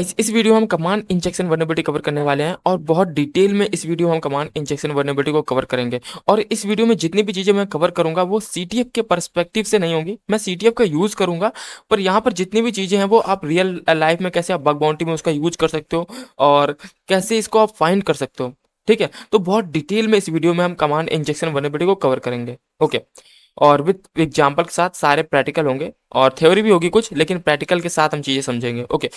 इस वीडियो में हम कमांड इंजेक्शन वल्नरेबिलिटी कवर करने वाले हैं और बहुत डिटेल में इस वीडियो में हम कमांड इंजेक्शन वल्नरेबिलिटी को कवर करेंगे। और इस वीडियो में जितनी भी चीज़ें मैं कवर करूंगा वो सीटीएफ के पर्सपेक्टिव से नहीं होंगी। मैं सीटीएफ का यूज़ करूंगा, पर यहाँ पर जितनी भी चीज़ें हैं वो आप रियल लाइफ में कैसे आप बग बाउंटी में उसका यूज कर सकते हो और कैसे इसको आप फाइंड कर सकते हो। ठीक है, तो बहुत डिटेल में इस वीडियो में हम कमांड इंजेक्शन वल्नरेबिलिटी को कवर करेंगे। ओके, और विद एग्जाम्पल के साथ सारे प्रैक्टिकल होंगे और थ्योरी भी होगी कुछ, लेकिन प्रैक्टिकल के साथ हम चीज़ें समझेंगे। ओके,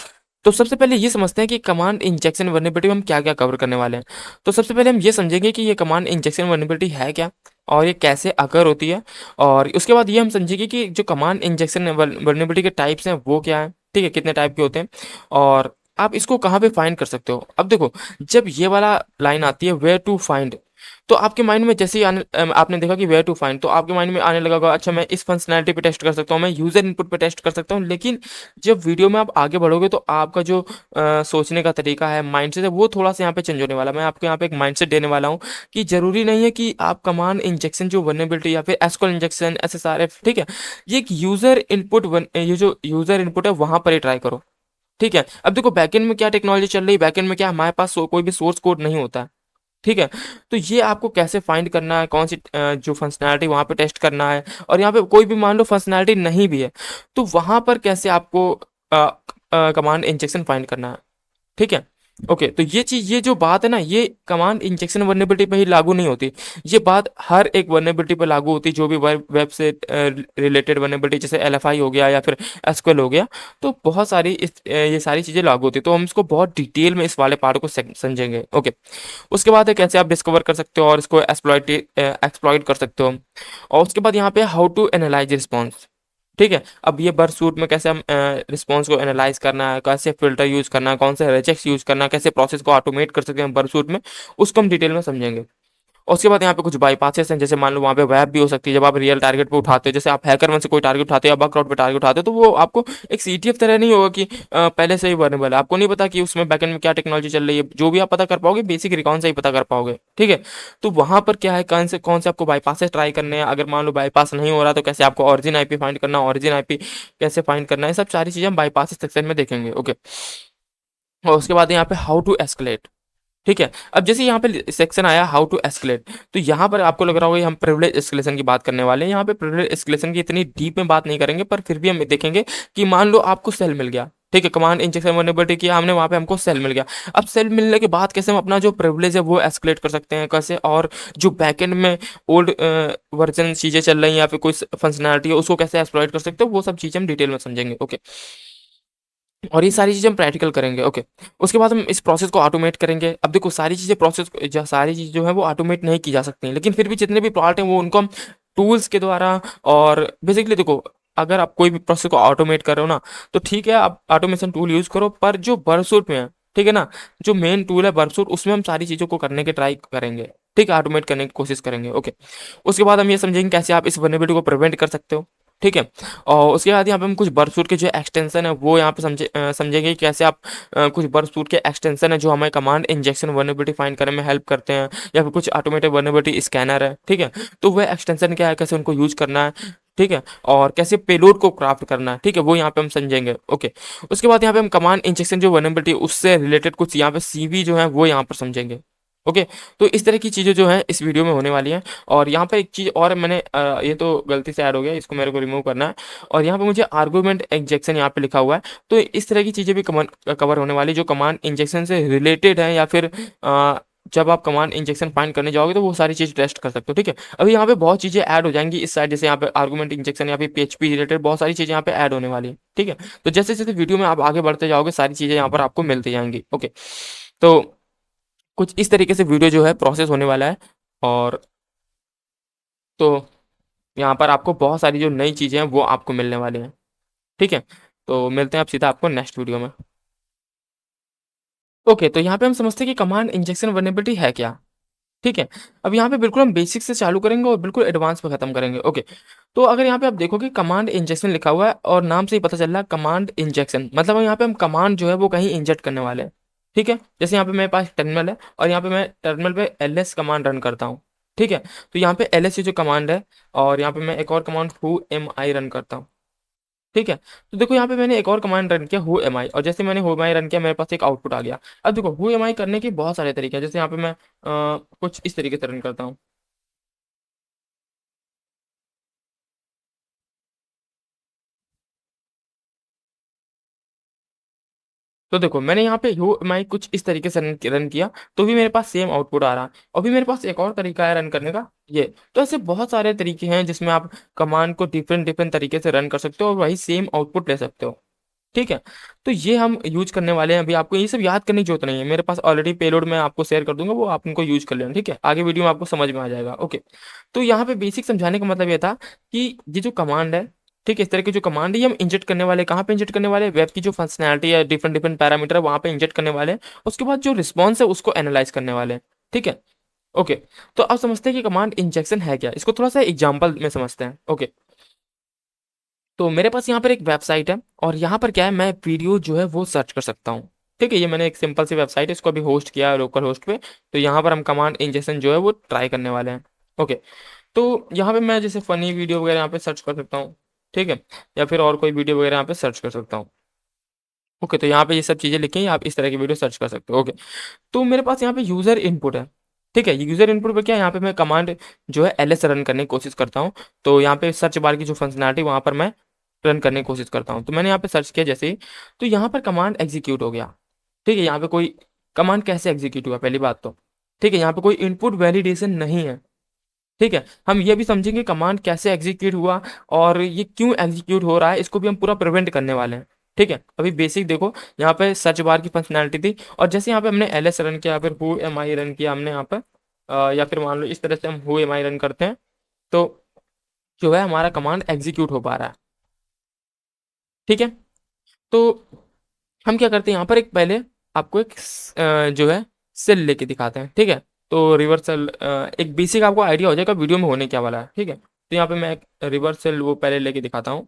तो सबसे पहले ये समझते हैं कि कमांड इंजेक्शन वल्नरेबिलिटी में हम क्या-क्या कवर करने वाले हैं। तो सबसे पहले हम ये समझेंगे कि ये कमांड इंजेक्शन वल्नरेबिलिटी है क्या और ये कैसे अकर होती है, और उसके बाद ये हम समझेंगे कि जो कमांड इंजेक्शन वल्नरेबिलिटी के टाइप्स हैं वो क्या है, ठीक है, कितने टाइप के होते हैं और आप इसको कहाँ पे फाइंड कर सकते हो। अब देखो, जब ये वाला लाइन आती है वेयर टू फाइंड, तो आपके माइंड में जैसे ही आपने देखा कि वेयर टू फाइंड, तो आपके माइंड में आने लगा होगा अच्छा मैं इस फंक्शनैलिटी पे टेस्ट कर सकता हूँ, मैं यूजर इनपुट पे टेस्ट कर सकता हूँ। लेकिन जब वीडियो में आप आगे बढ़ोगे तो आपका जो सोचने का तरीका है, माइंडसेट है, वो थोड़ा-सा यहाँ पे चेंज होने वाला है। मैं आपको यहाँ पे एक माइंडसेट देने वाला हूँ कि ज़रूरी नहीं है कि आप कमांड इंजेक्शन जो वल्नरेबिलिटी या फिर एसक्यूएल इंजेक्शन, एसएसआरएफ, ठीक है? ये एक यूज़र इनपुट ये जो यूज़र इनपुट है वहाँ पर ही ट्राई करो, ठीक है? अब देखो बैकएंड में क्या टेक्नोलॉजी चल रही है, बैकएंड में क्या हमारे पास कोई भी सोर्स कोड नहीं होता है, ठीक है? तो ये आपको कैसे फाइंड करना है, कौन सी जो फंक्शनैलिटी वहाँ पे टेस्ट करना है, और यहाँ पे कोई भी मान लो फंक्शनैलिटी नहीं भी है, तो वहाँ पर कैसे आपको कमांड इंजेक्शन फाइंड करना है, ठीक है? ओके, तो ये चीज़, ये जो बात है ना, ये कमांड इंजेक्शन वल्नरेबिलिटी पे ही लागू नहीं होती। ये बात हर एक वल्नरेबिलिटी पे लागू होती है, जो भी वेब से रिलेटेड वल्नरेबिलिटी, जैसे एलएफआई हो गया या फिर एसक्यूएल हो गया, तो बहुत सारी ये सारी चीज़ें लागू होती है। तो हम इसको बहुत डिटेल में इस वाले पार्ट को समझेंगे। ओके, उसके बाद है कैसे आप डिस्कवर कर सकते हो और इसको एक्सप्लॉइट कर सकते हो, और उसके बाद यहाँ पे हाउ टू एनालाइज रिस्पॉन्स, ठीक है? अब ये बर्ड में कैसे हम रिस्पॉन्स को एनालाइज करना है, कैसे फ़िल्टर यूज़ करना है, कौन से रेजेक्स यूज़ करना है, कैसे प्रोसेस को ऑटोमेट कर सकते हैं बर्ड में, उसको हम डिटेल में समझेंगे। और उसके बाद यहाँ पे कुछ बाईपासेस हैं, जैसे मान लो वहाँ पे वेब भी हो सकती है, जब आप रियल टारगेट पे उठाते हो, जैसे आप हैकर से कोई टारगेट उठाते हो या बग पे टारगेट उठाते हो, तो वो आपको एक सीटीएफ तरह नहीं होगा कि पहले से ही वर्नेबल है, आपको नहीं पता कि उसमें बैकएंड में क्या टेक्नोलॉजी चल रही है। जो भी आप पता कर पाओगे बेसिक रिकॉन से ही पता कर पाओगे, ठीक है? तो वहाँ पर क्या है, कौन से आपको बाईपासेस ट्राई करने हैं, अगर मान लो बाईपास नहीं हो रहा तो कैसे आपको ऑरिजिन आईपी फाइंड करना, ऑरिजिन आईपी कैसे फाइंड करना है, सब सारी चीज़ें हम बाईपासेस सेक्शन में देखेंगे। ओके, और उसके बाद यहाँ पे हाउ टू एस्केलेट, ठीक है? अब जैसे यहाँ पे सेक्शन आया हाउ टू एस्केलेट, तो यहाँ पर आपको लग रहा होगा हम प्रिविलेज एस्केलेशन की बात करने वाले हैं। यहाँ पे प्रिविलेज एस्केलेशन की इतनी डीप में बात नहीं करेंगे, पर फिर भी हम देखेंगे कि मान लो आपको सेल मिल गया, ठीक है? कमांड इंजेक्शन वल्नरेबिलिटी किया हमने, वहाँ पे हमको सेल मिल गया। अब सेल मिलने के बाद कैसे हम अपना जो प्रिविलेज है वो एस्केलेट कर सकते हैं, कैसे, और जो बैकएंड में ओल्ड वर्जन चीज़ें चल रही हैं या फिर कोई फंक्शनैलिटी है उसको कैसे एक्सप्लॉइट कर सकते हो, वो सब चीज़ें हम डिटेल में समझेंगे। ओके, और ये सारी चीज़ें हम प्रैक्टिकल करेंगे। ओके, उसके बाद हम इस प्रोसेस को ऑटोमेट करेंगे। अब देखो सारी चीज़ें सारी चीज़ जो है वो ऑटोमेट नहीं की जा सकती हैं, लेकिन फिर भी जितने भी पार्ट हैं वो उनको हम टूल्स के द्वारा, और बेसिकली देखो, अगर आप कोई भी प्रोसेस को ऑटोमेट कर रहे हो ना, तो ठीक है आप ऑटोमेशन टूल यूज़ करो, पर जो बरसूट में है, ठीक है ना, जो मेन टूल है बरसूट, उसमें हम सारी चीज़ों को करने के ट्राई करेंगे, ठीक है, ऑटोमेट करने की कोशिश करेंगे। ओके, उसके बाद हम ये समझेंगे कैसे आप इस वल्नरेबिलिटी को प्रिवेंट कर सकते हो, ठीक है? और उसके बाद यहाँ पे हम कुछ बर्डसूट के जो एक्सटेंशन है वो यहाँ पे समझेंगे कि कैसे आप कुछ बर्डसूट के एक्सटेंशन है जो हमें कमांड इंजेक्शन वल्नरेबिलिटी फाइंड करने में हेल्प करते हैं, या फिर कुछ ऑटोमेटेड वल्नरेबिलिटी स्कैनर है, ठीक है? तो वह एक्सटेंशन क्या है, कैसे उनको यूज करना है, ठीक है, और कैसे पेलोड को क्राफ्ट करना है, ठीक है, वो यहाँ पे हम समझेंगे। ओके, उसके बाद यहाँ पे हम कमांड इंजेक्शन जो वल्नरेबिलिटी उससे रिलेटेड कुछ यहाँ पे सीवी जो है वो यहाँ पर समझेंगे। ओके, तो इस तरह की चीज़ें जो हैं इस वीडियो में होने वाली हैं। और यहाँ पे एक चीज़ और मैंने ये तो गलती से ऐड हो गया, इसको मेरे को रिमूव करना है, और यहाँ पे मुझे आर्गुमेंट इंजेक्शन यहाँ पे लिखा हुआ है, तो इस तरह की चीज़ें भी कवर होने वाली जो कमांड इंजेक्शन से रिलेटेड है, या फिर जब आप कमांड इंजेक्शन फाइंड करने जाओगे तो वो सारी चीज़ टेस्ट कर सकते हो, ठीक है? अभी यहाँ पे बहुत चीज़ें ऐड हो जाएंगी इस साइड, जैसे यहाँ पे आर्गुमेंट इंजेक्शन या फिर पीएचपी रिलेटेड बहुत सारी चीज़ें यहाँ पे ऐड होने वाली है, ठीक है? तो जैसे जैसे वीडियो में आप आगे बढ़ते जाओगे सारी चीज़ें यहाँ पर आपको मिलती जाएंगी। ओके, तो कुछ इस तरीके से वीडियो जो है प्रोसेस होने वाला है, और तो यहाँ पर आपको बहुत सारी जो नई चीज़ें हैं वो आपको मिलने वाली हैं, ठीक है? तो मिलते हैं अब सीधा आपको नेक्स्ट वीडियो में। ओके, तो यहाँ पे हम समझते हैं कि कमांड इंजेक्शन वल्नरेबिलिटी है क्या, ठीक है? अब यहाँ पे बिल्कुल हम बेसिक से चालू करेंगे और बिल्कुल एडवांस पे खत्म करेंगे। ओके, तो अगर यहाँ पे आप देखोगे कमांड इंजेक्शन लिखा हुआ है और नाम से ही पता चल रहा है कमांड इंजेक्शन, मतलब यहाँ पे हम कमांड जो है वो कहीं इंजेक्ट करने वाले हैं, ठीक है? जैसे यहाँ पे मेरे पास टर्मिनल है और यहाँ पे मैं टर्मिनल पे ls कमांड रन करता हूँ, ठीक है? तो यहाँ पे ls ये जो कमांड है, और यहाँ पे मैं एक और command who am I run करता हूँ, ठीक है? तो देखो यहाँ पे मैंने एक और कमांड रन किया हू एम आई, और जैसे मैंने हू एम आई रन किया मेरे पास एक आउटपुट आ गया। अब देखो हू एम आई करने के बहुत सारे तरीके हैं, जैसे यहाँ पे मैं कुछ इस तरीके से रन करता हूँ। तो देखो मैंने यहाँ पे हू एम आई कुछ इस तरीके से रन किया, तो भी मेरे पास सेम आउटपुट आ रहा है। और भी मेरे पास एक और तरीका है रन करने का, ये। तो ऐसे बहुत सारे तरीके हैं जिसमें आप कमांड को डिफरेंट डिफरेंट तरीके से रन कर सकते हो और वही सेम आउटपुट ले सकते हो। ठीक है? तो ये हम यूज करने वाले हैं। अभी आपको ये सब याद करने की जरूरत नहीं है, मेरे पास ऑलरेडी पेलोड मैं आपको शेयर कर दूंगा, वो आप उनको यूज कर लेना। ठीक है? आगे वीडियो में आपको समझ में आ जाएगा। ओके। तो यहाँ पे बेसिक समझाने का मतलब ये था कि ये जो कमांड है, ठीक है, इस तरह की जो कमांड है ये हम इंजेक्ट करने वाले हैं। कहाँ पे इंजेक्ट करने वाले हैं? वेब की जो फंक्शनैलिटी है, डिफरेंट डिफरेंट पैरामीटर है, वहां पे इंजेक्ट करने वाले हैं। उसके बाद जो रिस्पॉन्स है उसको एनालाइज करने वाले हैं। ठीक है? ओके। तो अब समझते हैं कि कमांड इंजेक्शन है क्या, इसको थोड़ा सा एग्जाम्पल में समझते हैं। ओके। तो मेरे पास यहाँ पर एक वेबसाइट है, और यहाँ पर क्या है, मैं वीडियो जो है वो सर्च कर सकता हूँ। ठीक है? ये मैंने एक सिंपल सी वेबसाइट है, इसको अभी होस्ट किया है लोकल होस्ट पे। तो यहाँ पर हम कमांड इंजेक्शन जो है वो ट्राई करने वाले हैं। ओके। तो यहाँ पे मैं जैसे फनी वीडियो वगैरह यहाँ पे सर्च कर सकता हूँ। ठीक है? या फिर और कोई वीडियो वगैरह यहाँ पे सर्च कर सकता हूँ। ओके। तो यहाँ पे ये सब चीज़ें लिखी हैं, आप इस तरह की वीडियो सर्च कर सकते हो। ओके। तो मेरे पास यहाँ पे यूजर इनपुट है। ठीक है? यूजर इनपुट पे क्या है, यहाँ पे मैं कमांड जो है एलएस रन करने की कोशिश करता हूँ। तो यहाँ पे सर्च बार की जो फंक्शनलिटी वहां पर मैं रन करने की कोशिश करता हूँ। तो मैंने यहाँ पे सर्च किया जैसे ही, तो यहाँ पर कमांड एग्जीक्यूट हो गया। ठीक है? यहाँ पे कोई कमांड कैसे एग्जीक्यूट हुआ, पहली बात तो, ठीक है, यहाँ पे कोई इनपुट वैलिडेशन नहीं है। ठीक है? हम ये भी समझेंगे कमांड कैसे एग्जीक्यूट हुआ और ये क्यों एग्जीक्यूट हो रहा है, इसको भी हम पूरा प्रिवेंट करने वाले हैं। ठीक है? अभी बेसिक देखो, यहाँ पे सर्च बार की फंक्शनैलिटी थी, और जैसे यहाँ पे हमने एलएस रन किया, फिर हु एम आई रन किया हमने यहाँ पर, या फिर मान लो इस तरह से हम हु एम आई रन करते हैं, तो जो है हमारा कमांड एग्जीक्यूट हो पा रहा है। ठीक है? तो हम क्या करते हैं, यहाँ पर एक पहले आपको एक जो है सेल लेके दिखाते हैं। ठीक है? तो रिवर्स सेल, एक बेसिक आपको आइडिया हो जाएगा वीडियो में होने क्या वाला है। ठीक है? तो यहाँ पे मैं एक रिवर्स सेल वो पहले लेके दिखाता हूँ।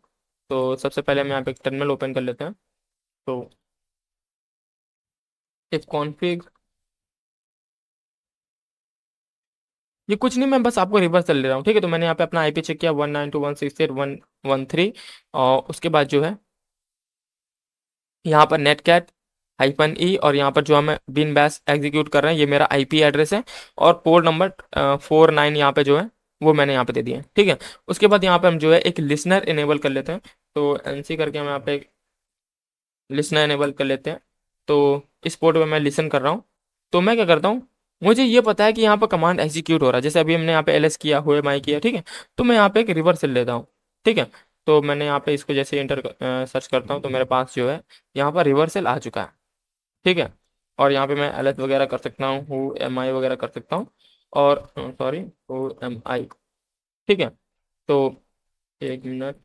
तो सबसे पहले हम यहाँ पे एक टर्मिनल ओपन कर लेते हैं। तो एक कॉन्फ़िग, ये कुछ नहीं, मैं बस आपको रिवर्स सेल ले रहा हूँ। ठीक है? तो मैंने यहाँ पे अपना आईपी चेक किया 192.168.113, और उसके बाद जो है यहाँ पर नेट कैट हाइफन ई, और यहाँ पर जो हमें बिन बैश एग्जीक्यूट कर रहे हैं, ये मेरा आईपी एड्रेस है, और पोर्ट नंबर 49 यहाँ पे जो है वो मैंने यहाँ पे दे दिया है। ठीक है? उसके बाद यहाँ पे हम जो है एक लिसनर इनेबल कर लेते हैं। तो एनसी करके हम यहाँ पे एक लिसनर इनेबल कर लेते हैं। तो इस पोर्ट पे मैं लिसन कर रहा हूँ। तो मैं क्या करता हूँ, मुझे ये पता है कि यहाँ पर कमांड एग्जीक्यूट हो रहा है, जैसे अभी हमने यहाँ पे एलएस किया, हुए माई किया। ठीक है? तो मैं यहाँ पे एक रिवर्सल लेता हूँ। ठीक है? तो मैंने यहाँ पे इसको जैसे इंटर सर्च करता हूँ, तो मेरे पास जो है यहाँ पर रिवर्सल आ चुका है। ठीक है? और यहाँ पे मैं एलएस वगैरह कर सकता हूँ, हु एम आई वगैरह कर सकता हूँ, और सॉरी, हु एम आई। ठीक है? तो एक मिनट।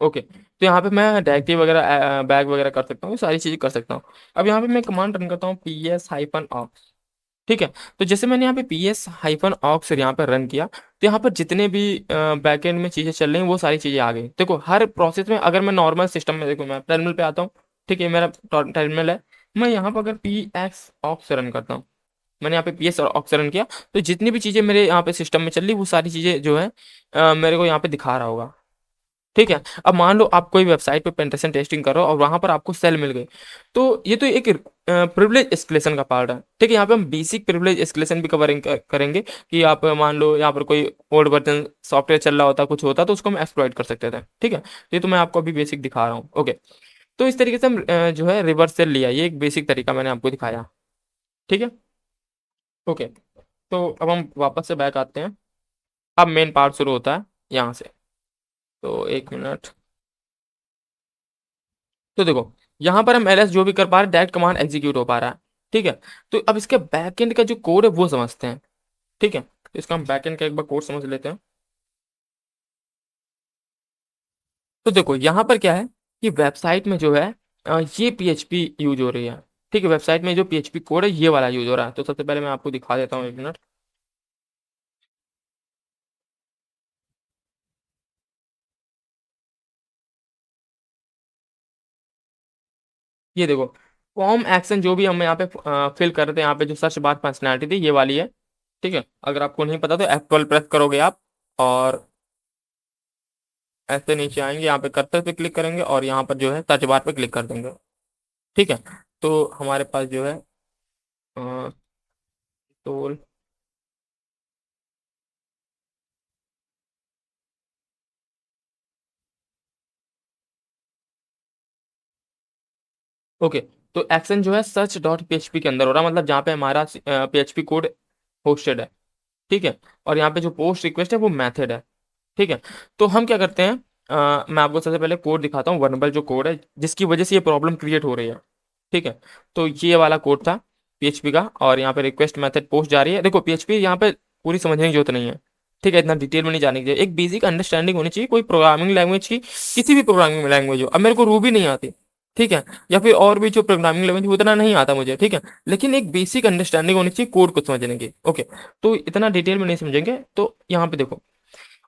ओके। तो यहाँ पे मैं डायरेक्टरी वगैरह बैग वगैरह कर सकता हूँ, ये सारी चीज़ें कर सकता हूँ। अब यहाँ पे मैं कमांड रन करता हूँ पी एस हाइफन ऑक्स। ठीक है? तो जैसे मैंने यहाँ पे पी एस हाइफन ऑक्स यहाँ पर रन किया, तो यहाँ पर जितने भी बैकएंड में चीज़ें चल रही हैं वो सारी चीज़ें आ गई। देखो हर प्रोसेस में, अगर मैं नॉर्मल सिस्टम में, देखो मैं टर्मिनल पे आता हूँ। ठीक है? मेरा टर्मिनल है। मैं यहाँ पर अगर पी एक्स ऑक्स रन करता हूँ, मैंने यहाँ पे पी एस और ऑक्स रन किया, तो जितनी भी चीज़ें मेरे यहाँ पे सिस्टम में चल रही वो सारी चीज़ें जो है मेरे को यहाँ पे दिखा रहा होगा। ठीक है? अब मान लो आप कोई वेबसाइट पे पेनिट्रेशन टेस्टिंग कर रहे हो और वहां पर आपको सेल मिल गई, तो ये तो एक प्रिविलेज एस्केलेशन का पार्ट है। ठीक है? यहाँ पे हम बेसिक प्रिविलेज एस्केलेशन भी करेंगे कि आप मान लो यहाँ पर कोई ओल्ड वर्जन सॉफ्टवेयर चल रहा होता, कुछ होता, तो उसको हम एक्सप्लॉइट कर सकते थे। ठीक है? तो ये तो मैं आपको अभी बेसिक दिखा रहा हूँ। ओके। तो इस तरीके से हम जो है रिवर्स सेल लिया, ये एक बेसिक तरीका मैंने आपको दिखाया। ठीक है? ओके। तो अब हम वापस से बैक आते हैं। अब मेन पार्ट शुरू होता है यहाँ से। तो एक मिनट। तो देखो यहाँ पर हम एलएस जो भी कर पा रहे हैं, डायरेक्ट कमांड एग्जीक्यूट हो पा रहा है। ठीक है? तो अब इसके बैकएंड का जो कोड है वो समझते हैं। ठीक है? तो इसका हम बैकएंड का एक बार कोड समझ लेते हैं। तो देखो यहाँ पर क्या है कि वेबसाइट में जो है ये पीएचपी यूज हो रही है। ठीक है? वेबसाइट में जो पीएचपी कोड है ये वाला यूज हो रहा है। तो सबसे पहले मैं आपको दिखा देता हूँ, एक मिनट। ये देखो, फॉर्म एक्शन जो भी हम यहाँ पे फिल कर रहे थे, यहाँ पे जो सर्च बार फंक्शनैलिटी थी ये वाली है। ठीक है? अगर आपको नहीं पता तो F12 प्रेस करोगे आप, और ऐसे नीचे आएंगे, यहाँ पे कर्सर पे क्लिक करेंगे और यहाँ पर जो है सर्च बार पे क्लिक कर देंगे। ठीक है, तो हमारे पास जो है टोल। ओके, तो एक्शन जो है सर्च डॉट पीएचपी के अंदर हो रहा है, मतलब जहाँ पे हमारा पीएचपी कोड होस्टेड है। ठीक है, और यहाँ पे जो पोस्ट रिक्वेस्ट है वो मेथड है। ठीक है, तो हम क्या करते हैं, मैं आपको सबसे पहले कोड दिखाता हूँ, वर्नेबल जो कोड है जिसकी वजह से ये प्रॉब्लम क्रिएट हो रही है। ठीक है, तो ये वाला कोड था पीएचपी का, और यहाँ पे रिक्वेस्ट मेथड पोस्ट जा रही है। देखो पीएचपी यहाँ पे पूरी समझने की जरूरत नहीं है। ठीक है, इतना डिटेल में नहीं जाने की चाहिए, एक बेसिक अंडरस्टैंडिंग होनी चाहिए कोई प्रोग्रामिंग लैंग्वेज की, किसी भी प्रोग्रामिंग लैंग्वेज हो। अब मेरे को रूबी नहीं आती, ठीक है, या फिर और भी जो प्रोग्रामिंग लैंग्वेज उतना नहीं आता मुझे, ठीक है, लेकिन एक बेसिक अंडरस्टैंडिंग होनी चाहिए कोड को समझने की। ओके, तो इतना डिटेल में नहीं समझेंगे, तो यहाँ पे देखो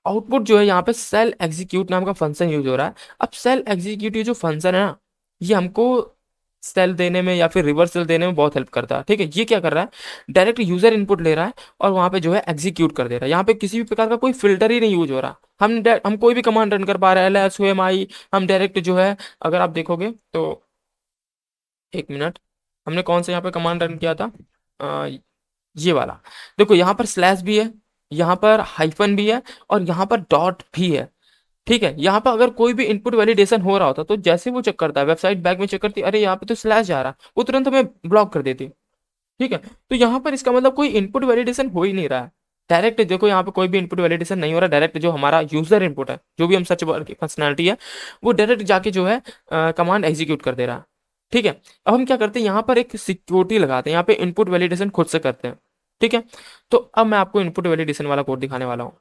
आउटपुट जो है यहाँ पे सेल एग्जीक्यूट नाम का फंक्शन यूज हो रहा है। अब सेल एग्जीक्यूट ये जो फंक्शन है ना, ये हमको सेल देने में या फिर रिवर्स सेल देने में बहुत हेल्प करता है। ठीक है, ये क्या कर रहा है, डायरेक्ट यूजर इनपुट ले रहा है और वहां पे जो है एग्जीक्यूट कर दे रहा है। यहाँ पे किसी भी प्रकार का कोई फिल्टर ही नहीं यूज हो रहा, हम कोई भी कमांड रन कर पा रहे हैं, ls whoami, हम डायरेक्ट जो है, अगर आप देखोगे तो एक मिनट, हमने कौन सा यहाँ पे कमांड रन किया था, अ, ये वाला। देखो यहाँ पर स्लैश भी है, यहाँ पर हाइफन भी है, और यहाँ पर डॉट भी है। ठीक है, यहाँ पर अगर कोई भी इनपुट वैलिडेशन हो रहा होता तो जैसे वो चेक करता है, वेबसाइट बैक में चेक करती, अरे यहाँ पे तो स्लैश जा रहा, वो तुरंत हमें ब्लॉक कर देती। ठीक है, तो यहाँ पर इसका मतलब कोई इनपुट वैलिडेशन हो ही नहीं रहा है। डायरेक्ट देखो यहाँ पे कोई भी इनपुट वैलिडेशन नहीं हो रहा, डायरेक्ट जो हमारा यूजर इनपुट है, जो भी हम सर्च बार की फंक्शनैलिटी है, वो डायरेक्ट जाके जो है कमांड एग्जीक्यूट कर दे रहा है। ठीक है, अब हम क्या करते हैं, यहाँ पर एक सिक्योरिटी लगाते हैं, यहाँ पे इनपुट वैलिडेशन खुद से करते हैं। ठीक है, तो अब मैं आपको इनपुट वैलिडेशन वाला कोड दिखाने वाला हूँ।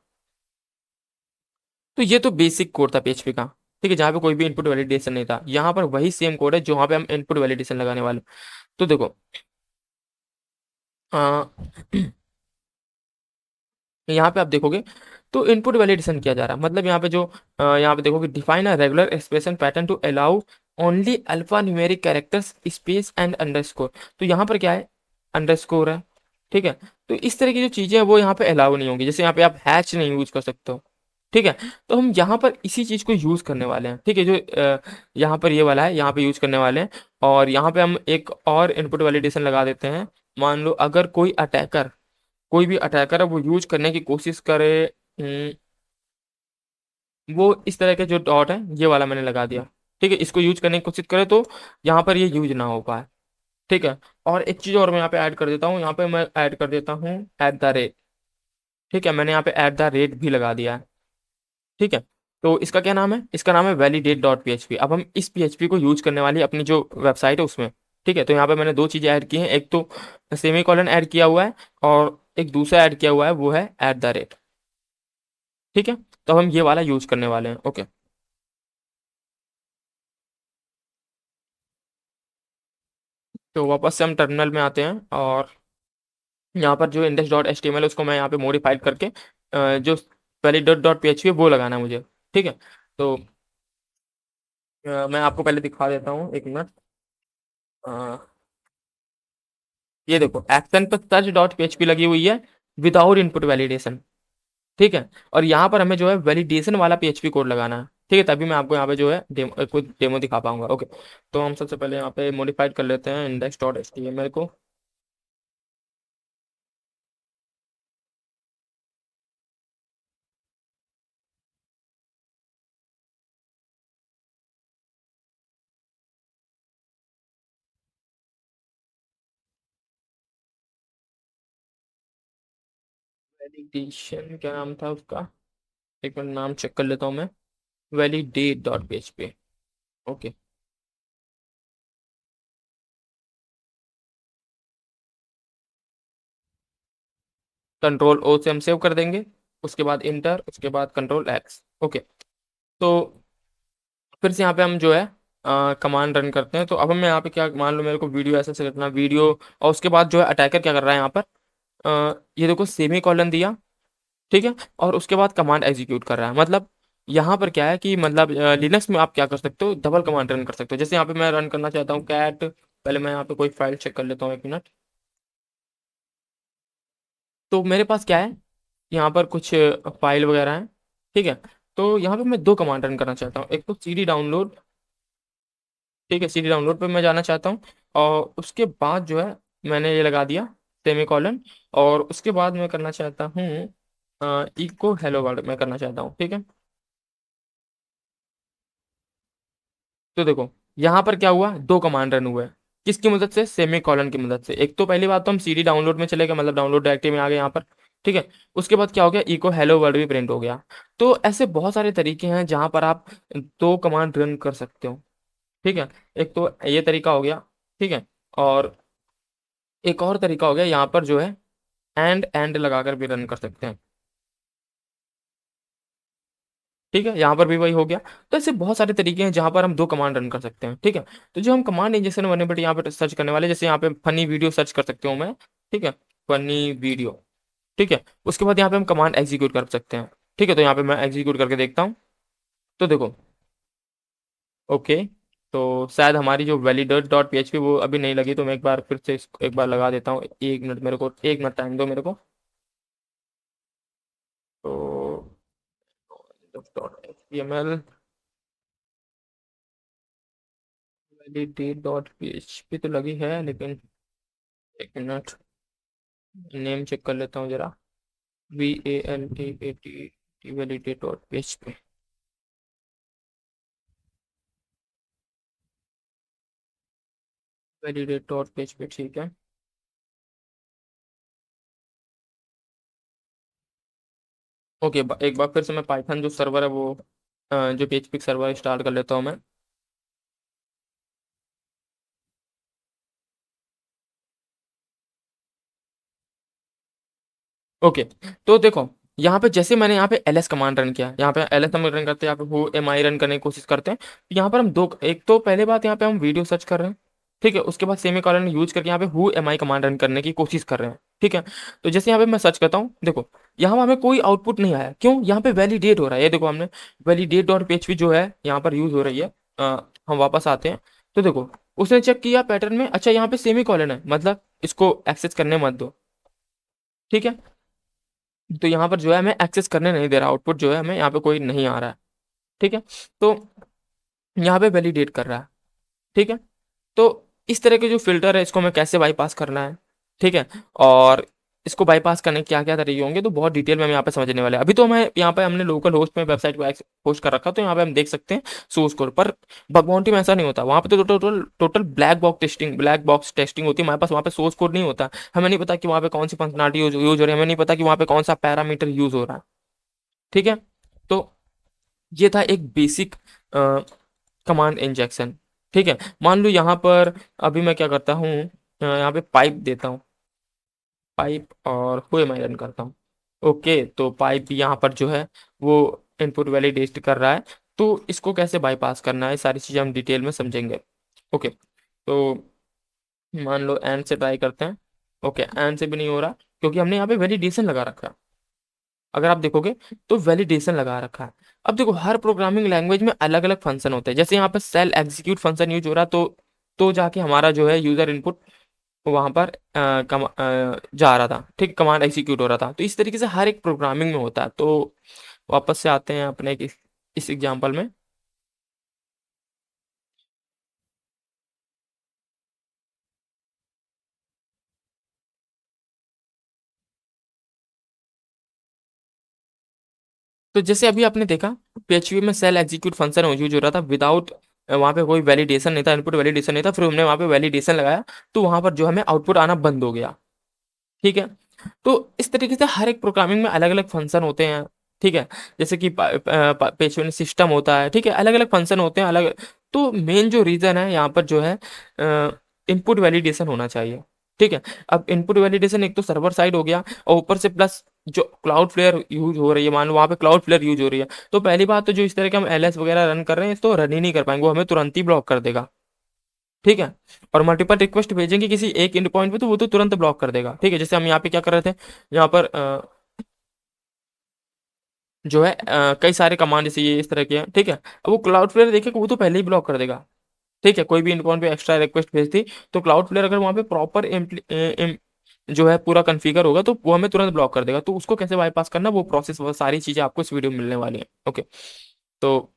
तो ये तो बेसिक कोड था पीएचपी का। ठीक है, जहाँ पे कोई भी इनपुट वैलिडेशन नहीं था, यहाँ पर वही सेम कोड है जहाँ पे हम इनपुट वैलिडेशन लगाने वाले हैं। तो देखो आ, यहाँ पे आप देखोगे तो इनपुट वैलिडेशन किया जा रहा है, मतलब यहाँ पे जो यहाँ पे देखोगे, define a regular expression pattern to allow only alphanumeric characters space and underscore. तो यहाँ पर क्या है, अंडरस्कोर है। ठीक है, तो इस तरह की जो चीजें हैं वो यहाँ पे अलाउ नहीं होंगी, जैसे यहाँ पे आप हैच नहीं यूज कर सकते हो। ठीक है, तो हम यहाँ पर इसी चीज को यूज करने वाले हैं। ठीक है, जो यहाँ पर ये वाला है यहाँ पे यूज करने वाले हैं, और यहाँ पे हम एक और इनपुट वैलिडेशन लगा देते हैं। मान लो अगर कोई भी अटैकर है वो यूज करने की कोशिश करे, वो इस तरह के जो डॉट है ये वाला मैंने लगा दिया। ठीक है, इसको यूज करने की कोशिश करे तो यहाँ पर ये यूज ना हो पाए। ठीक है, और एक चीज और मैं यहाँ पे ऐड कर देता हूँ, यहाँ पे मैं ऐड कर देता हूँ @। ठीक है, मैंने यहाँ पे @, भी लगा दिया है। ठीक है, तो इसका क्या नाम है, इसका नाम है वैलिडेट डॉट पीएचपी। अब हम इस पीएचपी को यूज करने वाली अपनी जो वेबसाइट है उसमें। ठीक है, तो यहाँ पे मैंने दो चीजें ऐड की हैं, एक तो सेमी कॉलन ऐड किया हुआ है, और एक दूसरा ऐड किया हुआ है वो है @। ठीक है, तो हम ये वाला यूज करने वाले हैं। ओके, तो वापस से हम टर्मिनल में आते हैं, और यहाँ पर जो index dot H T M L उसको मैं यहाँ पे मॉडिफाइड करके जो पहले dot dot P H P वो लगाना है मुझे। ठीक है, तो मैं आपको पहले दिखा देता हूँ, एक मिनट। अ, ये देखो एक्शन पर सर्च डॉट पीएचपी लगी हुई है विदाउट इनपुट वैलिडेशन। ठीक है, और यहाँ पर हमें जो है वैलिडेशन वाला पीएचपी कोड लगाना है। ठीक है, तभी मैं आपको यहाँ पे जो है कुछ डेमो दिखा पाऊंगा। ओके, तो हम सबसे पहले यहाँ पे मॉडिफाइड कर लेते हैं index dot H T M L को। वैलिडेशन क्या नाम था उसका, एक मिनट नाम चेक कर लेता हूँ मैं, validate dot PHP. Okay, control O से हम सेव कर देंगे, उसके बाद इंटर, उसके बाद कंट्रोल एक्स। ओके, तो फिर से यहाँ पे हम जो है कमांड रन करते हैं। तो अब मैं यहाँ पे क्या, मान लो मेरे को वीडियो ऐसे से करना वीडियो, और उसके बाद जो है अटैकर क्या कर रहा है यहाँ पर, ये देखो सेमी कॉलन दिया। ठीक है, और उसके बाद कमांड एग्जीक्यूट कर रहा है, मतलब यहाँ पर क्या है कि मतलब लिनक्स में आप क्या कर सकते हो, डबल कमांड रन कर सकते हो। जैसे यहाँ पे मैं रन करना चाहता हूँ कैट, पहले मैं यहाँ पे कोई फाइल चेक कर लेता हूँ, एक मिनट। तो मेरे पास क्या है, यहाँ पर कुछ फाइल वगैरह है। ठीक है, तो यहाँ पे मैं 2 कमांड रन करना चाहता हूँ। एक तो सीडी डाउनलोड, ठीक है, सीडी डाउनलोड पे मैं जाना चाहता हूँ और उसके बाद जो है मैंने ये लगा दिया सेमीकोलन, और उसके बाद मैं करना चाहता हूँ इको हेलो वर्ल्ड मैं करना चाहता हूँ, ठीक है। तो देखो यहाँ पर क्या हुआ, 2 कमांड रन हुए, किसकी मदद से, सेमी कॉलन की मदद से। एक तो पहली बात तो हम सीडी डाउनलोड में चले गए, मतलब डाउनलोड डायरेक्टरी में आ गए यहाँ पर, ठीक है। उसके बाद क्या हो गया, इको हेलो वर्ल्ड भी प्रिंट हो गया। तो ऐसे बहुत सारे तरीके हैं जहां पर आप 2 कमांड रन कर सकते हो, ठीक है। एक तो ये तरीका हो गया, ठीक है। और एक और तरीका हो गया यहाँ पर जो है एंड लगाकर भी रन कर सकते हैं, ठीक है। यहाँ पर भी वही हो गया। तो ऐसे बहुत सारे तरीके हैं जहां पर हम 2 कमांड रन कर सकते हैं, ठीक है। तो जो हम कमांड इंजेक्शन वनएबिलिटी यहाँ पे सर्च करने वाले, जैसे यहाँ पे फनी वीडियो सर्च कर सकते हो मैं, ठीक है, फनी वीडियो, ठीक है। उसके बाद यहाँ पे हम कमांड एग्जीक्यूट कर सकते हैं, ठीक है। तो यहाँ पे मैं एग्जीक्यूट करके देखता हूँ। तो देखो, ओके, तो शायद हमारी जो वैलिडेट डॉट पीएचपी वो अभी नहीं लगी, तो मैं एक बार फिर से इसको एक बार लगा देता हूँ। 1 मिनट मेरे को, 1 मिनट टाइम दो मेरे को। तो dot H T M L validate dot PHP तो लगी है, लेकिन 1 मिनट, नेम चेक कर लेता हूँ जरा। VALDAT validate dot PHP, validate dot PHP, ठीक है। ओके, एक बार फिर से मैं पाइथन जो सर्वर है वो जो पीएचपी सर्वर स्टार्ट कर लेता हूँ मैं। ओके, तो देखो यहाँ पे जैसे मैंने यहाँ पे ls कमांड रन किया, यहाँ पे ls हम रन करते हैं, यहाँ पे वो mi रन करने की कोशिश करते हैं। तो यहाँ पर हम 2, एक तो पहले बात यहाँ पे हम वीडियो सर्च कर रहे हैं, ठीक है। उसके बाद सेमी कॉलन यूज करके यहाँ पे who am I command run करने की कोशिश कर रहे हैं, ठीक है। तो जैसे यहाँ पे मैं सर्च करता हूँ, देखो यहाँ हमें कोई आउटपुट नहीं आया, क्यों, यहाँ पे वैलिडेट हो रहा है। ये देखो हमने वैलिडेट डॉट पीएचपी जो है यहाँ पर यूज हो रही है। हम वापस आते हैं, तो देखो उसने चेक किया पैटर्न में, अच्छा यहाँ पे सेमी कॉलन है, मतलब इसको एक्सेस करने मत दो, ठीक है। तो यहाँ पर जो है हमें एक्सेस करने नहीं दे रहा, आउटपुट जो है हमें यहाँ पे कोई नहीं आ रहा है, ठीक है। तो यहाँ पे वैलिडेट कर रहा है, ठीक है। तो इस तरह के जो फिल्टर है इसको हमें कैसे बाईपास करना है, ठीक है। और इसको बाईपास करने के क्या क्या तरीके होंगे, तो बहुत डिटेल में हम यहाँ पे समझने वाले हैं। अभी तो हमें यहाँ पे हमने लोकल होस्ट में वेबसाइट को होस्ट कर रखा, तो यहाँ पे हम देख सकते हैं सोर्स कोड पर। बग बाउंटी में ऐसा नहीं होता, वहाँ पे तो total total black box testing होती है। हमारे पास वहाँ पे सोर्स कोड नहीं होता, हमें नहीं पता कि वहाँ पे कौन सी फंक्शनलिटी यूज हो रही है, हमें नहीं पता कि वहाँ पे कौन सा पैरामीटर यूज हो रहा है, ठीक है। तो ये था एक बेसिक कमांड इंजेक्शन, ठीक है। मान लो यहाँ पर अभी मैं क्या करता हूँ, यहाँ पे पाइप देता हूँ, पाइप, और हुए मैं रन करता हूँ। ओके, तो पाइप यहाँ पर जो है वो इनपुट वैलिडेट कर रहा है। तो इसको कैसे बाईपास करना है, सारी चीज़ें हम डिटेल में समझेंगे। ओके, तो मान लो एंड से ट्राई करते हैं। ओके, एंड से भी नहीं हो रहा, क्योंकि हमने यहाँ पे वैलिडेशन लगा रखा है। अगर आप देखोगे तो वैलिडेशन लगा रखा है। अब देखो हर प्रोग्रामिंग लैंग्वेज में अलग अलग फंक्शन होते हैं, जैसे यहाँ पर सेल एग्जीक्यूट फंक्शन यूज हो रहा, तो जाके हमारा जो है यूजर इनपुट वहां पर जा रहा था, ठीक, कमांड एग्जीक्यूट हो रहा था। तो इस तरीके से हर एक प्रोग्रामिंग में होता है। तो वापस से आते हैं अपने इस एग्जांपल में। तो जैसे अभी आपने देखा पीएचपी में सेल एग्जीक्यूट फंक्शन यूज हो रहा था विदाउट, वहाँ पे कोई वैलिडेशन नहीं था, इनपुट वैलिडेशन नहीं था, फिर हमने वहाँ पे वैलिडेशन लगाया, तो वहाँ पर जो हमें आउटपुट आना बंद हो गया, ठीक है। तो इस तरीके से हर एक प्रोग्रामिंग में अलग अलग फंक्शन होते हैं, ठीक है। जैसे कि पेज में सिस्टम होता है, ठीक है, अलग अलग फंक्शन होते हैं अलग। तो मेन जो रीजन है यहाँ पर जो है इनपुट वैलिडेशन होना चाहिए, ठीक है। अब इनपुट वैलिडेशन एक तो सर्वर साइड हो गया, और ऊपर से प्लस जो क्लाउड फ्लेयर यूज हो रही है, मान लो वहाँ पे क्लाउड फ्लेयर यूज हो रही है, तो पहली बात तो जो इस तरह के हम एलएस वगैरह रन कर रहे हैं इसको रन ही नहीं कर पाएंगे, वो हमें तुरंत ही ब्लॉक कर देगा, ठीक है। और मल्टीपल रिक्वेस्ट भेजेंगे किसी एक एंड पॉइंट पे, तो वो तो तुरंत ब्लॉक कर देगा, ठीक है। जैसे हम यहाँ पे क्या कर रहे थे, यहाँ पर जो है कई सारे कमांड जैसे ये इस तरह के हैं, ठीक है। अब वो क्लाउड फ्लेयर देखेगा वो तो पहले ही ब्लॉक कर देगा, ठीक है। कोई भी एंड पॉइंट पे एक्स्ट्रा रिक्वेस्ट भेजती, तो क्लाउड फ्लेयर अगर वहाँ पे प्रॉपर जो है पूरा कॉन्फ़िगर होगा तो वो हमें तुरंत ब्लॉक कर देगा। तो उसको कैसे बाईपास करना, वो प्रोसेस, वो सारी चीज़ें आपको इस वीडियो में मिलने वाली हैं। ओके, तो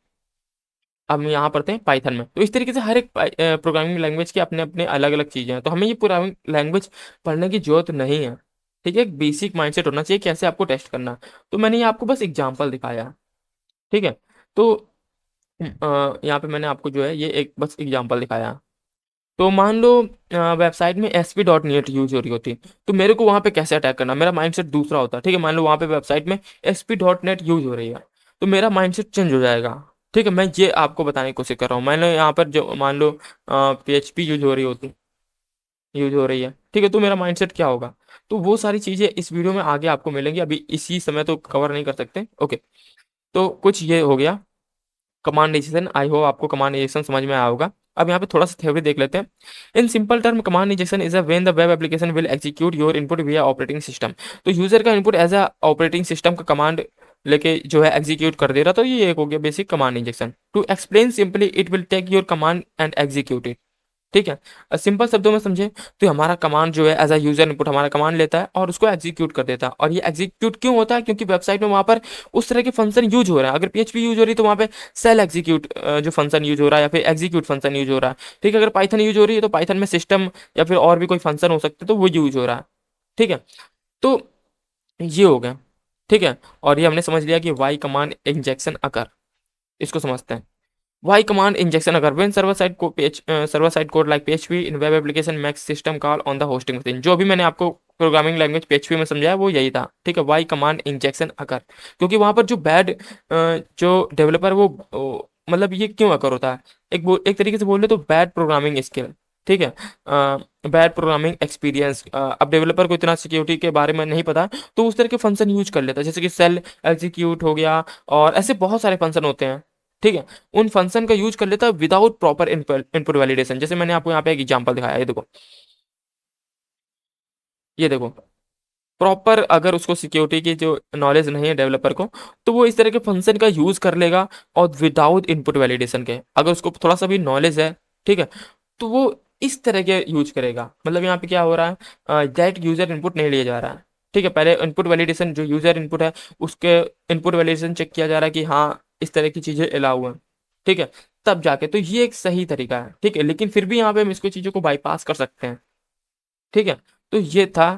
अब हम यहाँ पढ़ते हैं पाइथन में। तो इस तरीके से हर एक प्रोग्रामिंग लैंग्वेज के अपने अपने अलग अलग चीज़ें हैं, तो हमें ये प्रोग्रामिंग लैंग्वेज पढ़ने की जरूरत नहीं है। ठीक है, एक बेसिक माइंडसेट होना चाहिए कैसे आपको टेस्ट करना है। तो मैंने ये आपको बस एग्जाम्पल दिखाया। ठीक है, तो यहाँ पे मैंने आपको जो है ये एक बस एग्जांपल दिखाया। तो मान लो वेबसाइट में ASP.NET यूज हो रही होती, तो मेरे को वहां पे कैसे अटैक करना, मेरा माइंडसेट दूसरा होता है। ठीक है, मान लो वहां पे वेबसाइट में ASP.NET यूज हो रही है, तो मेरा माइंडसेट चेंज हो जाएगा। ठीक है, मैं ये आपको बताने की कोशिश कर रहा हूँ। मैंने यहाँ पर जो मान लो PHP यूज हो रही है, ठीक है, तो मेरा माइंडसेट क्या होगा। तो वो सारी चीजें इस वीडियो में आगे आपको मिलेंगी, अभी इसी समय तो कवर नहीं कर सकते। ओके, तो कुछ ये हो गया कमांड इंजेक्शन। आई होप आपको कमांड इंजेक्शन समझ में आया होगा। अब यहाँ पे थोड़ा सा थ्योरी देख लेते हैं। In simple term, command injection is a when the web application will execute your input via operating system. तो यूजर का input as a operating system का कमांड लेके जो है एग्जीक्यूट कर दे रहा, तो ये एक हो गया basic command injection. To explain simply, it will take your command and execute it. ठीक है, सिंपल शब्दों में समझे तो हमारा कमांड जो है एज अ यूजर इनपुट हमारा कमांड लेता है और उसको एग्जीक्यूट कर देता है। और ये एग्जीक्यूट क्यों होता है, क्योंकि वेबसाइट में वहां पर उस तरह के फंक्शन यूज हो रहे हैं। अगर PHP यूज हो रही है तो वहां पे सेल एग्जीक्यूट जो फंक्शन यूज हो रहा है, या फिर एग्जीक्यूट फंक्शन यूज हो रहा है। ठीक है, अगर पाइथन यूज हो रही है तो पाइथन में सिस्टम या फिर और भी कोई फंक्शन हो सकते हैं, तो वो यूज हो रहा है। ठीक है, तो ये हो गया। ठीक है, और ये हमने समझ लिया कि वाई कमांड इंजेक्शन अकर, इसको समझते हैं। Why command injection occur when server side code like PHP in web application makes system call on the hosting machine। जो भी मैंने आपको प्रोग्रामिंग लैंग्वेज PHP में समझाया वो यही था। ठीक है, वाई कमांड इंजेक्शन अकर, क्योंकि वहां पर जो जो डेवलपर मतलब ये क्यों अकर होता है, एक तरीके से बोले तो बैड प्रोग्रामिंग स्किल। ठीक है, बैड प्रोग्रामिंग एक्सपीरियंस। अब डेवलपर को इतना सिक्योरिटी के बारे में नहीं पता, तो उस तरह के फंक्शन यूज कर लेता है, जैसे कि सेल एग्जीक्यूट हो गया, और ऐसे बहुत सारे फंक्शन होते हैं। ठीक है, उन फंक्शन का यूज कर लेता है विदाउट प्रॉपर इनपुट वैलिडेशन। जैसे मैंने आपको यहाँ पे एक एग्जांपल दिखाया, ये देखो, प्रॉपर अगर उसको सिक्योरिटी की जो नॉलेज नहीं है डेवलपर को, तो वो इस तरह के फंक्शन का यूज कर लेगा और विदाउट इनपुट वैलिडेशन के। अगर उसको थोड़ा सा भी नॉलेज है, ठीक है, तो वो इस तरह के यूज करेगा। मतलब यहाँ पे क्या हो रहा है, दैट यूजर इनपुट नहीं लिया जा रहा है। ठीक है, पहले इनपुट वैलिडेशन जो यूजर इनपुट है उसके इनपुट वैलिडेशन चेक किया जा रहा है कि हाँ इस तरह की चीजें अलाउ है। ठीक है, तब जाके तो ये एक सही तरीका है। ठीक है, लेकिन फिर भी यहाँ पे हम इसको चीजों को बाईपास कर सकते हैं। ठीक है, तो ये था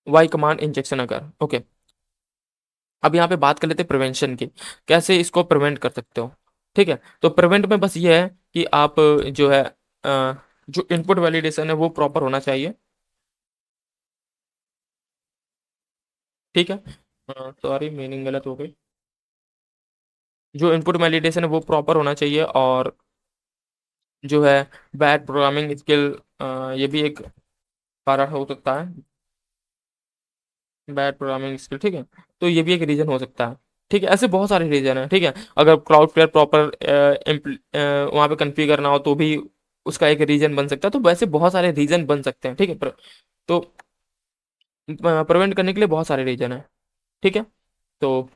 वाई कमांड इंजेक्शन अगर। ओके, अब यहाँ पे बात कर लेते हैं प्रिवेंशन की, कैसे इसको प्रिवेंट कर सकते हो। ठीक है, तो प्रिवेंट में बस ये है कि आप जो है जो इनपुट वैलिडेशन है वो प्रॉपर होना चाहिए। ठीक है, सॉरी मीनिंग गलत हो गई। जो इनपुट वैलिडेशन है वो प्रॉपर होना चाहिए, और जो है बैड प्रोग्रामिंग स्किल, ये भी एक कारण हो सकता है, बैड प्रोग्रामिंग स्किल। ठीक है, तो ये भी एक रीजन हो सकता है। ठीक है, ऐसे बहुत सारे रीजन है। ठीक है, अगर क्लाउड फ्लेयर प्रॉपर वहाँ पे कन्फिगर ना हो तो भी उसका एक रीजन बन सकता है। तो वैसे बहुत सारे रीजन बन सकते हैं। ठीक है, तो प्रिवेंट करने के लिए बहुत सारे रीजन है। ठीक है, तो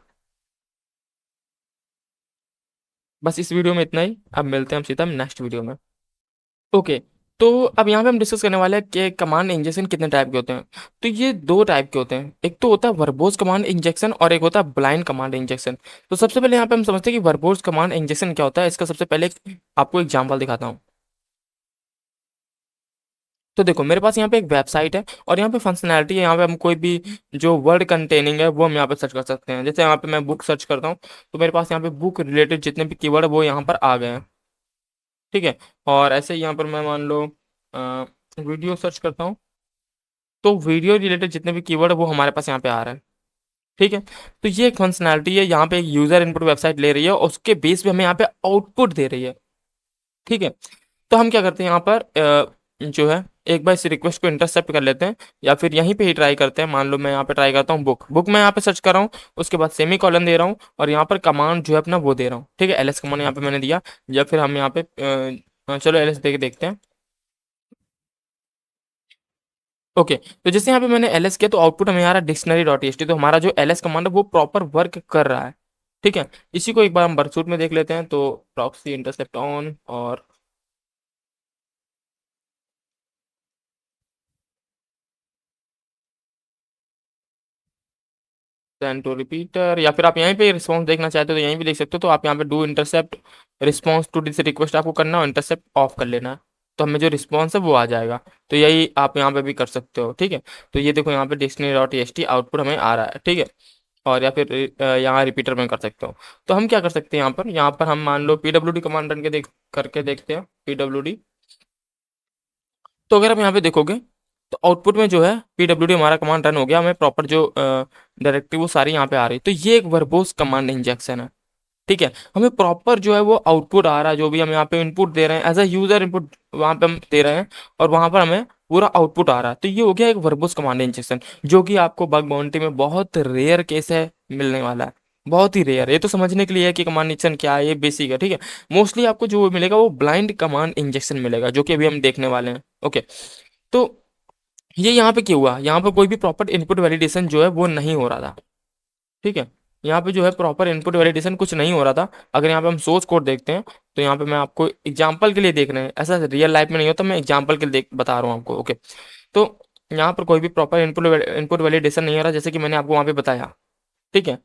बस इस वीडियो में इतना ही। अब मिलते हैं हम सीधा नेक्स्ट वीडियो में। ओके, तो अब यहाँ पे हम डिस्कस करने वाले हैं कि कमांड इंजेक्शन कितने टाइप के होते हैं। तो ये दो टाइप के होते हैं, एक तो होता है वर्बोस कमांड इंजेक्शन और एक होता है ब्लाइंड कमांड इंजेक्शन। तो सबसे पहले यहाँ पे हम समझते हैं कि वर्बोस कमांड इंजेक्शन क्या होता है। इसका सबसे पहले आपको एग्जाम्पल दिखाता हूँ। तो देखो, मेरे पास यहाँ पे एक वेबसाइट है और यहाँ पे फंक्शनैलिटी है। यहाँ पे हम कोई भी जो वर्ड कंटेनिंग है वो हम यहाँ पे सर्च कर सकते हैं। जैसे यहाँ पे मैं बुक सर्च करता हूँ, तो मेरे पास यहाँ पे बुक रिलेटेड जितने भी कीवर्ड है वो यहाँ पर आ गए हैं। ठीक है, और ऐसे ही यहाँ पर मैं मान लो वीडियो सर्च करता हूँ, तो वीडियो रिलेटेड जितने भी कीवर्ड है वो हमारे पास यहाँ पे आ रहे हैं। ठीक है, तो ये एक फंक्शनैलिटी है। यहाँ पे एक यूजर इनपुट वेबसाइट ले रही है और उसके बेस पे हमें यहाँ पे आउटपुट दे रही है। ठीक है, तो हम क्या करते हैं यहाँ पर जो है एक बार इस रिक्वेस्ट को इंटरसेप्ट कर लेते हैं, या फिर यहीं पे ही ट्राई करते हैं। मान लो मैं यहाँ पे ट्राई करता हूँ बुक बुक, मैं यहाँ पे सर्च कर रहा हूँ, उसके बाद सेमी कॉलन दे रहा हूँ और यहाँ पर कमांड जो है अपना वो दे रहा हूँ। ठीक है, एलएस कमांड यहाँ पे मैंने दिया, या फिर हम यहाँ पे चलो एलएस दे के देखते हैं। ओके, तो जैसे यहाँ पे मैंने एलएस किया तो आउटपुट हमें आ रहा है डिक्शनरी.txt। तो हमारा जो एलएस कमांड है वो प्रॉपर वर्क कर रहा है। ठीक है, इसी को एक बार हम वर्कसूट में देख लेते हैं। तो प्रॉक्सी इंटरसेप्ट ऑन, और सेंड टू रिपीटर, या फिर आप यहीं पे रिस्पॉन्स देखना चाहते हो तो यहीं भी देख सकते हो। तो आप यहाँ पे do intercept response to this request आपको करना हो, इंटरसेप्ट ऑफ कर लेना है, तो हमें जो रिस्पॉन्स है वो आ जाएगा। तो यही आप यहाँ पे भी कर सकते हो, ठीक है। तो ये देखो यहाँ पे डिक्शनरी डॉट टी आउटपुट हमें आ रहा है, ठीक है। और या फिर यहाँ रिपीटर में कर सकते हो। तो हम क्या कर सकते हैं, यहाँ पर हम मान लो पीडब्ल्यूडी कमांड रन के करके देखते हैं, पीडब्ल्यूडी। तो अगर आप यहाँ पे देखोगे तो आउटपुट में जो है पीडब्ल्यूडी हमारा कमांड रन हो गया, हमें प्रॉपर जो डायरेक्टरी वो सारी यहाँ पे आ रही है। तो ये एक वर्बोस कमांड इंजेक्शन है, ठीक है। हमें प्रॉपर जो है वो आउटपुट आ रहा है, जो भी हम यहाँ पे इनपुट दे रहे हैं एज अ यूजर इनपुट वहां पे हम दे रहे हैं, और वहां पर हमें पूरा आउटपुट आ रहा है। तो ये हो गया एक वर्बोस कमांड इंजेक्शन, जो कि आपको बग बाउंटी में बहुत रेयर केस है मिलने वाला है, बहुत ही रेयर। ये तो समझने के लिए है कि कमांड इंजेक्शन क्या है, ये बेसिक है, ठीक है। मोस्टली आपको जो मिलेगा वो ब्लाइंड कमांड इंजेक्शन मिलेगा, जो कि अभी हम देखने वाले हैं, ओके। तो ये यहाँ पे क्यों हुआ, यहाँ पे कोई भी प्रॉपर इनपुट वैलिडेशन जो है वो नहीं हो रहा था, ठीक है। यहाँ पे जो है प्रॉपर इनपुट वैलिडेशन कुछ नहीं हो रहा था। अगर यहाँ पे हम सोर्स कोड देखते हैं तो यहाँ पे मैं आपको एग्जांपल के लिए देख रहे हैं, ऐसा रियल लाइफ में नहीं होता, मैं एग्जांपल के लिए बता रहा हूँ आपको, ओके। तो यहाँ पर कोई भी प्रॉपर इनपुट वैलिडेशन नहीं हो रहा, जैसे कि मैंने आपको वहाँ पे बताया, ठीक है।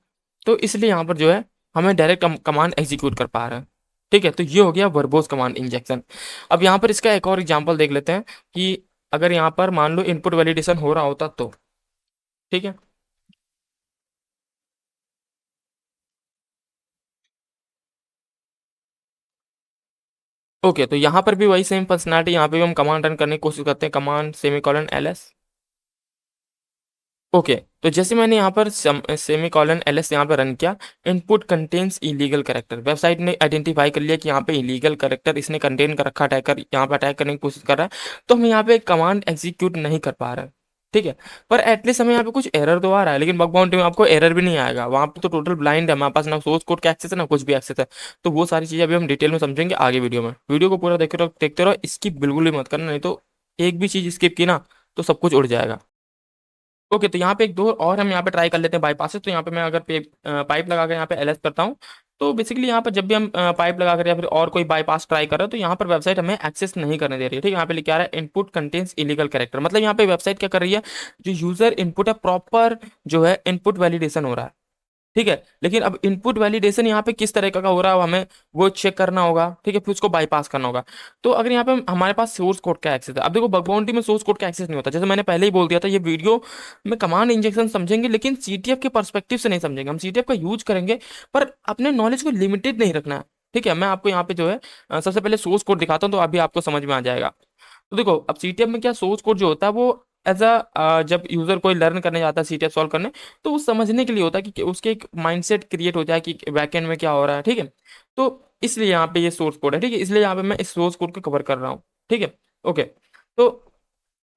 तो इसलिए यहाँ पर जो है हमें डायरेक्ट कमांड एग्जीक्यूट कर पा रहे हैं, ठीक है। तो ये हो गया वर्बोस कमांड इंजेक्शन। अब यहाँ पर इसका एक और एग्जाम्पल देख लेते हैं कि अगर यहाँ पर मान लो इनपुट वैलिडेशन हो रहा होता तो, ठीक है। ओके, तो यहाँ पर भी वही सेम फंक्शनैलिटी, यहाँ पे भी हम कमांड रन करने की कोशिश करते हैं, कमांड सेमीकोलन एलएस। ओके, तो जैसे मैंने यहाँ पर सेमीकोलन एलएस यहाँ पे रन किया, input contains illegal character, website ने आइडेंटिफाई कर लिया कि यहाँ पे इलीगल कैरेक्टर इसने कंटेन कर रखा, अटैकर यहाँ पे अटैक करने की कोशिश कर रहा है, तो हम यहाँ पे कमांड एग्जीक्यूट नहीं कर पा रहे हैं, ठीक है। पर एटलीस्ट हमें यहाँ पे कुछ एरर तो आ रहा है, लेकिन बग बाउंटी में आपको एरर भी नहीं आएगा, वहाँ पे तो टोटल ब्लाइंड है, हमारे पास ना सोर्स कोड का एक्सेस है ना कुछ भी एक्सेस है। तो वो सारी चीजें अभी हम डिटेल में समझेंगे आगे वीडियो में। वीडियो को पूरा देखते रहो, इसकी बिल्कुल भी मत करना, नहीं तो एक भी चीज स्किप की ना तो सब कुछ उड़ जाएगा। ओके, तो यहाँ पे एक दो और हम यहाँ पे ट्राई कर लेते हैं बाईपासेस। तो यहाँ पे मैं अगर पाइप लगा कर यहाँ पे एलएस करता हूँ, तो बेसिकली यहाँ पर जब भी हम पाइप लगा कर या फिर और कोई बाईपास ट्राई कर रहे हो तो यहाँ पर वेबसाइट हमें एक्सेस नहीं करने दे रही है, ठीक है। यहाँ पे लिखा रहा है इनपुट कंटेन्स इलीगल कैरेक्टर, मतलब यहाँ पे वेबसाइट क्या कर रही है, जो यूजर इनपुट है प्रॉपर जो है इनपुट वैलिडेशन हो रहा है, ठीक है। लेकिन अब इनपुट वैलिडेशन यहाँ पे किस तरह का हो रहा है हमें वो चेक करना होगा, ठीक है, फिर उसको बाईपास करना होगा। तो अगर यहाँ पे हमारे पास सोर्स कोड का एक्सेस है, अब देखो बग बाउंटी में सोर्स कोड का एक्सेस नहीं होता, जैसे मैंने पहले ही बोल दिया था, ये वीडियो में कमांड इंजेक्शन समझेंगे लेकिन सीटीएफ के पर्सपेक्टिव से नहीं समझेंगे, हम सीटीएफ का यूज करेंगे पर अपने नॉलेज को लिमिटेड नहीं रखना है, ठीक है। मैं आपको यहाँ पे जो है सबसे पहले सोर्स कोड दिखाता हूँ, तो अभी आपको समझ में आ जाएगा। तो देखो अब सीटीएफ में क्या सोर्स कोड जो होता है वो एज अ जब यूजर कोई लर्न करने जाता है सीटीएफ सॉल्व करने, तो वो समझने के लिए होता है कि उसके एक माइंडसेट क्रिएट हो जाए कि बैकएंड में क्या हो रहा है, ठीक है। तो इसलिए यहाँ पे ये सोर्स कोड है, ठीक है, इसलिए यहाँ पे मैं इस सोर्स कोड को कवर कर रहा हूँ, ठीक है। ओके, तो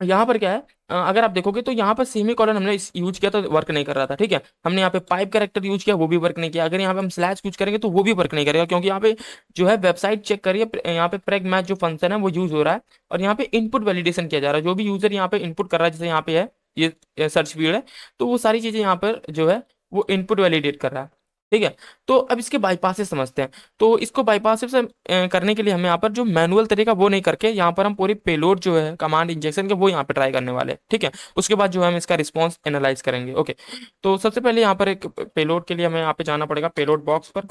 यहाँ पर क्या है, अगर आप देखोगे तो यहाँ पर सेमी कॉलन हमने यूज किया तो वर्क नहीं कर रहा था, ठीक है। हमने यहाँ पे पाइप कैरेक्टर यूज किया वो भी वर्क नहीं किया, अगर यहाँ पे हम स्लैश यूज करेंगे तो वो भी वर्क नहीं करेगा, क्योंकि यहाँ पे जो है वेबसाइट चेक करिए, यहाँ पे प्रेग मैच जो फंक्शन है वो यूज हो रहा है, और यहाँ पे इनपुट वैलिडेशन किया जा रहा है, जो भी यूजर यहाँ पे इनपुट कर रहा है, जैसे यहाँ पे है ये सर्च फील्ड है, तो वो सारी चीजें यहाँ पर जो है वो इनपुट वैलिडेट कर रहा है, ठीक है। तो अब इसके बाईपासेस समझते हैं। तो इसको बाईपास से करने के लिए हमें यहाँ पर जो मैनुअल तरीका वो नहीं करके यहाँ पर हम पूरी पेलोड जो है कमांड इंजेक्शन के वो यहाँ पे ट्राई करने वाले हैं, ठीक है। उसके बाद जो है हम इसका रिस्पॉन्स एनालाइज करेंगे, ओके। तो सबसे पहले यहाँ पर एक पेलोड के लिए हमें यहाँ पे जाना पड़ेगा पेलोड बॉक्स पर।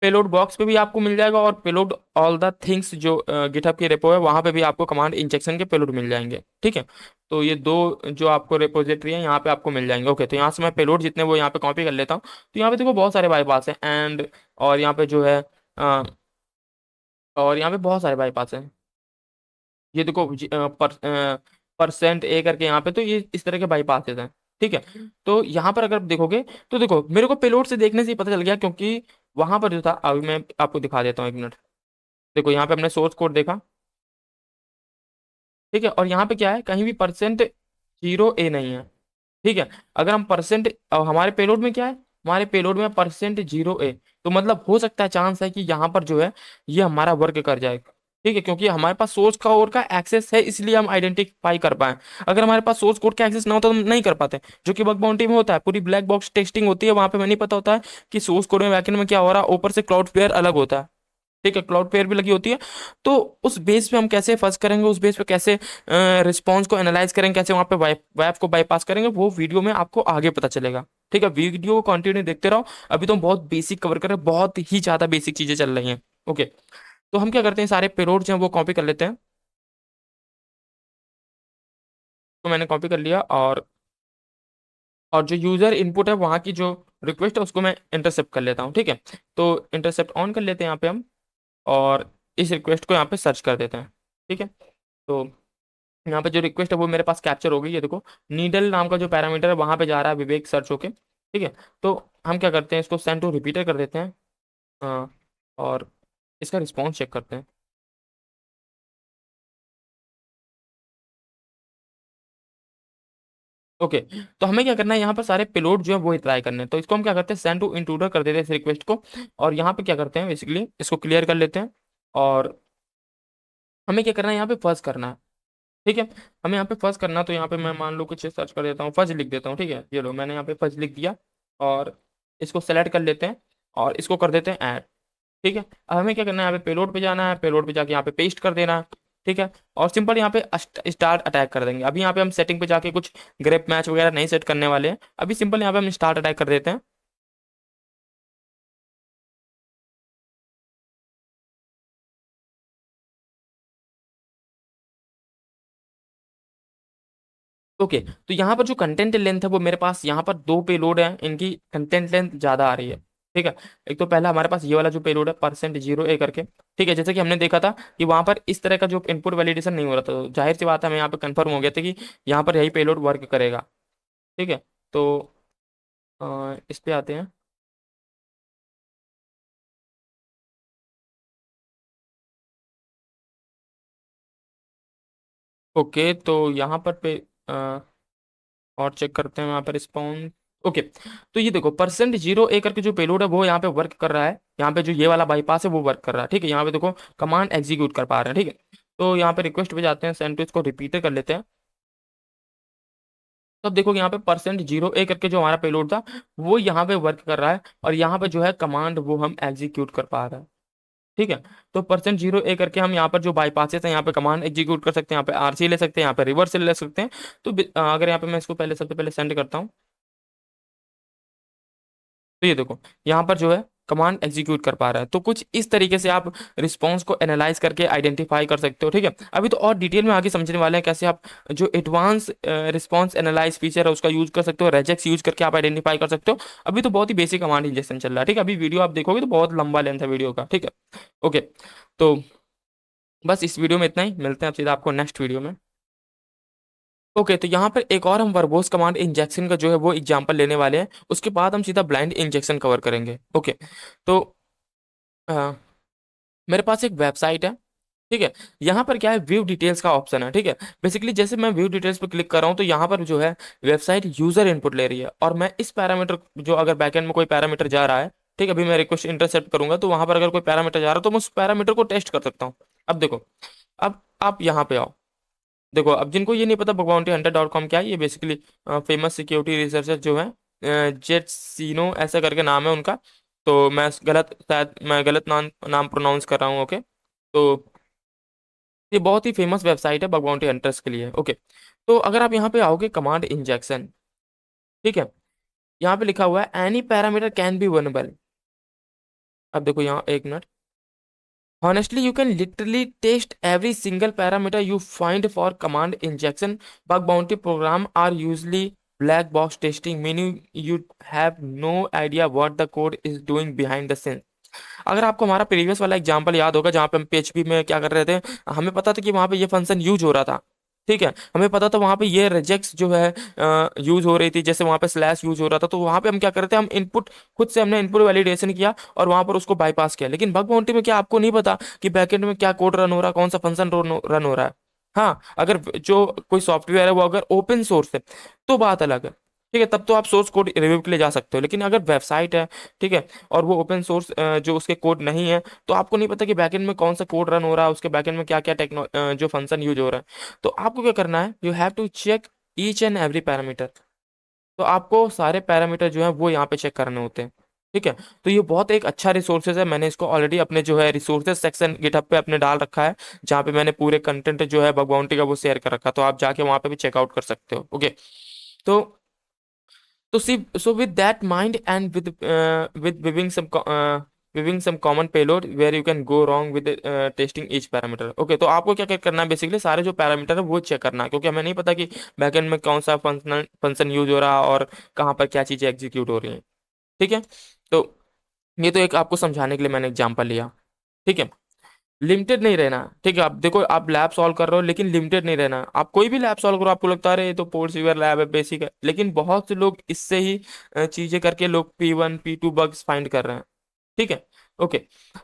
पेलोड बॉक्स पे भी आपको मिल जाएगा, और पेलोड ऑल द थिंग्स जो गिटहब की रेपो है वहां पे भी आपको कमांड इंजेक्शन के पेलोड मिल जाएंगे, ठीक है। तो ये दो जो आपको रेपोजिटरी है यहाँ पे आपको मिल जाएंगे, ओके। तो यहाँ से मैं पेलोड जितने वो यहाँ पे कॉपी कर लेता हूँ। तो यहाँ पे देखो बहुत सारे बाईपास है एंड, और यहाँ पे जो है अ, और यहाँ पे बहुत सारे बाईपास हैं, ये देखो परसेंट ए करके यहाँ पे, तो ये इस तरह के बाईपासेस हैं, ठीक है। तो यहाँ पर अगर आप देखोगे तो देखो मेरे को पेलोड से देखने से ही पता चल गया, क्योंकि वहां पर जो था अभी मैं आपको दिखा देता हूँ, एक मिनट। देखो यहाँ पे हमने सोर्स कोड देखा, ठीक है, और यहाँ पे क्या है, कहीं भी परसेंट जीरो ए नहीं है, ठीक है। अगर हम परसेंट हमारे पेलोड में क्या है, हमारे पेलोड में परसेंट जीरो ए, तो मतलब हो सकता है चांस है कि यहाँ पर जो है ये हमारा वर्क कर जाएगा, ठीक है, क्योंकि हमारे पास सोर्स का और का एक्सेस है, इसलिए हम आइडेंटिफाई कर पाए। अगर हमारे पास सोर्स कोड का एक्सेस ना होता तो हम नहीं कर पाते, जो कि बग बाउंटी में होता है, पूरी ब्लैक बॉक्स टेस्टिंग होती है, वहां पे हमें नहीं पता होता है कि सोर्स कोड में बैकएंड में क्या हो रहा है, ऊपर से क्लाउड फ्लेयर अलग होता है, ठीक है, क्लाउड फेयर भी लगी होती है। तो उस बेस पे हम कैसे फर्स्ट करेंगे, उस बेस पे कैसे रिस्पॉन्स को एनालाइज करेंगे, कैसे वहां पे वेब को बाईपास करेंगे, वो वीडियो में आपको आगे पता चलेगा। ठीक है, वीडियो को कंटिन्यू देखते रहो। अभी तो हम बहुत बेसिक कवर कर रहे हैं, बहुत ही ज्यादा बेसिक चीजें चल रही हैं। ओके, तो हम क्या करते हैं, सारे पेलोड्स हैं वो कॉपी कर लेते हैं। तो मैंने कॉपी कर लिया, और जो यूजर इनपुट है वहां की जो रिक्वेस्ट है उसको मैं इंटरसेप्ट कर लेता हूँ। ठीक है, तो इंटरसेप्ट ऑन कर लेते हैं यहाँ पे हम, और इस रिक्वेस्ट को यहाँ पे सर्च कर देते हैं। ठीक है, तो यहाँ पे जो रिक्वेस्ट है वो मेरे पास कैप्चर हो गई है। देखो, नीडल नाम का जो पैरामीटर है वहां पे जा रहा है विवेक सर्च होके। ठीक है, तो हम क्या करते हैं, इसको सेंड टू रिपीटर कर देते हैं। और इसका रिस्पॉन्स चेक करते हैं। ओके, तो हमें क्या करना है, यहाँ पर सारे पेलोड जो है वो ही ट्राई करने हैं। तो इसको हम क्या करते हैं, सेंड टू इंट्रूडर कर देते हैं इस रिक्वेस्ट को। और यहाँ पे क्या करते हैं, बेसिकली इसको क्लियर कर लेते हैं। और हमें क्या करना है, यहाँ पे फर्स्ट करना है। ठीक है, हमें यहाँ पे फर्स्ट करना, तो यहाँ पे मैं मान लो कुछ सर्च कर देता हूँ, फर्स्ट लिख देता हूँ। ठीक है, ये लो मैंने यहाँ पे फर्स्ट लिख दिया। और इसको सेलेक्ट कर लेते हैं, और इसको कर देते हैं ऐड। ठीक है, अब हमें क्या करना है, यहाँ पे पेलोड पे जाना है, पेलोड पे जाके यहाँ पे पेस्ट कर देना है। ठीक है, और सिंपल यहाँ पे स्टार्ट अटैक कर देंगे। अभी यहाँ पे हम सेटिंग पे जाके कुछ ग्रेप मैच वगैरह नहीं सेट करने वाले हैं, अभी सिंपल यहाँ पे हम स्टार्ट अटैक कर देते हैं। ओके, तो यहाँ पर जो कंटेंट लेंथ है वो मेरे पास यहाँ पर दो पेलोड है, इनकी कंटेंट लेंथ ज्यादा आ रही है। ठीक है, एक तो पहला हमारे पास ये वाला जो पेलोड है %0 a करके। ठीक है, जैसे कि हमने देखा था कि वहां पर इस तरह का जो इनपुट वैलिडेशन नहीं हो रहा था, तो जाहिर सी बात है हमें यहाँ पे कंफर्म हो गया था कि यहाँ पर यही पेलोड वर्क करेगा। ठीक है, तो इस पे आते हैं। ओके, तो यहाँ पर और चेक करते हैं यहाँ पर रिस्पॉन्स। ओके, तो ये देखो %0 a करके जो पेलोड है वो यहाँ पे वर्क कर रहा है। यहाँ पे जो ये वाला बाईपास है वो वर्क कर रहा है। ठीक है, यहाँ पे देखो कमांड एग्जीक्यूट कर पा रहे हैं। ठीक है, तो यहाँ पे रिक्वेस्ट पे जाते हैं, सेंटेंस को रिपीट कर लेते हैं। तो अब देखो यहाँ पे %0 a करके जो हमारा पेलोड था वो यहाँ पे वर्क कर रहा है, और यहाँ पे जो है कमांड वो हम एग्जीक्यूट कर पा रहे हैं। ठीक है, तो %0 a करके हम यहाँ पर जो बाईपासेस हैं यहाँ पे कमांड एग्जीक्यूट कर सकते हैं, यहाँ पे आरसी ले सकते हैं, यहाँ पे रिवर्स ले सकते हैं। तो अगर यहाँ पे मैं इसको पहले सबसे पहले सेंड करता हूँ, तो ये देखो यहाँ पर जो है कमांड एग्जीक्यूट कर पा रहा है। तो कुछ इस तरीके से आप रिस्पॉन्स को एनालाइज करके आइडेंटिफाई कर सकते हो। ठीक है, अभी तो और डिटेल में आगे समझने वाले हैं कैसे आप जो एडवांस रिस्पॉन्स एनालाइज फीचर है उसका यूज कर सकते हो, रेजेक्स यूज करके आप आइडेंटिफाई कर सकते हो। अभी तो बहुत ही बेसिक कमांड इंजेक्शन चल रहा है। ठीक है, अभी वीडियो आप देखोगे तो बहुत लंबा लेंथ है वीडियो का। ठीक है, ओके, तो बस इस वीडियो में इतना ही, मिलते हैं अब सीधा आपको नेक्स्ट वीडियो में। ओके, तो यहाँ पर एक और हम वर्बोस कमांड इंजेक्शन का जो है वो एग्जांपल लेने वाले हैं, उसके बाद हम सीधा ब्लाइंड इंजेक्शन कवर करेंगे। ओके, तो अ, मेरे पास एक वेबसाइट है। ठीक है, यहाँ पर क्या है, व्यू डिटेल्स का ऑप्शन है। ठीक है, बेसिकली जैसे मैं व्यू डिटेल्स पर क्लिक कर रहा हूँ तो यहाँ पर जो है वेबसाइट यूजर इनपुट ले रही है, और मैं इस पैरामीटर जो अगर बैकएंड में कोई पैरामीटर जा रहा है, ठीक है, अभी मैं रिक्वेस्ट इंटरसेप्ट करूंगा तो वहां पर अगर कोई पैरामीटर जा रहा है तो मैं उस पैरामीटर को टेस्ट कर सकता हूँ। अब देखो, अब आप यहाँ पे आओ। देखो, अब जिनको ये नहीं पता bugbountyhunter.com क्या है, ये बेसिकली फेमस सिक्योरिटी रिसर्चर जो है, जेट सीनो ऐसा करके नाम है उनका। तो मैं गलत, शायद मैं गलत नाम नाम प्रोनाउंस कर रहा हूँ। ओके, तो ये बहुत ही फेमस वेबसाइट है बग बाउंटी हंटर्स के लिए। ओके, तो अगर आप यहाँ पे आओगे कमांड इंजेक्शन, ठीक है, यहाँ पे लिखा हुआ है एनी पैरामीटर कैन बी वनबल। अब देखो यहाँ एक minute, Honestly, you can literally test every single parameter you find for command injection. Bug bounty program are usually black box testing, meaning you have no idea what the code is doing behind the scenes. अगर आपको हमारा previous वाला example याद होगा जहाँ पे हम PHP में क्या कर रहे थे, हमें पता था कि वहां पे ये फंक्शन यूज हो रहा था। ठीक है, हमें पता था वहां पे ये रिजेक्ट्स जो है यूज हो रही थी, जैसे वहां पे स्लैश यूज हो रहा था, तो वहां पे हम क्या करते हैं, हम इनपुट खुद से हमने इनपुट वैलिडेशन किया और वहां पर उसको बाईपास किया। लेकिन बग बाउंटी में क्या आपको नहीं पता कि बैकएंड में क्या कोड रन हो रहा है, कौन सा फंक्शन रन हो रहा है। हाँ, अगर जो कोई सॉफ्टवेयर है वो अगर ओपन सोर्स है तो बात अलग है। ठीक है, तब तो आप सोर्स कोड रिव्यू के लिए जा सकते हो। लेकिन अगर वेबसाइट है, ठीक है, और वो ओपन सोर्स जो उसके कोड नहीं है, तो आपको नहीं पता कि बैकएंड में कौन सा कोड रन हो रहा है, उसके बैकएंड में क्या क्या जो फंक्शन यूज हो रहा है। तो आपको क्या करना है, you have to check each and every parameter. तो आपको सारे पैरामीटर जो है वो यहाँ पे चेक करने होते हैं। ठीक है। तो ये बहुत एक अच्छा रिसोर्सेज है, मैंने इसको ऑलरेडी अपने जो है रिसोर्सेज सेक्शन गिटहब पे अपने डाल रखा है, जहाँ पे मैंने पूरे कंटेंट जो है बग बाउंटी का वो शेयर कर रखा, तो आप जाके वहां पे भी चेकआउट कर सकते हो। ओके। तो see so with that mind and with weaving some common payload where you can go wrong with testing each parameter. Okay, तो आपको क्या क्या करना है, बेसिकली सारे जो पैरामीटर है वो चेक करना है, क्योंकि हमें नहीं पता कि बैकएंड में कौन सा फंक्शन यूज हो रहा है और कहाँ पर क्या चीजें एग्जीक्यूट हो रही हैं। ठीक है। तो ये तो एक आपको समझाने के लिए मैंने एग्जांपल लिया। ठीक है। लिमिटेड नहीं रहना। ठीक है, आप देखो आप लैब सॉल्व कर रहे हो लेकिन लिमिटेड नहीं रहना। आप कोई भी लैब सॉल्व करो, आपको लगता है ये तो पोर्ट सीवर लैब है, बेसिक है, लेकिन बहुत से लोग इससे ही चीजें करके लोग P1 P2 बग्स फाइंड कर रहे हैं। ठीक है। ओके।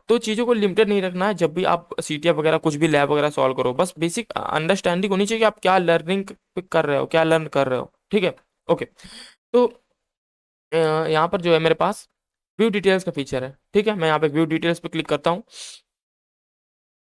तो चीजों को लिमिटेड नहीं रखना है जब भी आप सीटीएफ वगैरह कुछ भी लैब वगैरह सॉल्व करो, बस बेसिक अंडरस्टैंडिंग होनी चाहिए कि आप क्या लर्निंग कर रहे हो, क्या लर्न कर रहे हो। ठीक है। ओके। तो यहाँ पर जो है मेरे पास व्यू डिटेल्स का फीचर है। ठीक है, मैं यहाँ पे व्यू डिटेल्स पे क्लिक करता हूँ,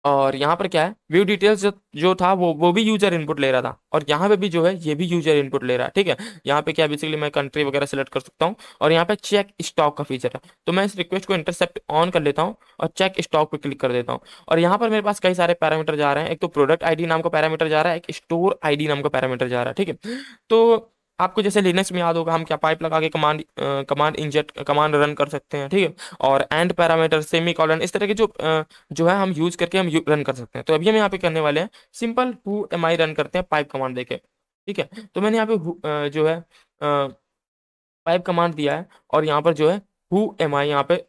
और यहाँ पर क्या है, व्यू डिटेल्स जो था वो भी यूजर इनपुट ले रहा था, और यहाँ पे भी जो है ये भी यूजर इनपुट ले रहा है। ठीक है। यहाँ पे क्या बेसिकली मैं कंट्री वगैरह सेलेक्ट कर सकता हूँ, और यहाँ पे चेक स्टॉक का फीचर है, तो मैं इस रिक्वेस्ट को इंटरसेप्ट ऑन कर लेता हूँ और चेक स्टॉक पे क्लिक कर देता हूँ। और यहाँ पर मेरे पास कई सारे पैरामीटर जा रहे हैं, एक तो प्रोडक्ट आईडी नाम का पैरामीटर जा रहा है, एक स्टोर आईडी नाम का पैरामीटर जा रहा है। ठीक है। तो आपको जैसे लिनक्स में याद होगा, हम क्या पाइप लगा के कमांड इंजेक्ट कमांड रन कर सकते हैं। ठीक है। और एंड पैरामीटर, सेमी कॉलन, इस तरह के जो है हम यूज करके हम रन कर सकते हैं। तो अभी हम यहाँ पे करने वाले हैं simple who am I run करते हैं पाइप कमांड देके। ठीक है। तो मैंने यहाँ पे जो है पाइप कमांड दिया है, और यहाँ पर जो है हु एम आई यहाँ पे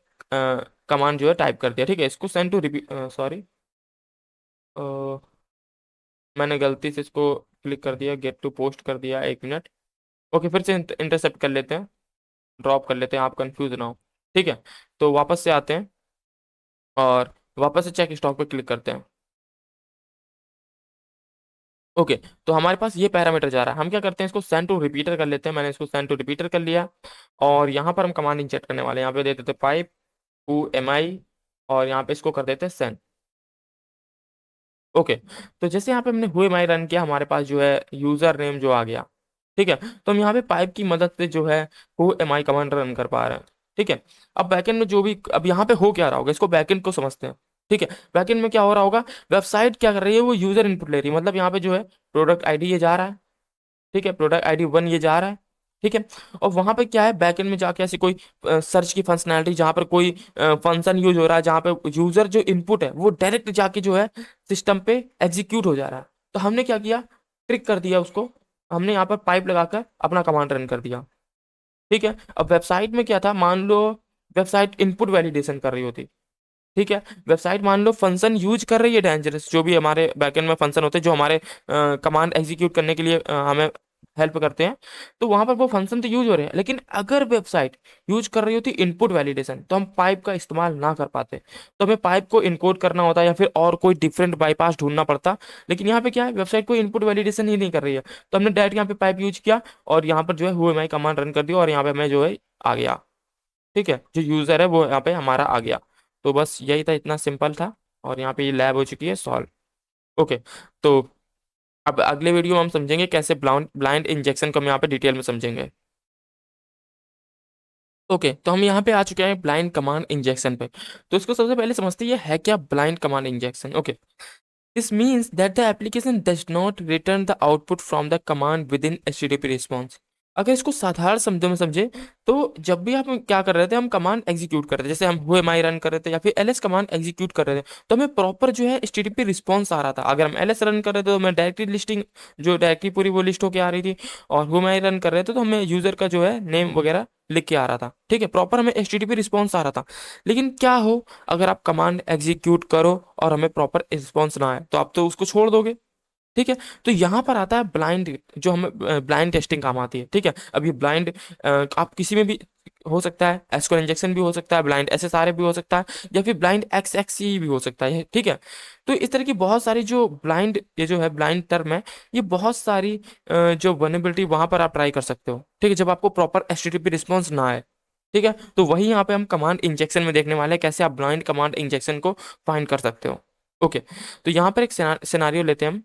कमांड जो है टाइप कर दिया। ठीक है। इसको सेंड टू रिपीट, सॉरी, मैंने गलती से इसको क्लिक कर दिया, गेट टू पोस्ट कर दिया, 1 मिनट। ओके, फिर से इंटरसेप्ट कर लेते हैं, ड्रॉप कर लेते हैं, आप कंफ्यूज ना हो। ठीक है। तो वापस से आते हैं, और वापस से चेक स्टॉक पे क्लिक करते हैं। ओके। तो हमारे पास ये पैरामीटर जा रहा है, हम क्या करते हैं इसको सेंड टू रिपीटर कर लेते हैं। मैंने इसको सेंड टू रिपीटर कर लिया, और यहाँ पर हम कमांड इंजेक्ट करने वाले हैं। यहाँ पे दे देते पाइप टू एम आई, और यहाँ पे इसको कर देते हैं सेंड। ओके। तो जैसे यहाँ पे हमने हुए माई रन किया, हमारे पास जो है यूजर नेम जो आ गया। ठीक है। तो हम यहाँ पे पाइप की मदद से जो है who am I command run कर पा रहे हैं। ठीक है। अब बैकएंड में जो भी, अब यहाँ पे हो क्या रहा होगा, इसको बैकएंड को समझते हैं। ठीक है। बैकएंड में क्या हो रहा होगा, वेबसाइट क्या कर रही है, वो यूजर इनपुट ले रही है, मतलब यहाँ पे जो है प्रोडक्ट आईडी ये जा रहा है। ठीक है। प्रोडक्ट आईडी 1 ये जा रहा है। ठीक है। और वहां पे क्या है, बैकएंड में जाके ऐसी कोई सर्च की फंक्शनैलिटी, जहां पर कोई फंक्शन यूज हो रहा है, जहां पे यूजर जो इनपुट है वो डायरेक्ट जाके जो है सिस्टम पे एग्जीक्यूट हो जा रहा है। तो हमने क्या किया, ट्रिक कर दिया उसको, हमने यहाँ पर पाइप लगाकर अपना कमांड रन कर दिया। ठीक है। अब वेबसाइट में क्या था, मान लो वेबसाइट इनपुट वैलिडेशन कर रही होती। ठीक है। वेबसाइट मान लो फंक्शन यूज कर रही है, डेंजरस जो भी हमारे बैकएंड में फंक्शन होते हैं जो हमारे कमांड एग्जीक्यूट करने के लिए हमें हेल्प करते हैं, तो वहां पर वो फंक्शन तो यूज हो रहे हैं, लेकिन अगर वेबसाइट यूज कर रही होती इनपुट वैलिडेशन, तो हम पाइप का इस्तेमाल ना कर पाते, तो हमें पाइप को इनकोड करना होता या फिर और कोई डिफरेंट बाईपास ढूंढना पड़ता। लेकिन यहाँ पे क्या है, वेबसाइट कोई इनपुट वैलिडेशन ही नहीं कर रही है, तो हमने डायरेक्ट यहाँ पे पाइप यूज किया, और यहाँ पर जो है हुए कमांड रन कर दिया, और यहाँ पे हमें जो है आ गया। ठीक है। जो यूजर है वो यहाँ पे हमारा आ गया। तो बस यही था, इतना सिंपल था, और यहाँ पे ये लैब हो चुकी है सॉल्व। ओके। तो अब अगले वीडियो में हम समझेंगे कैसे ब्लाइंड ब्लाइंड इंजेक्शन को हम यहाँ पे डिटेल में समझेंगे। ओके। तो हम यहाँ पे आ चुके हैं ब्लाइंड कमांड इंजेक्शन पे। तो इसको सबसे पहले समझते हैं ये है क्या blind command injection. Okay. This means that the application does not return the output from the command within HTTP response. अगर इसको साधारण शब्दों में समझे, तो जब भी आप क्या कर रहे थे, हम कमांड एग्जीक्यूट कर रहे थे, जैसे हम हुए माई रन कर रहे थे या फिर एलएस कमांड एग्जीक्यूट कर रहे थे, तो हमें प्रॉपर जो है HTTP रिस्पॉन्स आ रहा था। अगर हम एलएस रन कर रहे थे तो हमें डायरेक्टरी लिस्टिंग, जो डायरेक्टरी पूरी वो लिस्ट होके आ रही थी, और हुए माई रन कर रहे थे तो हमें यूजर का जो है नेम वगैरह लिख के आ रहा था। ठीक है, प्रॉपर हमें HTTP रिस्पॉन्स आ रहा था। लेकिन क्या हो, अगर आप कमांड एग्जीक्यूट करो और हमें प्रॉपर रिस्पॉन्स ना आए, तो आप तो उसको छोड़ दोगे। ठीक है। तो यहाँ पर आता है ब्लाइंड, जो हमें ब्लाइंड टेस्टिंग काम आती है। ठीक है। अब ये ब्लाइंड आप किसी में भी हो सकता है, एसक्यूएल इंजेक्शन भी हो सकता है, ब्लाइंड एसएसआर भी हो सकता है, या फिर ब्लाइंड एक्सएक्सई भी हो सकता है। ठीक है। तो इस तरह की बहुत सारी जो ब्लाइंड, ये जो है ब्लाइंड टर्म है, ये बहुत सारी जो वनरेबिलिटी वहां पर आप ट्राई कर सकते हो। ठीक है, जब आपको प्रॉपर एचटीटीपी रिस्पॉन्स ना आए। ठीक है। तो वही यहाँ पे हम कमांड इंजेक्शन में देखने वाले हैं, कैसे आप ब्लाइंड कमांड इंजेक्शन को फाइंड कर सकते हो। ओके। तो यहाँ पर एक सिनारियो लेते हैं हम।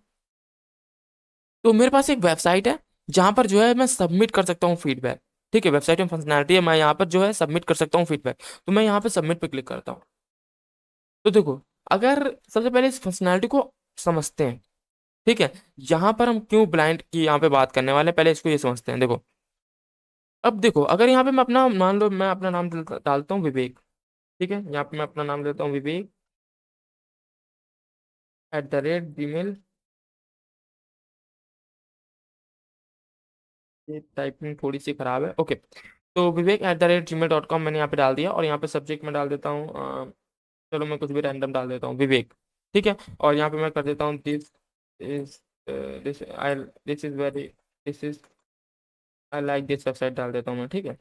तो मेरे पास एक वेबसाइट है जहां पर जो है मैं सबमिट कर सकता हूँ फीडबैक। ठीक है, वेबसाइट में फंक्शनैलिटी है, मैं यहाँ पर जो है सबमिट कर सकता हूँ फीडबैक। तो मैं यहाँ पे सबमिट पे क्लिक करता हूँ। तो देखो, अगर सबसे पहले इस फंक्शनैलिटी को समझते हैं, ठीक है, यहाँ पर हम क्यों ब्लाइंड की यहाँ पे बात करने वाले हैं, पहले इसको ये समझते हैं। देखो, अब देखो, अगर यहाँ पे मैं अपना मान लो मैं अपना नाम डालता हूँ विवेक, ठीक है, यहाँ पे मैं अपना नाम देता हूँ विवेक @gmail। ये टाइपिंग थोड़ी सी खराब है, ओके। तो विवेक @gmail.com मैंने यहाँ पे डाल दिया, और यहाँ पे सब्जेक्ट में डाल देता हूँ चलो मैं कुछ भी रैंडम डाल देता हूँ, विवेक, ठीक है। और यहाँ पे मैं कर देता हूँ is this is very this is I like this website डाल देता हूँ मैं, ठीक है।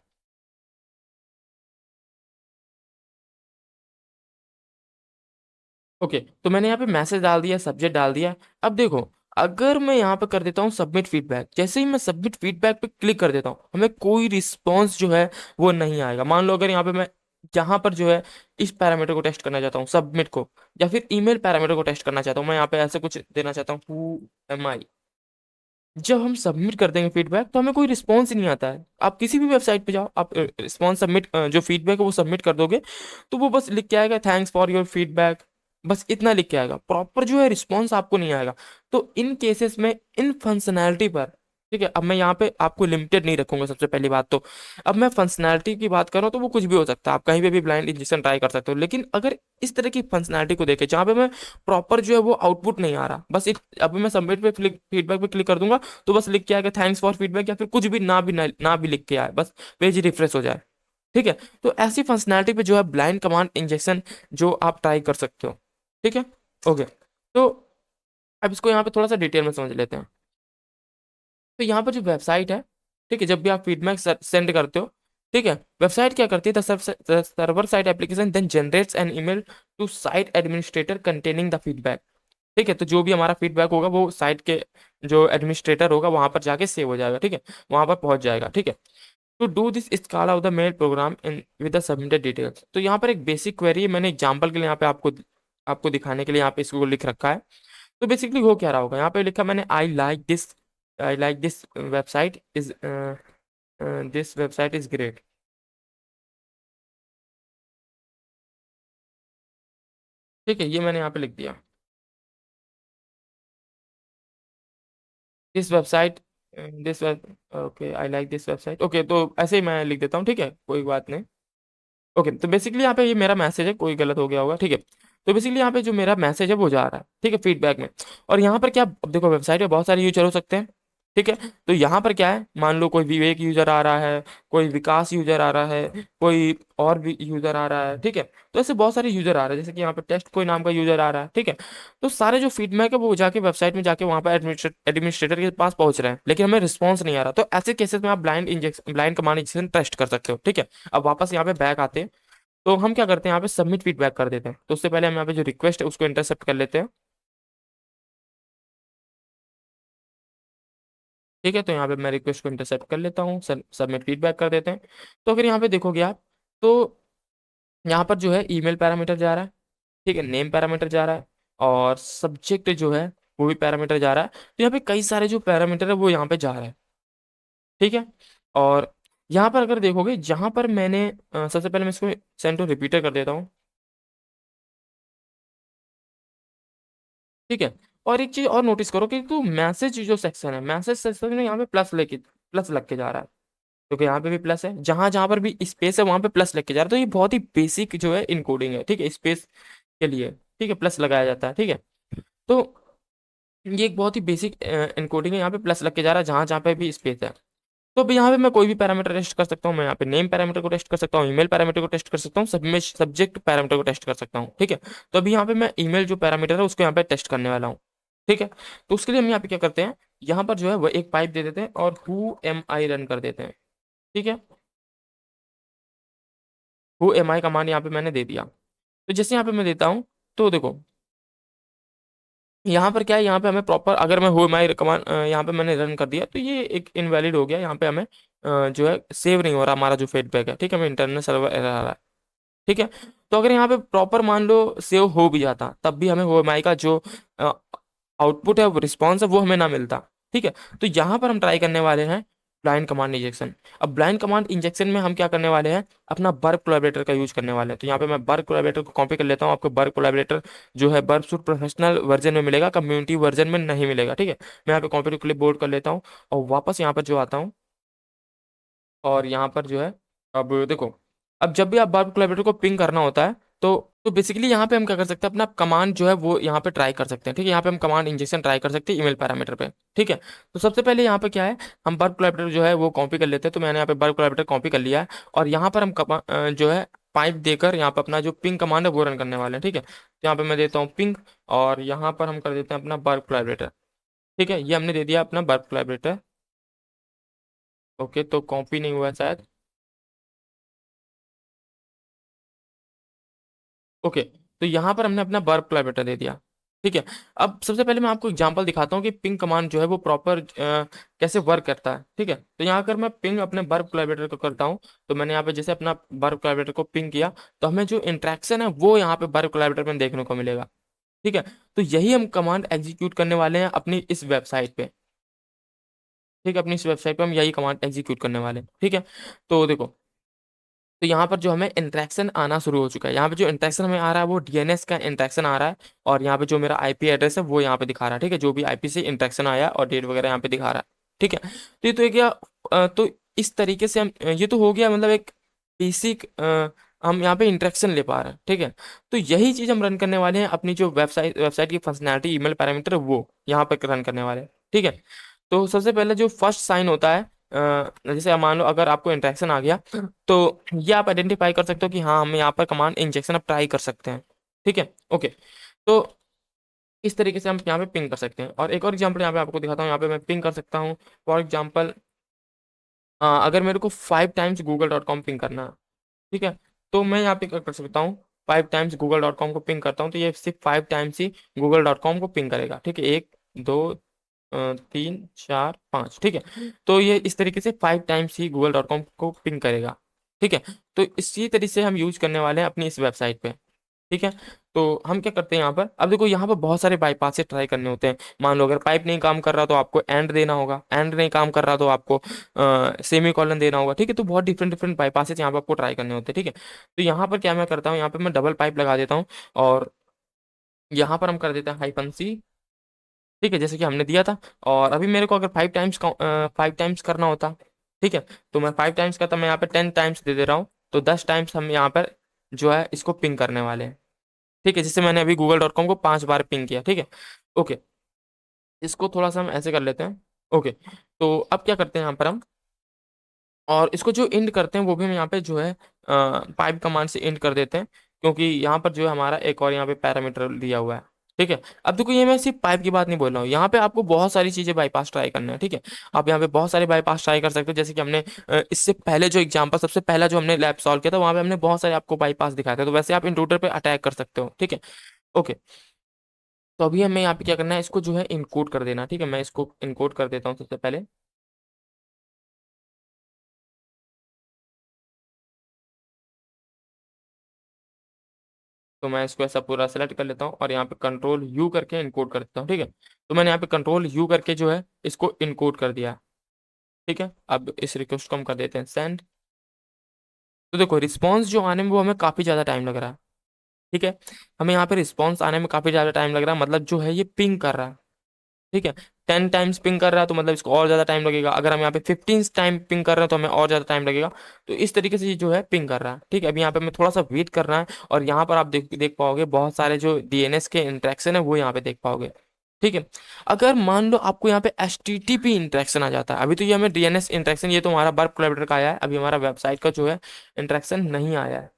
ओके, तो मैंने यहाँ पे मैसेज डाल दिया, सब्जेक्ट डाल दिया। अब देखो, अगर मैं यहाँ पे कर देता हूँ सबमिट फीडबैक, जैसे ही मैं सबमिट फीडबैक पे क्लिक कर देता हूँ, हमें कोई रिस्पॉन्स जो है वो नहीं आएगा। मान लो अगर यहाँ पे मैं यहाँ पर जो है इस पैरामीटर को टेस्ट करना चाहता हूँ, सबमिट को, या फिर ईमेल पैरामीटर को टेस्ट करना चाहता हूँ, मैं यहाँ पे ऐसे कुछ देना चाहता हूँ, हु एम आई। जब हम सबमिट कर देंगे फीडबैक तो हमें कोई रिस्पॉन्स ही नहीं आता है। आप किसी भी वेबसाइट पे जाओ, आप रिस्पॉन्स सबमिट जो फीडबैक है वो सबमिट कर दोगे, तो वो बस लिख के आएगा थैंक्स फॉर योर फीडबैक, बस इतना लिख के आएगा, प्रॉपर जो है रिस्पॉन्स आपको नहीं आएगा। तो इन केसेस में इन फंक्शनैलिटी पर, ठीक है, अब मैं यहाँ पे आपको लिमिटेड नहीं रखूंगा सबसे पहली बात तो। अब मैं फंक्शनैलिटी की बात कर रहा हूँ तो वो कुछ भी हो सकता है, आप कहीं पे भी ब्लाइंड इंजेक्शन ट्राई कर सकते हो, लेकिन अगर इस तरह की फंक्शनैलिटी को देखे जहाँ पे मैं प्रॉपर जो है वो आउटपुट नहीं आ रहा, बस एक अभी मैं सबमिट पे फीडबैक पे क्लिक कर दूंगा, तो बस लिख के आएगा थैंक्स फॉर फीडबैक, या फिर कुछ भी ना भी लिख के आए, बस पेज रिफ्रेश हो जाए, ठीक है। तो ऐसी फंक्शनैलिटी पे जो है ब्लाइंड कमांड इंजेक्शन जो आप ट्राई कर सकते हो, ठीक है। ओके, तो अब इसको यहाँ पे थोड़ा सा डिटेल में समझ लेते हैं। तो यहाँ पर जो वेबसाइट है, ठीक है, जब भी आप फीडबैक सेंड करते हो, ठीक है, वेबसाइट क्या करती है, the server side application then generates an email to site administrator containing the feedback, ठीक है। तो जो भी हमारा फीडबैक होगा वो साइट के जो एडमिनिस्ट्रेटर होगा वहां पर जाके सेव हो जाएगा, ठीक है, वहां पर पहुंच जाएगा, ठीक है। टू डू दिस स्काल of the mail program in with the submitted details, तो यहाँ पर एक बेसिक क्वेरी मैंने एग्जांपल के लिए यहाँ पे आपको आपको दिखाने के लिए यहाँ पे इसको लिख रखा है। तो बेसिकली हो क्या रहा होगा, यहाँ पे लिखा मैंने I like this website is this website is great, ठीक है, ये मैंने यहाँ पे लिख दिया, this website this web okay I like this website, okay, तो ऐसे ही मैं लिख देता हूँ, ठीक है, कोई बात नहीं। ओके, तो बेसिकली यहाँ पे ये मेरा मैसेज है, कोई गलत हो गया होगा, ठीक है। तो बेसिकली यहाँ पे जो मेरा मैसेज है वो जा रहा है, ठीक है, फीडबैक में। और यहाँ पर क्या, अब देखो वेबसाइट पे बहुत सारे यूजर हो सकते हैं, ठीक है। तो यहाँ पर क्या है, मान लो कोई विवेक यूजर आ रहा है, कोई विकास यूजर आ रहा है, कोई और भी यूजर आ रहा है, ठीक है। तो ऐसे बहुत सारे यूजर आ रहे हैं, जैसे कि यहाँ पे टेस्ट कोई नाम का यूजर आ रहा है, ठीक है। तो सारे जो फीडबैक है वो जाके वेबसाइट में जाके वहाँ पर एडमिनिस्ट्रेटर के पास पहुंच रहे हैं, लेकिन हमें रिस्पॉन्स नहीं आ रहा। तो ऐसे केसेस में आप ब्लाइंड कमांड इंजेक्शन टेस्ट कर सकते हो, ठीक है। अब वापस यहाँ पे बैक आते हैं, तो हम क्या करते हैं, यहाँ पे सबमिट फीडबैक कर देते हैं। तो उससे पहले हम यहाँ पे जो रिक्वेस्ट है उसको इंटरसेप्ट कर लेते हैं, ठीक है। तो यहाँ पे मैं रिक्वेस्ट को इंटरसेप्ट कर लेता हूँ, सबमिट फीडबैक कर देते हैं। तो अगर यहाँ पे देखोगे आप, तो यहाँ पर जो है ईमेल पैरामीटर जा रहा है, ठीक है, नेम पैरामीटर जा रहा है, और सब्जेक्ट जो है वो भी पैरामीटर जा रहा है। तो यहाँ पे कई सारे जो पैरामीटर है वो यहाँ पे जा रहा है, ठीक है। और यहाँ पर अगर देखोगे, जहां पर मैंने सबसे पहले मैं इसको सेंड टू रिपीटर कर देता हूँ, ठीक है। और एक चीज और नोटिस करो कि तो मैसेज जो सेक्शन है, मैसेज सेक्शन में यहाँ पे प्लस लग के जा रहा है, क्योंकि यहाँ पे भी प्लस है, जहां जहां पर भी स्पेस है वहां पे प्लस लग के जा रहा है। तो ये बहुत ही बेसिक जो है इनकोडिंग है, ठीक है, स्पेस के लिए, ठीक है, प्लस लगाया जाता है, ठीक है। तो ये एक बहुत ही बेसिक इनकोडिंग है, यहाँ पे प्लस लग के जा रहा है जहां जहां पे भी स्पेस है। तो अभी यहाँ पे मैं कोई भी पैरामीटर टेस्ट कर सकता हूँ, मैं यहाँ पे नेम पैरामीटर को टेस्ट कर सकता हूँ, ईमेल पैरामीटर को टेस्ट कर सकता हूँ, सब में सब्जेक्ट पैरामीटर को टेस्ट कर सकता हूँ, ठीक है। तो अभी यहाँ पे मैं ईमेल जो पैरामीटर है उसको यहाँ पे टेस्ट करने वाला हूँ, ठीक है। तो उसके लिए हम यहाँ पे क्या करते हैं, यहाँ पर जो है वो एक पाइप दे देते हैं और हु एम आई रन कर देते हैं, ठीक है। हु एम आई कमांड यहाँ पे मैंने दे दिया। तो जैसे यहाँ पे मैं देता हूँ, तो देखो यहाँ पर क्या है, यहाँ पे हमें प्रॉपर, अगर मैं हु एम आई कमांड यहाँ पे मैंने रन कर दिया तो ये एक इनवैलिड हो गया, यहाँ पे हमें जो है सेव नहीं हो रहा हमारा जो फीडबैक है, ठीक है, हमें इंटरनल सर्वर एरर आ रहा है, ठीक है। तो अगर यहाँ पे प्रॉपर मान लो सेव हो भी जाता, तब भी हमें हु का जो आउटपुट है, रिस्पॉन्स है, वो हमें ना मिलता, ठीक है। तो यहाँ पर हम ट्राई करने वाले हैं ब्लाइंड कमांड इंजेक्शन। अब ब्लाइंड कमांड इंजेक्शन में हम क्या करने वाले हैं, अपना वर्क कोलैबोरेटर का यूज करने वाले हैं। तो यहाँ पे मैं वर्क कोलैबोरेटर को कॉपी कर लेता हूँ। आपको वर्क कोलैबोरेटर जो है वर्क सूट प्रोफेशनल वर्जन में मिलेगा, कम्युनिटी वर्जन में नहीं मिलेगा, ठीक है। मैं यहाँ पे कॉपी टू क्लिप बोर्ड कर लेता हूँ और वापस यहाँ पर जो आता हूँ, और यहाँ पर जो है, अब देखो, अब जब भी आप बार कोलैबोरेटर को पिंग करना होता है तो बेसिकली यहाँ पे हम क्या कर सकते हैं, अपना कमांड जो है वो यहाँ पे ट्राई कर सकते हैं, ठीक है। यहाँ पे हम कमांड इंजेक्शन ट्राई कर सकते हैं ईमेल पैरामीटर पे, ठीक है। तो सबसे पहले यहाँ पे क्या है, हम बर्ब कोलैबोरेटर जो है वो कॉपी कर लेते हैं। तो मैंने यहाँ पे बर्ब कोलैबोरेटर कॉपी कर लिया है, और यहाँ पर हम जो है पाइप देकर यहाँ पे अपना जो पिंग कमांड है वो रन करने वाले हैं, ठीक है। तो यहाँ पे मैं देता हूँ पिंग, और यहाँ पर हम कर देते हैं अपना बर्ब कोलैबोरेटर, ठीक है। ये हमने दे दिया अपना बर्ब कोलैबोरेटर। ओके, तो कॉपी नहीं हुआ है शायद। ओके, तो यहाँ पर हमने अपना वर्ब कोलैबोरेटर दे दिया, ठीक है। अब सबसे पहले मैं आपको एग्जांपल दिखाता हूँ कि पिंग कमांड जो है वो प्रॉपर कैसे वर्क करता है, ठीक है। तो यहाँ अगर मैं पिंग अपने वर्ब कोलैबोरेटर को करता हूँ, तो मैंने यहाँ पे जैसे अपना वर्ब कोलैबोरेटर को पिंग किया, तो हमें जो इंट्रैक्शन है वो यहाँ पे वर्ब कोलैबोरेटर में देखने को मिलेगा, ठीक है। तो यही हम कमांड एग्जीक्यूट करने वाले हैं अपनी इस वेबसाइट पे, ठीक है। अपनी इस वेबसाइट पे हम यही कमांड एग्जीक्यूट करने वाले हैं, ठीक है। तो देखो, तो यहाँ पर जो हमें इंटरेक्शन आना शुरू हो चुका है। यहाँ पे जो इंटरेक्शन हमें आ रहा है वो डीएनएस का इंटरेक्शन आ रहा है, और यहाँ पे जो मेरा आईपी एड्रेस है वो यहाँ पे दिखा रहा है, ठीक है। जो भी आईपी से इंटरेक्शन आया और डेट वगैरह यहाँ पे दिखा रहा है, ठीक है। तो ये तो एक तो इस तरीके से हम ये तो हो गया, मतलब एक बेसिक हम यहाँ पे इंटरेक्शन ले पा रहे हैं, ठीक है। तो यही चीज हम रन करने वाले हैं अपनी जो वेबसाइट वेबसाइट की फंक्शनैलिटी ईमेल पैरामीटर वो यहाँ पर रन करने वाले हैं, ठीक है। तो सबसे पहले जो फर्स्ट साइन होता है, जैसे अब मान लो अगर आपको इंटरेक्शन आ गया, तो ये आप आइडेंटिफाई कर सकते हो कि हाँ हम यहाँ पर कमांड इंजेक्शन अब ट्राई कर सकते हैं, ठीक है। ओके, तो इस तरीके से हम यहाँ पे पिंग कर सकते हैं। और एक और एग्जांपल यहाँ पे आपको दिखाता हूँ, यहाँ पे मैं पिंग कर सकता हूँ। फॉर एग्जांपल, अगर मेरे को 5 टाइम्स google.com पिंग करना है, ठीक है, तो मैं यहाँ पे क्या कर सकता हूँ, 5 टाइम्स google.com को पिंग करता हूँ, तो ये सिर्फ 5 टाइम्स ही google.com को पिंग करेगा, ठीक है। एक, दो, 3, 4, 5, ठीक है। तो ये इस तरीके से 5 टाइम्स ही google.com को पिंग करेगा, ठीक है। तो इसी तरीके से हम यूज करने वाले हैं अपनी इस वेबसाइट पे, ठीक है। तो हम क्या करते हैं यहाँ पर, अब देखो यहाँ पर बहुत सारे बाईपास ट्राई करने होते हैं। मान लो अगर पाइप नहीं काम कर रहा तो आपको एंड देना होगा, एंड नहीं काम कर रहा तो आपको सेमी कॉलन देना होगा, ठीक है। तो बहुत डिफरेंट डिफरेंट बाईपास यहाँ पर आपको ट्राई करने होते हैं, ठीक है। तो यहाँ पर क्या मैं करता हूँ, यहाँ पे मैं डबल पाइप लगा देता हूँ, और यहाँ पर हम कर देते हैं -C, ठीक है, जैसे कि हमने दिया था। और अभी मेरे को अगर 5 टाइम्स करना होता, ठीक है, तो मैं 5 टाइम्स का, तो मैं यहाँ पे 10 टाइम्स दे दे रहा हूँ। तो 10 टाइम्स हम यहाँ पर जो है इसको पिंग करने वाले हैं, ठीक है। जिससे मैंने अभी google.com को 5 बार पिंग किया, ठीक है। ओके, इसको थोड़ा सा हम ऐसे कर लेते हैं। ओके, तो अब क्या करते हैं यहाँ पर हम, और इसको जो इंड करते हैं वो भी हम यहाँ पे जो है पाइप कमांड से इंड कर देते हैं, क्योंकि यहाँ पर जो है हमारा एक और यहाँ पे पैरामीटर दिया हुआ है, ठीक है। अब देखो, ये मैं सिर्फ पाइप की बात नहीं बोल रहा हूँ, यहाँ पे आपको बहुत सारी चीजें बाईपास ट्राई करना है, ठीक है। आप यहाँ पे बहुत सारे बाईपास ट्राई कर सकते हो, जैसे कि हमने इससे पहले जो एग्जाम्पल, सबसे पहला जो हमने लैब सॉल्व किया था, वहाँ पे हमने बहुत सारे आपको बाईपास दिखाए थे। तो वैसे आप इंट्रूडर पे अटैक कर सकते हो, ठीक है। ओके, तो अभी हमें यहाँ पे क्या करना है, इसको जो है इनकोड कर देना, ठीक है। मैं इसको इनकोड कर देता हूँ सबसे पहले। तो मैं इसको ऐसा पूरा सेलेक्ट कर लेता हूँ, और यहाँ पे कंट्रोल U करके इनकोड कर देता हूँ, ठीक है। तो मैंने यहाँ पे कंट्रोल U करके जो है इसको इनकोड कर दिया, ठीक है। अब इस रिक्वेस्ट को हम कर देते हैं सेंड। तो देखो, रिस्पॉन्स जो आने में वो हमें काफी ज्यादा टाइम लग रहा है, ठीक है। हमें यहाँ पे रिस्पॉन्स आने में काफी ज्यादा टाइम लग रहा है, मतलब जो है ये पिंग कर रहा है, ठीक है। 10 टाइम्स पिंग कर रहा है तो मतलब इसको और ज्यादा टाइम लगेगा। अगर हम यहाँ पे 15 टाइम पिंग कर रहे हैं तो हमें और ज्यादा टाइम लगेगा। तो इस तरीके से ये जो है पिंग कर रहा है, ठीक है। अभी यहाँ पे हमें थोड़ा सा वेट करना है, और यहाँ पर आप देख देख पाओगे बहुत सारे जो डीएनएस के इंटरेक्शन है वो यहाँ पे देख पाओगे, ठीक है। अगर मान लो आपको यहाँ पे HTTP इंटरेक्शन आ जाता है, अभी तो ये हमें डीएनएस इंटरेक्शन, ये तो हमारा वर्क कोलैबोरेटर का आया है, अभी हमारा वेबसाइट का जो है इंटरेक्शन नहीं आया है,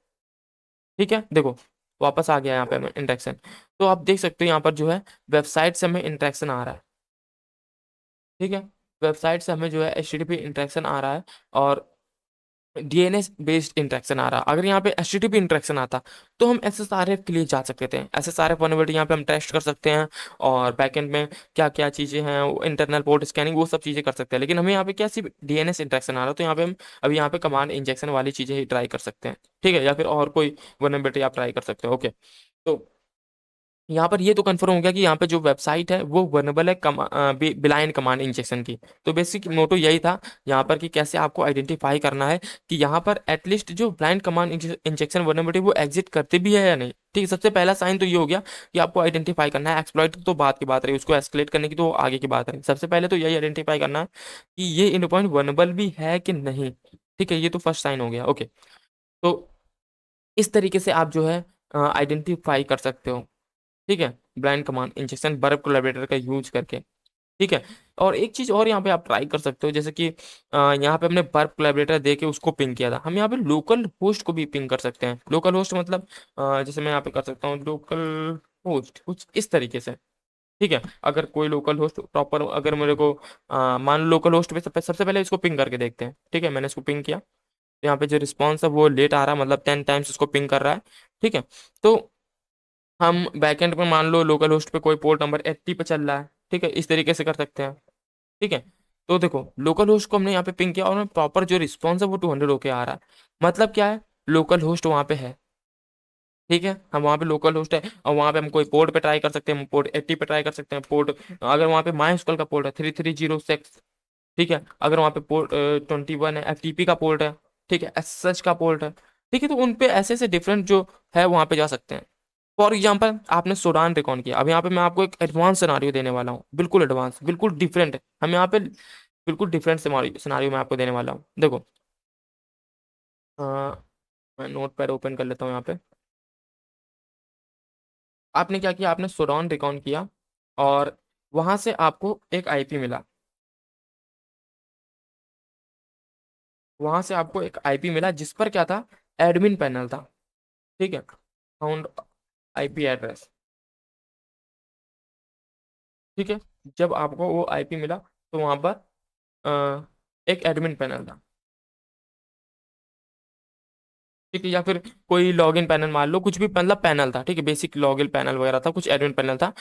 ठीक है। देखो, वापस आ गया यहाँ पे हमें इंटरेक्शन। तो आप देख सकते हो यहाँ पर जो है वेबसाइट से हमें इंटरेक्शन आ रहा है, ठीक है। वेबसाइट से हमें जो है HTTP इंटरेक्शन आ रहा है, और डीएनएस बेस्ड इंटरेक्शन आ रहा है। अगर यहाँ पे HTTP इंटरेक्शन आता तो हम SSRF के लिए जा सकते थे। SSRF वनएबिलिटी यहाँ पे हम टेस्ट कर सकते हैं, और बैकएंड में क्या क्या चीज़ें हैं, इंटरनल पोर्ट स्कैनिंग, वो सब चीज़ें कर सकते हैं। लेकिन हमें यहाँ पे क्या सिर्फ डीएनएस इंटरेक्शन आ रहा है, तो यहाँ पे हम अभी यहाँ पे कमांड इंजेक्शन वाली चीज़ें ही ट्राई कर सकते हैं, ठीक है। या फिर और कोई वनएबिलिटी आप ट्राई कर सकते हो, ओके। तो यहाँ पर ये तो कंफर्म हो गया कि यहाँ पे जो वेबसाइट है वो वर्नेबल है बिलाइन कमांड इंजेक्शन की। तो बेसिक मोटो यही था यहाँ पर कि कैसे आपको आइडेंटिफाई करना है कि यहाँ पर एटलीस्ट जो ब्लाइंड कमांड इंजेक्शन वर्नेबिलिटी वो एग्जिट करती भी है या नहीं। ठीक है, सबसे पहला साइन तो ये हो गया कि आपको आइडेंटिफाई करना है। एक्सप्लॉइट तो बात की बात रही, उसको एस्केलेट करने की तो आगे की बात रही। सबसे पहले तो यही आइडेंटिफाई करना है कि ये इंड पॉइंट वर्नेबल भी है कि नहीं। ठीक है, ये तो फर्स्ट साइन हो गया। ओके, तो इस तरीके से आप जो है आइडेंटिफाई कर सकते हो। ठीक है, blind command injection Burp Collaborator का यूज करके। ठीक है, और एक चीज और यहाँ पे आप ट्राई कर सकते हो, जैसे कि यहाँ पे हमने बर्ब कोलैबोरेटर दे के उसको पिंग किया था, हम यहाँ पे लोकल होस्ट को भी पिंग कर सकते हैं। लोकल होस्ट मतलब जैसे मैं यहाँ पे कर सकता हूँ लोकल होस्ट कुछ इस तरीके से। ठीक है, अगर कोई लोकल होस्ट प्रॉपर अगर मेरे को मान लो लोकल होस्ट पे सबसे पहले इसको पिंग करके देखते हैं। ठीक है, मैंने इसको पिंग किया, तो यहाँ पे जो रिस्पॉन्स है वो लेट आ रहा है, मतलब 10 टाइम्स उसको पिंग कर रहा है। ठीक है, तो हम बैकएंड पे मान लो लोकल होस्ट पे कोई पोर्ट नंबर 80 पे चल रहा है। ठीक है, इस तरीके से कर सकते हैं। ठीक है, तो देखो लोकल होस्ट को हमने यहाँ पे पिंग किया और प्रॉपर जो रिस्पॉन्स है वो 200 होके आ रहा है। मतलब क्या है, लोकल होस्ट वहाँ पे है। ठीक है, हम वहाँ पे लोकल होस्ट है और वहाँ पे हम कोई पोर्ट पे ट्राई कर सकते हैं, पोर्ट 80 पे ट्राई कर सकते हैं। पोर्ट अगर वहाँ पे माइस्क्ल का पोर्ट है 3306। ठीक है, अगर वहाँ पे पोर्ट 21 है, एफटीपी का पोर्ट है। ठीक है, एसएसएच का पोर्ट है। ठीक है, तो उन पे ऐसे ऐसे डिफरेंट जो है वहाँ पे जा सकते हैं। फॉर एग्जाम्पल आपने सोडान रिकॉन किया, अब यहाँ पे मैं आपको एक एडवांस सिनारियो देने वाला हूँ, बिल्कुल एडवांस, बिल्कुल डिफरेंट है। हम यहाँ पे बिल्कुल डिफरेंट सिनारियो मैं आपको देने वाला हूँ। देखो अ, मैं नोट पैड ओपन कर लेता हूँ यहाँ पे। आपने क्या किया, आपने सोडान रिकॉन किया और वहां से आपको एक आईपी मिला। वहां से आपको एक आईपी मिला जिस पर क्या था, एडमिन पैनल था। ठीक है, फाउंड आईपी एड्रेस। ठीक है, जब आपको वो आईपी मिला तो वहां पर एक एडमिन पैनल था। ठीक है, या फिर कोई लॉगिन पैनल मान लो, कुछ भी मतलब पैनल था। ठीक है, बेसिक लॉगिन पैनल वगैरह था, कुछ एडमिन पैनल था।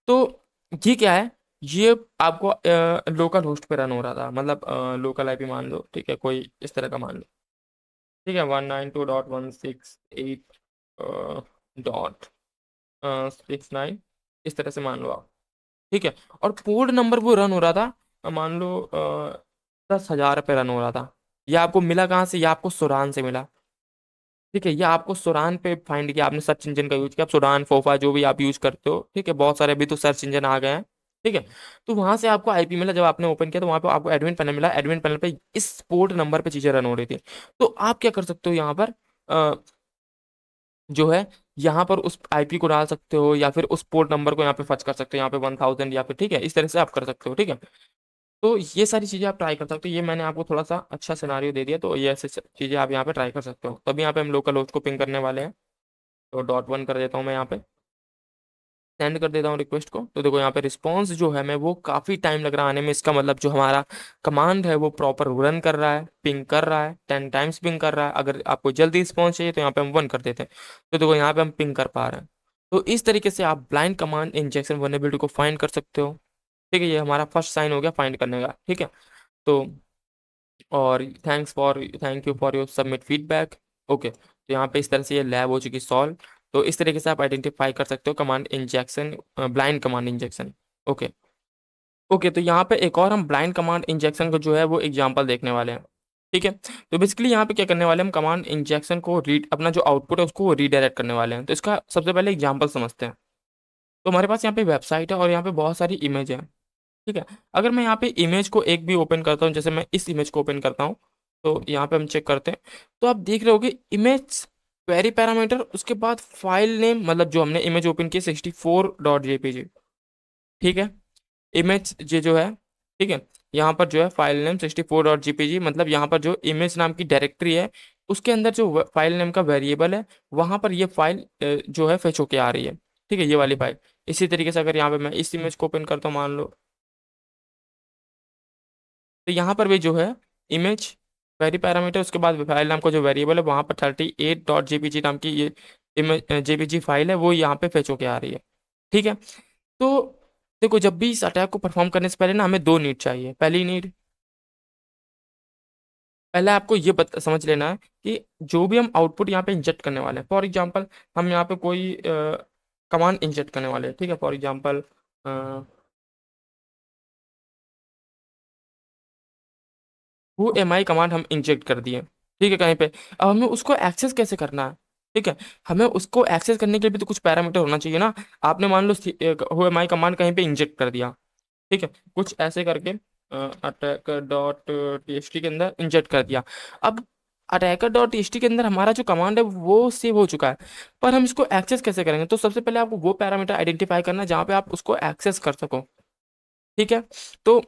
तो ये क्या है, ये आपको लोकल होस्ट पे रन हो रहा था, मतलब लोकल आईपी मान लो। ठीक है, कोई इस तरह का मान लो। ठीक है, 192.168 डॉट 69, इस तरह से मान लो आप। ठीक है, और पोर्ट नंबर वो रन हो रहा था मान लो 10,000 पे रन हो रहा था। ये आपको मिला कहाँ से, ये आपको सुरान से मिला। ठीक है, ये आपको सुरान पे फाइंड किया, आपने सर्च इंजन का यूज किया, आप सुरान फोफा जो भी आप यूज करते हो। ठीक है, बहुत सारे अभी तो सर्च इंजन आ गए हैं। ठीक है, तो वहां से आपको आईपी मिला, जब आपने ओपन किया तो वहां पे आपको एडमिन पैनल मिला। एडमिन पैनल पे इस पोर्ट नंबर पे चीजें रन हो रही थी। तो आप क्या कर सकते हो यहाँ पर, जो है यहाँ पर उस आईपी को डाल सकते हो या फिर उस पोर्ट नंबर को यहाँ पे फर्च कर सकते हो, यहाँ पे 1000 या फिर। ठीक है, इस तरह से आप कर सकते हो। ठीक है, तो ये सारी चीजें आप ट्राई कर सकते हो। ये मैंने आपको थोड़ा सा अच्छा सिनारियो दे दिया, तो ये ऐसे चीजें आप यहाँ पे ट्राई कर सकते हो। तभी यहाँ पे हम लोकल होस्ट को पिंग करने वाले हैं। तो .1 कर देता हूँ मैं यहाँ पे, सेंड कर देता हूँ रिक्वेस्ट को। तो देखो यहाँ पे रिस्पॉन्स जो है मैं वो काफी टाइम लग रहा है आने में। इसका मतलब जो हमारा कमांड है वो प्रॉपर रन कर रहा है, पिंग कर रहा है, 10 टाइम्स पिंग कर रहा है। अगर आपको जल्दी रिस्पॉन्स चाहिए तो यहाँ पे हम 1 कर देते हैं। तो देखो यहाँ पे हम पिंग कर पा रहे हैं। तो इस तरीके से आप ब्लाइंड कमांड इंजेक्शन वल्नरेबिलिटी को फाइंड कर सकते हो। ठीक है, ये हमारा फर्स्ट साइन हो गया फाइंड करने का। ठीक है, तो और thank you for your submit feedback. Okay, तो यहाँ पे इस तरह से ये लैब हो चुकी सॉल्व। तो इस तरीके से आप आइडेंटिफाई कर सकते हो command injection, blind command injection. Okay, okay, तो यहाँ पे एक और हम ब्लाइंड कमांड इंजेक्शन को जो है वो एग्जांपल देखने वाले हैं। ठीक है, तो बेसिकली यहाँ पे क्या करने वाले हैं, हम कमांड इंजेक्शन को रीड अपना जो आउटपुट है उसको रीडायरेक्ट करने वाले हैं। तो इसका सबसे पहले एग्जांपल समझते हैं। तो हमारे पास यहाँ पे वेबसाइट है और यहाँ पे बहुत सारी इमेज है। ठीक है, अगर मैं यहाँ पे इमेज को एक भी ओपन करता हूँ, जैसे मैं इस इमेज को ओपन करता हूँ, तो यहाँ पे हम चेक करते हैं। तो आप देख रहे होगे इमेज क्वेरी पैरामीटर, उसके बाद फाइल नेम, मतलब जो हमने इमेज ओपन की 64.jpg। ठीक है, इमेज ये जो है, ठीक है, यहाँ पर जो है फाइल नेम 64.jpg, मतलब यहाँ पर जो इमेज नाम की डायरेक्टरी है उसके अंदर जो फाइल नेम का वेरिएबल है वहां पर ये फाइल जो है फेच होके आ रही है। ठीक है, ये वाली फाइल। इसी तरीके से अगर यहाँ पे मैं इस इमेज को ओपन करता हूँ मान लो, तो यहाँ पर भी जो है इमेज वेरी पैरामीटर, उसके बाद फाइल नाम का जो वेरिएबल है वहां पर 38.jpg नाम की ये इमेज जेपीजी फाइल है वो यहाँ पे फेच होके आ रही है। ठीक है, तो देखो जब भी इस अटैक को परफॉर्म करने से पहले ना हमें दो नीड चाहिए। पहली नीड, पहले आपको ये समझ लेना है कि जो भी हम आउटपुट यहाँ पे इंजेक्ट करने वाले हैं, फॉर एग्जांपल हम यहाँ पे कोई कमांड इंजेक्ट करने वाले हैं, ठीक है। फॉर एग्जाम्पल वो एम आई कमांड हम इंजेक्ट कर दिए, ठीक है, कहीं पे। अब हमें उसको एक्सेस कैसे करना है, ठीक है। हमें उसको एक्सेस करने के लिए भी तो कुछ पैरामीटर होना चाहिए ना। आपने मान लो वो एम आई कमांड कहीं पे इंजेक्ट कर दिया, ठीक है, कुछ ऐसे करके अटैकर डॉट टी के अंदर इंजेक्ट कर दिया। अब अटैकर डॉट टी के अंदर हमारा जो कमांड है वो सेव हो चुका है, पर हम इसको एक्सेस कैसे करेंगे? तो सबसे पहले आपको वो पैरामीटर आइडेंटिफाई करना है जहाँ पे आप उसको एक्सेस कर सको, ठीक है। तो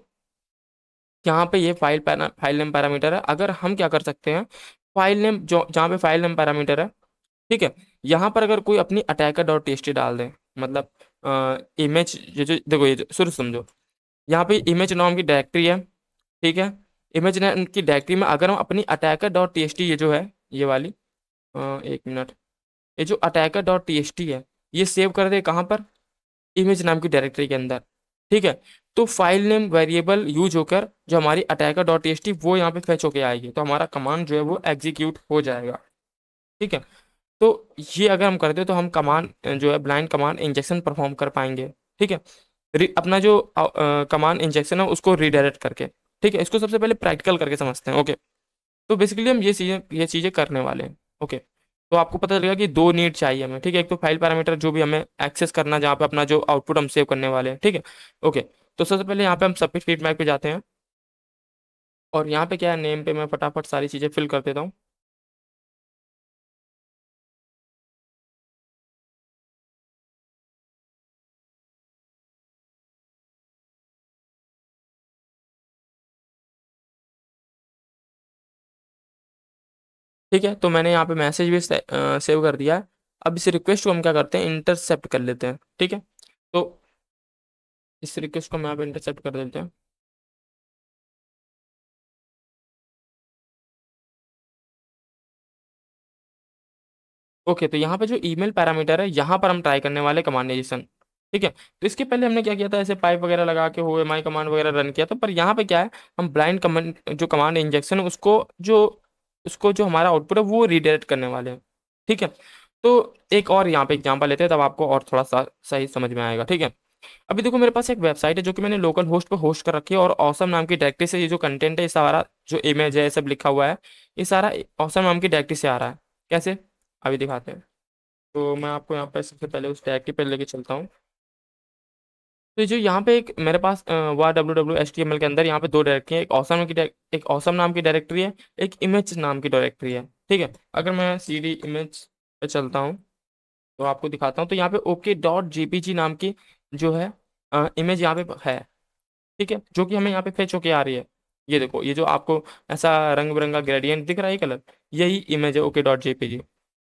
यहाँ पे ये फाइल नेम पैरामीटर है। अगर हम क्या कर सकते हैं, फाइल नेम जो जहाँ पे फाइल नेम पैरामीटर है, ठीक है, यहाँ पर अगर कोई अपनी अटैकर डॉट टी डाल दे, मतलब इमेज, जो देखो ये शुरू समझो, यहाँ पे इमेज नाम की डायरेक्टरी है, ठीक है। इमेज नाम की डायरेक्टरी में अगर हम अपनी अटैकर डॉट टी ये जो है, ये वाली, एक मिनट, ये जो अटैकर डॉट टी है, ये सेव कर दे कहाँ पर, इमेज नाम की डायरेक्टरी के अंदर, ठीक है। तो फाइल नेम वेरिएबल यूज होकर जो हमारी अटैकर डॉट टी वो यहाँ पे फेच होके आएगी, तो हमारा कमांड जो है वो एग्जीक्यूट हो जाएगा, ठीक है। तो ये अगर हम करते हैं तो हम कमांड जो है ब्लाइंड कमांड इंजेक्शन परफॉर्म कर पाएंगे, ठीक है। अपना जो कमांड इंजेक्शन है उसको रिडायरेक्ट करके, ठीक है। इसको सबसे पहले प्रैक्टिकल करके समझते हैं, ओके। तो बेसिकली हम ये चीजें करने वाले हैं, ओके। तो आपको पता चलेगा कि दो नीड चाहिए हमें, ठीक है। एक तो फाइल पैरामीटर जो भी हमें एक्सेस करना, जहाँ पे अपना जो आउटपुट हम सेव करने वाले हैं, ठीक है, ओके। तो सबसे पहले यहाँ पे हम सबमिट फीडबैक पे जाते हैं, और यहाँ पे क्या है, नेम पे मैं फटाफट सारी चीजें फिल कर देता हूँ। ठीक है, तो मैंने यहाँ पे मैसेज भी सेव कर दिया है। अब इस रिक्वेस्ट को हम क्या करते हैं, इंटरसेप्ट कर लेते हैं, ठीक है। तो इस रिक्वेस्ट को हम यहाँ पे इंटरसेप्ट कर देते हैं। ओके, तो यहाँ पे जो ईमेल पैरामीटर है, यहाँ पर हम ट्राई करने वाले कमांडाइजेशन, ठीक है। तो इसके पहले हमने क्या किया था, ऐसे पाइप वगैरह लगा के हो एम आई कमांड वगैरह रन किया था, पर यहाँ पे क्या है, हम ब्लाइंड कमांड जो कमांड इंजेक्शन है उसको जो हमारा आउटपुट है वो रिडायरेक्ट करने वाले हैं, ठीक है। तो एक और यहाँ पे एग्जांपल लेते हैं, तब आपको और थोड़ा सा सही समझ में आएगा, ठीक है। अभी देखो मेरे पास एक वेबसाइट है जो कि मैंने लोकल होस्ट पे होस्ट कर रखी है, और ऑसम नाम की डायरेक्टरी से ये जो कंटेंट है, ये सारा जो इमेज है, ये सब लिखा हुआ है, ये सारा ऑसम नाम की डायरेक्टरी से आ रहा है। कैसे, अभी दिखाते हैं। तो मैं आपको यहाँ पे सबसे पहले उस डायरेक्टरी पे लेके चलता हूँ। तो जो यहाँ पे एक मेरे पास वाह WWHTML के अंदर यहाँ पे दो डायरेक्टरी है, एक ऑसम नाम की डायरेक्टरी है, एक इमेज नाम की डायरेक्टरी है, ठीक है। अगर मैं CD इमेज पे चलता हूँ तो आपको दिखाता हूँ, तो यहाँ पे OK.jpg नाम की जो है इमेज यहाँ पे है, ठीक है, जो कि हमें यहाँ पे फेच होके आ रही है। ये देखो, ये जो आपको ऐसा रंग बिरंगा ग्रेडियंट दिख रहा है कलर, यही इमेज है OK.jpg,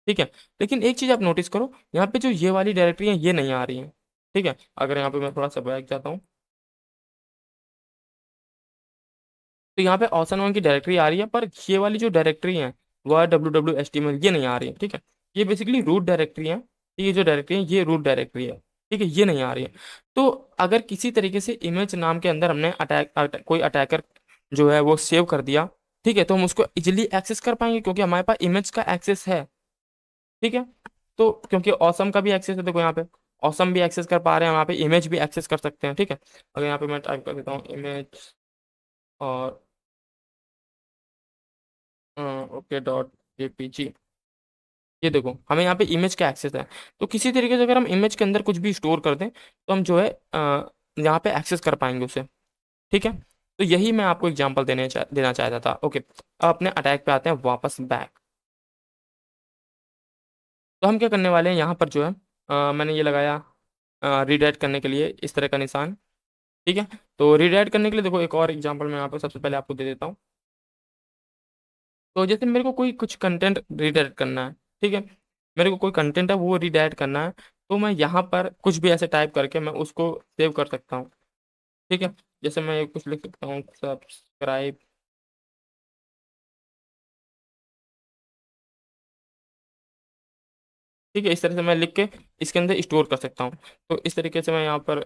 ठीक है। लेकिन एक चीज आप नोटिस करो, यहाँ पे जो ये वाली डायरेक्टरी है ये नहीं आ रही है, ठीक है। अगर यहाँ पे मैं थोड़ा सा बैक जाता हूँ, तो यहाँ पे ऑसम वन की डायरेक्टरी आ रही है, पर ये वाली जो डायरेक्टरी है वह WWHTML ये नहीं आ रही है, ठीक है। ये बेसिकली रूट डायरेक्टरी है, ये जो डायरेक्टरी है ये रूट डायरेक्टरी है, ठीक है, ये नहीं आ रही है। तो अगर किसी तरीके से इमेज नाम के अंदर हमने कोई अटैकर जो है वो सेव कर दिया, ठीक है, तो हम उसको इजिली एक्सेस कर पाएंगे क्योंकि हमारे पास इमेज का एक्सेस है, ठीक है। तो क्योंकि ऑसम का भी एक्सेस है, देखो यहाँ पे ऑसम भी एक्सेस कर पा रहे हैं, यहाँ पे इमेज भी एक्सेस कर सकते हैं, ठीक है। अगर यहाँ पे मैं टाइप कर देता हूँ इमेज और OK.jpg, ये देखो हमें यहाँ पे इमेज का एक्सेस है। तो किसी तरीके से अगर हम इमेज के अंदर कुछ भी स्टोर कर दें तो हम जो है यहाँ पे एक्सेस कर पाएंगे उसे, ठीक है। तो यही मैं आपको एग्जांपल देना चाहता था, ओके। अब अपने अटैक पे आते हैं वापस बैक। तो हम क्या करने वाले हैं, यहाँ पर जो है मैंने ये लगाया रीडायरेक्ट करने के लिए इस तरह का निशान, ठीक है। तो रीडायरेक्ट करने के लिए देखो एक और एग्जांपल मैं यहाँ पे सबसे पहले आपको दे देता हूँ। तो जैसे मेरे को कोई कुछ कंटेंट रीडायरेक्ट करना है, ठीक है, मेरे को कोई कंटेंट है वो रीडायरेक्ट करना है, तो मैं यहाँ पर कुछ भी ऐसे टाइप करके मैं उसको सेव कर सकता हूँ, ठीक है। जैसे मैं कुछ लिख सकता हूँ, सब्सक्राइब, ठीक है, इस तरह से मैं लिख के इसके अंदर स्टोर कर सकता हूँ। तो इस तरीके से मैं यहाँ पर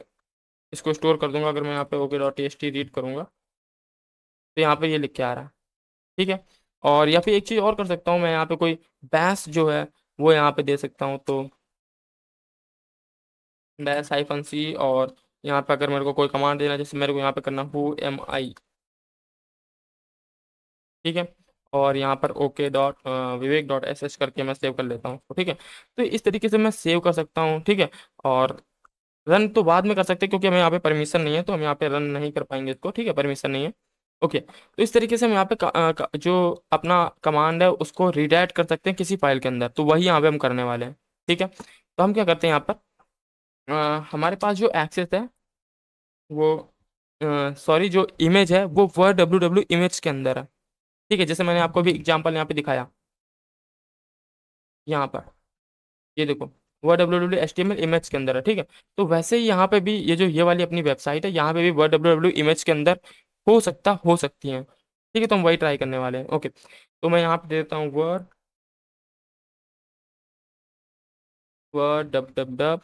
इसको स्टोर कर दूंगा। अगर मैं यहाँ पे OK.txt रीड करूंगा तो यहाँ पे ये लिख के आ रहा है, ठीक है। और या फिर एक चीज़ और कर सकता हूँ, मैं यहाँ पे कोई बैश जो है वो यहाँ पे दे सकता हूँ। तो डैश हाइफन सी, और यहाँ पे अगर मेरे को कोई कमांड देना है, जैसे मेरे को यहाँ पे करना हु एम आई, ठीक है। और यहाँ पर ओके डॉट विवेक डॉट एस एच करके मैं सेव कर लेता हूँ, ठीक है। तो इस तरीके से मैं सेव कर सकता हूँ, ठीक है। और रन तो बाद में कर सकते हैं, क्योंकि हमें यहाँ पे परमिशन नहीं है, तो हम यहाँ पे रन नहीं कर पाएंगे इसको, ठीक है, परमिशन नहीं है। ओके, तो इस तरीके से हम यहाँ पे जो अपना कमांड है उसको रीडायरेक्ट कर सकते हैं किसी फाइल के अंदर, तो वही यहाँ पे हम करने वाले हैं, ठीक है। तो हम क्या करते हैं यहाँ पर, हमारे पास जो एक्सेस है वो, सॉरी, जो इमेज है वो वर्ड डब्ल्यू डब्ल्यू इमेज के अंदर है, ठीक है। जैसे मैंने आपको भी एग्जांपल यहाँ पे दिखाया, यहाँ पर ये देखो, var W W H T M L image के अंदर है, ठीक है। तो वैसे ही यहाँ पे भी ये जो ये वाली अपनी वेबसाइट है, यहाँ पे भी वर्ड डब्ल्यू डब्ल्यू इमेज के अंदर हो सकती है, ठीक है। तो हम वही ट्राई करने वाले हैं, ओके। तो मैं यहाँ पे दे देता हूँ word, word dub dub dub,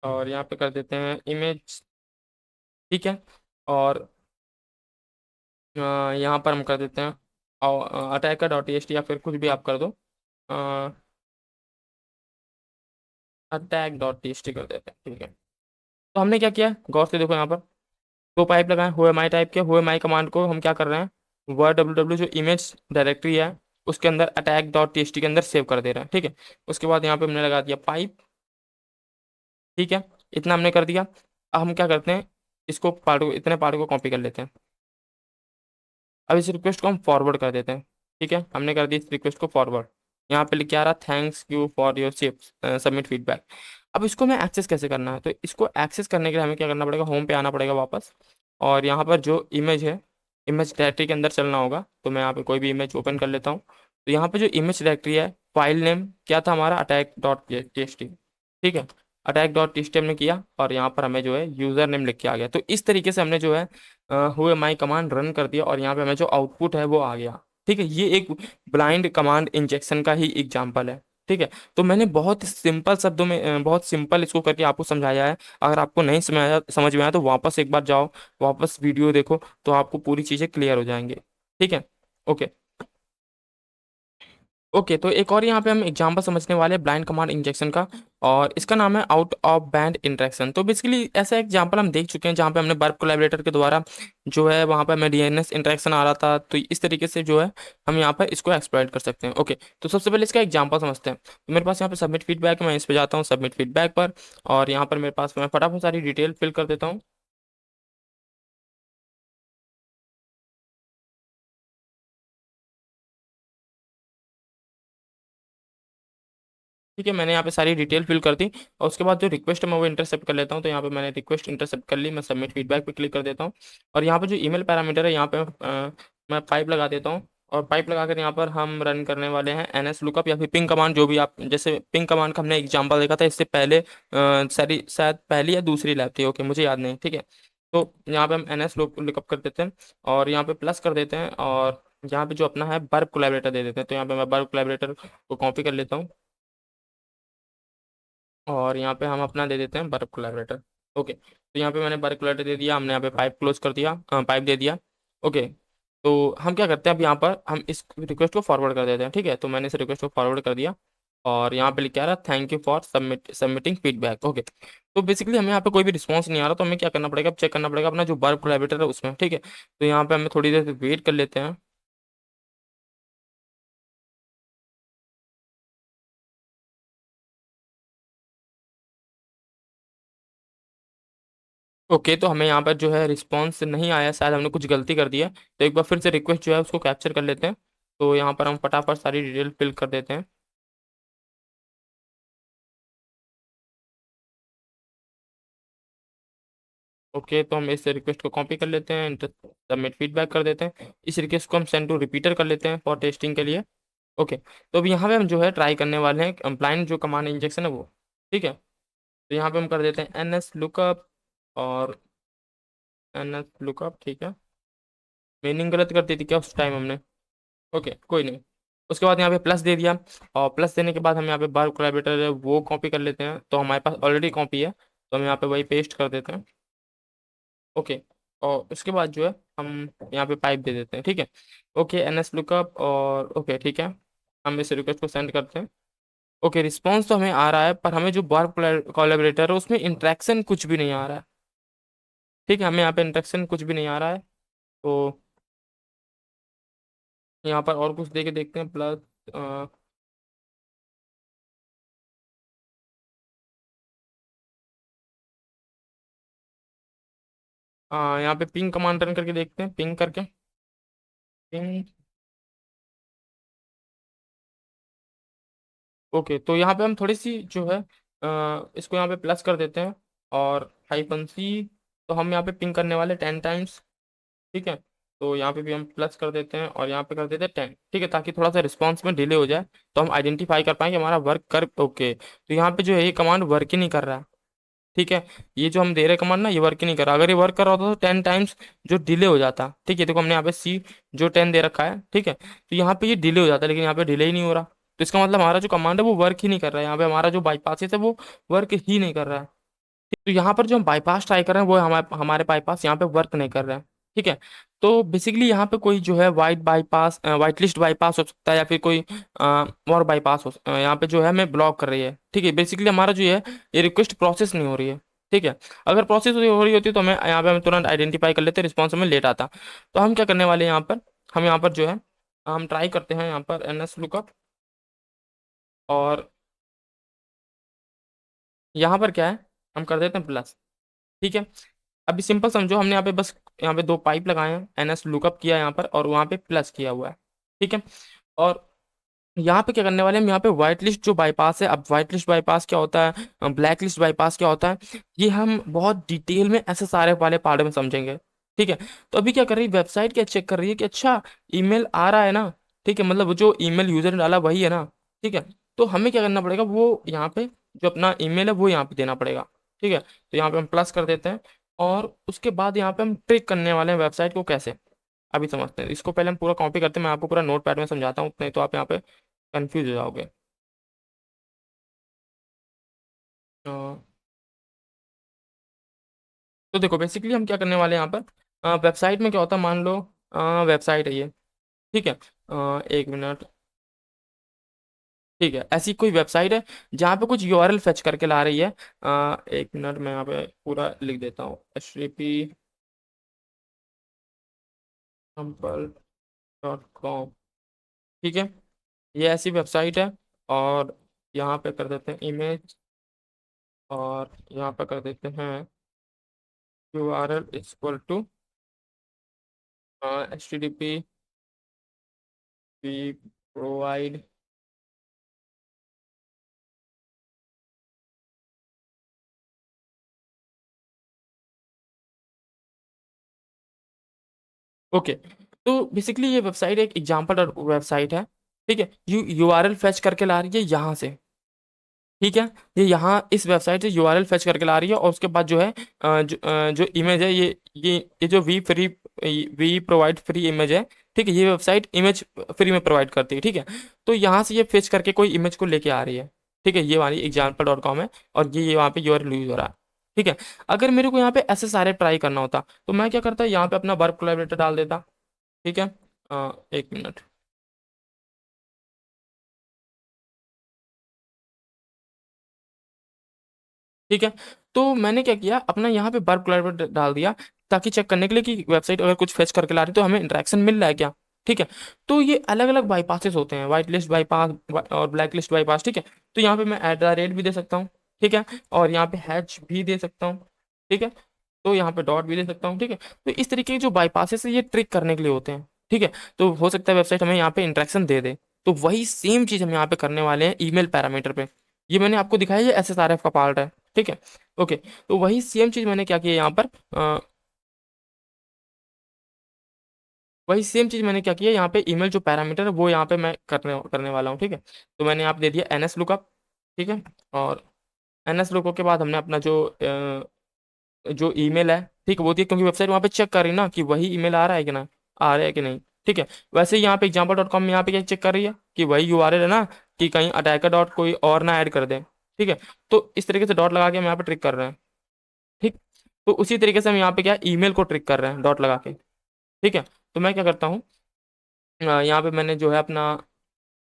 और यहाँ पे कर देते हैं इमेज, ठीक है। और यहाँ पर हम कर देते हैं अटैकर डॉट टी या फिर कुछ भी आप कर दो, अटैक डॉट टी कर देते हैं, ठीक है। तो हमने क्या किया, गौर से देखो यहाँ पर दो पाइप लगाए हुए माई टाइप के, हुए माई कमांड को हम क्या कर रहे हैं, वर्ड डब्ल्यू डब्ल्यू जो इमेज डायरेक्टरी है उसके अंदर अटैक डॉट टी के अंदर सेव कर दे रहे हैं, ठीक है। उसके बाद यहाँ पे हमने लगा दिया पाइप, ठीक है। इतना हमने कर दिया। अब हम क्या करते हैं, इसको पार्ट को, इतने पार्ट को कॉपी कर लेते हैं। अब इस रिक्वेस्ट को हम फॉरवर्ड कर देते हैं, ठीक है। हमने कर दी इस रिक्वेस्ट को फॉरवर्ड। यहाँ पे लिख के आ रहा, thanks you for your submit feedback. अब इसको मैं एक्सेस कैसे करना है, तो इसको एक्सेस करने के लिए हमें क्या करना पड़ेगा, होम पे आना पड़ेगा वापस। और यहाँ पर जो इमेज है, इमेज डायरेक्टरी के अंदर चलना होगा। तो मैं यहाँ पे कोई भी इमेज ओपन कर लेता हूँ। तो यहाँ पे जो इमेज डायरेक्टरी है, फाइल नेम क्या था हमारा, attack dot T S T, ठीक है। Attack dot T S T हमने किया, और यहाँ पर हमें जो है यूजर नेम लिख के आ गया। तो इस तरीके से हमने जो है हुए माई कमांड रन कर दिया, और यहाँ पे हमें जो आउटपुट है वो आ गया, ठीक है। ये एक ब्लाइंड कमांड इंजेक्शन का ही एग्जांपल है, ठीक है। तो मैंने बहुत सिंपल शब्दों में बहुत सिंपल इसको करके आपको समझाया है। अगर आपको नहीं समझ में आया तो वापस एक बार जाओ, वापस वीडियो देखो, तो आपको पूरी चीजें क्लियर हो जाएंगे, ठीक है। Okay, okay. तो एक और यहाँ पे हम एग्जांपल समझने वाले हैं ब्लाइंड कमांड इंजेक्शन का, और इसका नाम है आउट ऑफ बैंड इंटरेक्शन। तो बेसिकली ऐसा एग्जांपल हम देख चुके हैं जहाँ पे हमने बर्ब कोलैबोरेटर के द्वारा जो है वहाँ पे हमें डीएनएस इंटरेक्शन आ रहा था। तो इस तरीके से जो है हम यहाँ पर इसको एक्सप्लॉइट कर सकते हैं, ओके। तो सबसे पहले इसका एग्जाम्पल समझते हैं। तो मेरे पास यहाँ पे सबमिट फीडबैक, मैं इस पे जाता हूँ सबमिट फीडबैक पर, और यहाँ पर मेरे पास, मैं फटाफट सारी डिटेल फिल कर देता हूँ। ठीक है, मैंने यहाँ पे सारी डिटेल फिल कर दी, और उसके बाद जो रिक्वेस्ट है मैं वो इंटरसेप्ट कर लेता हूँ। तो यहाँ पे मैंने रिक्वेस्ट इंटरसेप्ट कर ली, मैं सबमिट फीडबैक पे क्लिक कर देता हूँ। और यहाँ पे जो ईमेल पैरामीटर है, यहाँ पे मैं पाइप लगा देता हूँ। और पाइप लगाकर यहाँ पर हम रन करने वाले हैं एनएस लुकअप या फिर पिंग कमांड, जो भी आप, जैसे पिंग कमांड का हमने एग्जाम्पल देखा था इससे पहले, सारी शायद पहली या दूसरी लैब थी, ओके, मुझे याद नहीं, ठीक है। तो यहाँ पे हम एनएस लुकअप कर देते हैं, और यहाँ पे प्लस कर देते हैं, और यहाँ पे जो अपना है बर्ब कोलैबोरेटर दे देते हैं। तो यहाँ पे मैं बर्ब कोलैबोरेटर को कॉपी कर लेता हूँ, और यहाँ पे हम अपना दे देते हैं बर्फ कोलैबोरेटर, ओके। तो यहाँ पे मैंने बर्फ कोलैबोरेटर दे दिया, हमने यहाँ पे पाइप क्लोज कर दिया, पाइप दे दिया, ओके। तो हम क्या करते हैं, अब यहाँ पर हम इस रिक्वेस्ट को फॉरवर्ड कर देते हैं, ठीक है। तो मैंने इस रिक्वेस्ट को फॉरवर्ड कर दिया, और यहाँ पे लिख के आ रहा, thank you for submitting feedback, okay. तो बेसिकली हमें यहाँ पे कोई भी रिस्पॉन्स नहीं आ रहा, तो हमें क्या करना पड़ेगा, चेक करना पड़ेगा अपना जो बर्फ कोलैबोरेटर है उसमें, ठीक है। तो यहाँ पे हमें थोड़ी देर वेट कर लेते हैं। ओके, तो हमें यहाँ पर जो है रिस्पॉन्स नहीं आया, शायद हमने कुछ गलती कर दी है। तो एक बार फिर से रिक्वेस्ट जो है उसको कैप्चर कर लेते हैं। तो यहाँ पर हम फटाफट सारी डिटेल फिल कर देते हैं। ओके, तो हम इस रिक्वेस्ट को कॉपी कर लेते हैं, सबमिट फीडबैक कर देते हैं। इस रिक्वेस्ट को हम सेंड टू रिपीटर कर लेते हैं फॉर टेस्टिंग के लिए, ओके। तो अब यहाँ पे हम जो है ट्राई करने वाले हैं कंप्लाइंट जो कमांड इंजेक्शन है वो, ठीक है। तो यहाँ पे हम कर देते हैं एन एस लुकअप, और एन एस लुकअप, ठीक है। मीनिंग गलत कर दी थी क्या उस टाइम हमने, ओके, कोई नहीं। उसके बाद यहाँ पे प्लस दे दिया, और प्लस देने के बाद हम यहाँ पे बार कोलैबोरेटर है वो कॉपी कर लेते हैं। तो हमारे पास ऑलरेडी कॉपी है, तो हम यहाँ पे वही पेस्ट कर देते हैं, ओके। और उसके बाद जो है हम यहाँ पे पाइप दे देते हैं, ठीक है। ओके, एन एस लुकअप, और ओके, ठीक है। हम इस रिक्वेस्ट को सेंड करते हैं, ओके, रिस्पॉन्स तो हमें आ रहा है, पर हमें जो वर्क कोलैबोरेटर है उसमें इंटरेक्शन कुछ भी नहीं आ रहा है। ठीक है, हमें यहाँ पे इंटरेक्शन कुछ भी नहीं आ रहा है। तो यहाँ पर और कुछ दे के देखते हैं, प्लस यहाँ पे पिंग कमांड रन करके देखते हैं, पिंग करके। पिंग। ओके, तो यहाँ पे हम थोड़ी सी जो है इसको यहाँ पे प्लस कर देते हैं, और हाइफन सी। तो हम यहाँ पे पिंग करने वाले 10 टाइम्स। ठीक है, तो यहाँ पे भी हम प्लस कर देते हैं और यहाँ पे कर देते हैं 10। ठीक है, ताकि थोड़ा सा रिस्पॉन्स में डिले हो जाए, तो हम आइडेंटिफाई कर पाएंगे हमारा वर्क कर। ओके, तो यहाँ पे जो है ये कमांड वर्क ही नहीं कर रहा है। ठीक है, ये जो हम दे रहे कमांड ना, ये वर्क ही नहीं कर रहा। अगर ये वर्क कर रहा होता तो 10 टाइम्स जो डिले हो जाता। ठीक है, देखो हमने यहाँ पे सी जो 10 दे रखा है। ठीक है, तो यहाँ पे ये डिले हो जाता, लेकिन यहाँ पे डिले ही नहीं हो रहा। तो इसका मतलब हमारा जो कमांड है वो वर्क ही नहीं कर रहा है, यहाँ पे हमारा जो बाईपासेस है वो वर्क ही नहीं कर रहा है। तो यहाँ पर जो हम बाईपास ट्राई कर रहे हैं वो हमारे हमारे बाईपास यहाँ पे वर्क नहीं कर रहे हैं। ठीक है, तो बेसिकली यहाँ पे कोई जो है white bypass, white list bypass हो सकता है, या फिर कोई और बाईपास हो यहाँ पे जो है हमें ब्लॉक कर रही है। ठीक है, बेसिकली हमारा जो है ये रिक्वेस्ट प्रोसेस नहीं हो रही है। ठीक है, अगर प्रोसेस हो रही होती तो हमें यहाँ पे हम तुरंत आइडेंटिफाई कर लेते, रिस्पॉन्स हमें लेट आता। तो हम क्या करने वाले हैं यहाँ पर, हम यहाँ पर जो है हम ट्राई करते हैं यहाँ पर NS लुकअप। और यहाँ पर क्या है, हम कर देते हैं प्लस। ठीक है, अभी सिंपल समझो, हमने यहाँ पे बस यहाँ पे दो पाइप लगाए हैं, NS लुकअप किया यहाँ पर और वहाँ पे प्लस किया हुआ है। ठीक है, और यहाँ पे क्या करने वाले हैं, हम यहाँ पे व्हाइट लिस्ट जो बाईपास है। अब व्हाइट लिस्ट बाईपास क्या होता है, ब्लैक लिस्ट बाईपास क्या होता है, ये हम बहुत डिटेल में ऐसे सारे वाले पार्ट में समझेंगे। ठीक है, तो अभी क्या कर रही है वेबसाइट, क्या चेक कर रही है कि अच्छा ईमेल आ रहा है ना। ठीक है, मतलब वो जो ईमेल यूजर ने डाला वही है ना। ठीक है, तो हमें क्या करना पड़ेगा, वो यहाँ पे जो अपना ईमेल है वो यहाँ पे देना पड़ेगा। ठीक है, तो यहाँ पे हम प्लस कर देते हैं, और उसके बाद यहाँ पे हम ट्रिक करने वाले हैं वेबसाइट को कैसे। अभी समझते हैं इसको, पहले हम पूरा कॉपी करते हैं, मैं आपको पूरा नोट पैड में समझाता हूँ, नहीं तो आप यहाँ पे कंफ्यूज हो जाओगे। अ, तो देखो बेसिकली हम क्या करने वाले हैं यहाँ पर, वेबसाइट में क्या होता है, मान लो वेबसाइट है ये। ठीक है, 1 मिनट। ठीक है, ऐसी कोई वेबसाइट है जहाँ पे कुछ यूआरएल फेच करके ला रही है। 1 मिनट, मैं यहाँ पे पूरा लिख देता हूँ, http://sample.com। ठीक है, ये ऐसी वेबसाइट है। और यहाँ पे कर देते हैं इमेज, और यहाँ पे कर देते हैं URL equal to HTTP we provide. Okay, तो बेसिकली ये वेबसाइट एक एग्जांपल वेबसाइट है। ठीक है, यूआरएल फेच करके ला रही है यहाँ से। ठीक है, ये यहाँ इस वेबसाइट से यूआरएल फेच करके ला रही है, और उसके बाद जो है जो इमेज है, ये जो वी प्रोवाइड फ्री इमेज है। ठीक है, ये वेबसाइट इमेज फ्री में प्रोवाइड करती है। ठीक है, तो यहाँ से ये फेच करके कोई इमेज को लेके आ रही है। ठीक है, ये वाली example.com है, और ये वहाँ पे यूआरएल यूज हो रहा है। ठीक है, अगर मेरे को यहाँ पे ऐसे सारे ट्राई करना होता तो मैं क्या करता, यहाँ पे अपना वर्क कोलैबोरेटर डाल देता। ठीक है, 1 मिनट। ठीक है, तो मैंने क्या किया, अपना यहाँ पे वर्क कोलैबोरेटर डाल दिया, ताकि चेक करने के लिए कि वेबसाइट अगर कुछ फेच करके ला रही है तो हमें इंटरेक्शन मिल रहा है क्या। ठीक है, तो ये अलग अलग बाईपासेस होते हैं, व्हाइट लिस्ट बाईपास और ब्लैक लिस्ट बाईपास। ठीक है, तो यहाँ पे मैं @ भी दे सकता हूँ। ठीक है, और यहाँ पे हैच भी दे सकता हूँ। ठीक है, तो यहाँ पे डॉट भी दे सकता हूँ। ठीक है, तो इस तरीके के जो बाईपासेस है ये ट्रिक करने के लिए होते हैं। ठीक है, तो हो सकता है वेबसाइट हमें यहाँ पे इंटरेक्शन दे दे। तो वही सेम चीज हम यहाँ पे करने वाले हैं ईमेल पैरामीटर पे। ये मैंने आपको दिखाया, ये SSRF का पार्ट है। ठीक है, ओके, तो वही सेम चीज मैंने क्या किया यहाँ पर, वही सेम चीज मैंने क्या किया यहाँ पे, ईमेल जो पैरामीटर है वो यहाँ पे मैं करने करने वाला हूँ। ठीक है, तो मैंने यहाँ पे दे दिया NS लुकअप। ठीक है, और NS लुकअप के बाद हमने अपना जो ईमेल है, ठीक है, वो दिया, क्योंकि वेबसाइट वहाँ पे चेक कर रही है ना कि वही ईमेल आ रहा है कि ना, आ रहा है कि नहीं। ठीक है, वैसे ही यहाँ पे example.com में यहाँ पे क्या चेक कर रही है कि वही यूआरएल है ना, कि कहीं अटैकर डॉट कोई और ना ऐड कर दे। ठीक है, तो इस तरीके से डॉट लगा के हम यहाँ पे ट्रिक कर रहे हैं। ठीक, तो उसी तरीके से हम यहाँ पे क्या ईमेल को ट्रिक कर रहे हैं डॉट लगा के। ठीक है, तो मैं क्या करता हूँ, यहाँ पे मैंने जो है अपना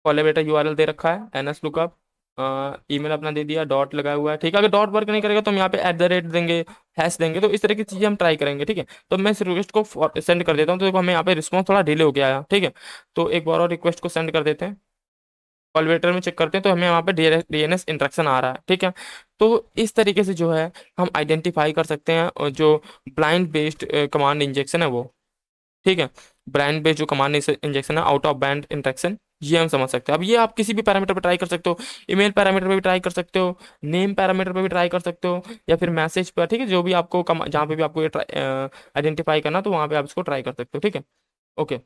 कोलैबोरेटर यूआरएल दे रखा है NS लुकअप। ईमेल अपना दे दिया, डॉट लगा हुआ है, ठीक है। अगर डॉट वर्क नहीं करेगा तो हम यहाँ पे एट द रेट देंगे, हैश देंगे, तो इस तरह की चीजें हम ट्राई करेंगे, ठीक है। तो मैं इस रिक्वेस्ट को सेंड कर देता हूँ, तो देखो हमें यहाँ पे रिस्पॉन्स थोड़ा डिले हो गया है, ठीक है। तो एक बार और रिक्वेस्ट को सेंड कर देते हैं, कॉलवेटर में चेक करते हैं, तो हमें यहाँ पे डीएनएस इंट्रैक्शन आ रहा है, ठीक है। तो इस तरीके से जो है हम आइडेंटिफाई कर सकते हैं, और जो ब्लाइंड बेस्ड कमांड इंजेक्शन है वो, ठीक है। ब्रांड बेस्ड जो कमांड इंजेक्शन है, आउट ऑफ बैंड इंट्रैक्शन, ये हम समझ सकते हैं। अब ये आप किसी भी पैरामीटर पर ट्राई कर सकते हो, ईमेल पैरामीटर पे भी ट्राई कर सकते हो, नेम पैरामीटर पे भी ट्राई कर सकते हो, या फिर मैसेज पर, ठीक है। जो भी आपको जहाँ पे भी आपको ये आइडेंटिफाई करना, तो वहाँ पे आप इसको ट्राई कर सकते हो, ठीक है। ओके।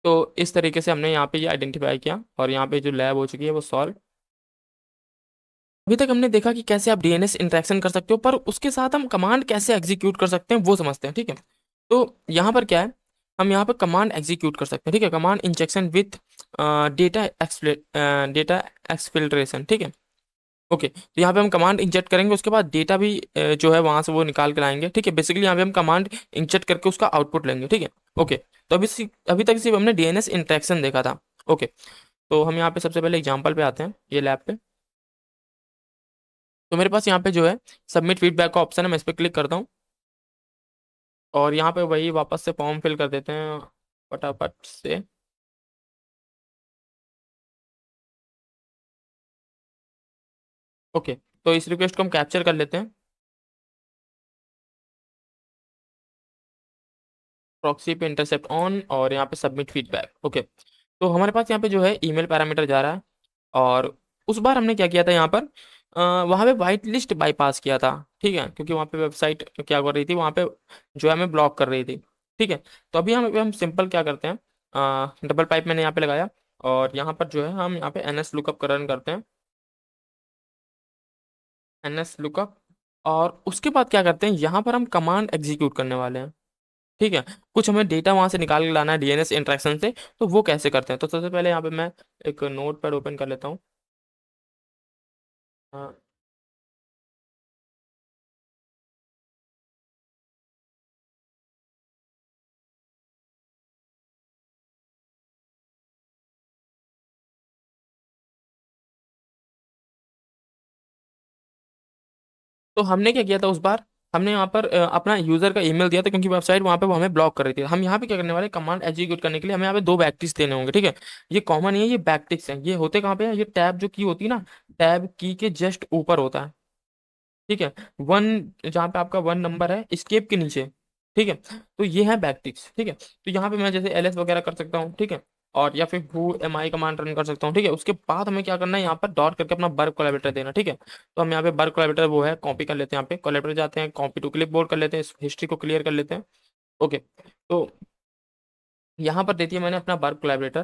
तो इस तरीके से हमने यहाँ पे ये आइडेंटिफाई किया, और यहाँ पे जो लैब हो चुकी है वो सॉल्व। अभी तक हमने देखा कि कैसे आप डीएनएस इंटरेक्शन कर सकते हो, पर उसके साथ हम कमांड कैसे एग्जीक्यूट कर सकते हैं वो समझते हैं, ठीक है। तो यहाँ पर क्या है, हम यहाँ पर कमांड एग्जीक्यूट कर सकते हैं, ठीक है। Command injection with data data exfiltration, ठीक है। ओके, तो यहाँ पे हम कमांड इंजेक्ट करेंगे, उसके बाद डेटा भी जो है वहां से वो निकाल के लाएंगे, ठीक है। बेसिकली यहाँ पे हम कमांड इंजेक्ट करके उसका आउटपुट लेंगे, ठीक है। ओके, तो अभी तक सिर्फ हमने डीएनएस इंटरेक्शन देखा था। ओके, तो हम यहाँ पे सबसे पहले एग्जाम्पल पे आते हैं, ये लैब पे। तो मेरे पास यहाँ पे जो है सबमिट फीडबैक का ऑप्शन है, मैं इस पर क्लिक करता हूँ, और यहाँ पे वही वापस से फॉर्म फिल कर देते हैं फटाफट से। ओके, तो इस रिक्वेस्ट को हम कैप्चर कर लेते हैं, प्रॉक्सी पे इंटरसेप्ट ऑन, और यहाँ पे सबमिट फीडबैक। ओके, तो हमारे पास यहाँ पे जो है ईमेल पैरामीटर जा रहा है, और उस बार हमने क्या किया था यहाँ पर, वहाँ पे वाइट लिस्ट बाईपास किया था, ठीक है, क्योंकि वहाँ पे वेबसाइट क्या कर रही थी, वहाँ पे जो है हमें ब्लॉक कर रही थी, ठीक है। तो अभी हम सिंपल क्या करते हैं, डबल पाइप मैंने यहाँ पे लगाया, और यहाँ पर जो है हम यहाँ पे एनएस लुकअप रन करते हैं, एनएस लुकअप, और उसके बाद क्या करते हैं, यहाँ पर हम कमांड एग्जीक्यूट करने वाले हैं, ठीक है। कुछ हमें डेटा वहां से निकाल के लाना है डीएनएस इंटरेक्शन से, तो वो कैसे करते हैं, तो सबसे पहले यहाँ पे मैं एक नोट पैड ओपन कर लेता हूँ। हाँ, तो हमने क्या किया था उस बार, हमने यहाँ पर अपना यूजर का ईमेल दिया था, क्योंकि वेबसाइट वहाँ पे वो हमें ब्लॉक कर रही थी। हम यहाँ पे क्या करने वाले, कमांड एग्जीक्यूट करने के लिए हमें यहाँ पे दो बैकटिक्स देने होंगे, ठीक है। ये कॉमन ही है, ये बैकटिक्स है, ये होते कहाँ पे है, ये टैब जो की होती है ना, टैब की के जस्ट ऊपर होता है, ठीक है। वन, जहाँ पे आपका वन नंबर है स्केप के नीचे, ठीक है। तो ये है बैकटिक्स, ठीक है। तो यहाँ पे मैं जैसे एलएस वगैरह कर सकता हूँ, ठीक है, और या फिर who am I command run कर सकता हूँ, ठीक है। उसके बाद हमें क्या करना है, यहाँ पर डॉट करके अपना वर्क कोलैबोरेटर देना, ठीक है। तो हम यहाँ पे वर्क कोलैबोरेटर वो है, कॉपी कर लेते हैं, यहाँ पे कोलैबोरेटर जाते हैं, कॉपी टू क्लिप बोर्ड कर लेते हैं, हिस्ट्री को क्लियर कर लेते हैं। ओके, तो यहाँ पर देती है मैंने अपना वर्क कोलैबोरेटर,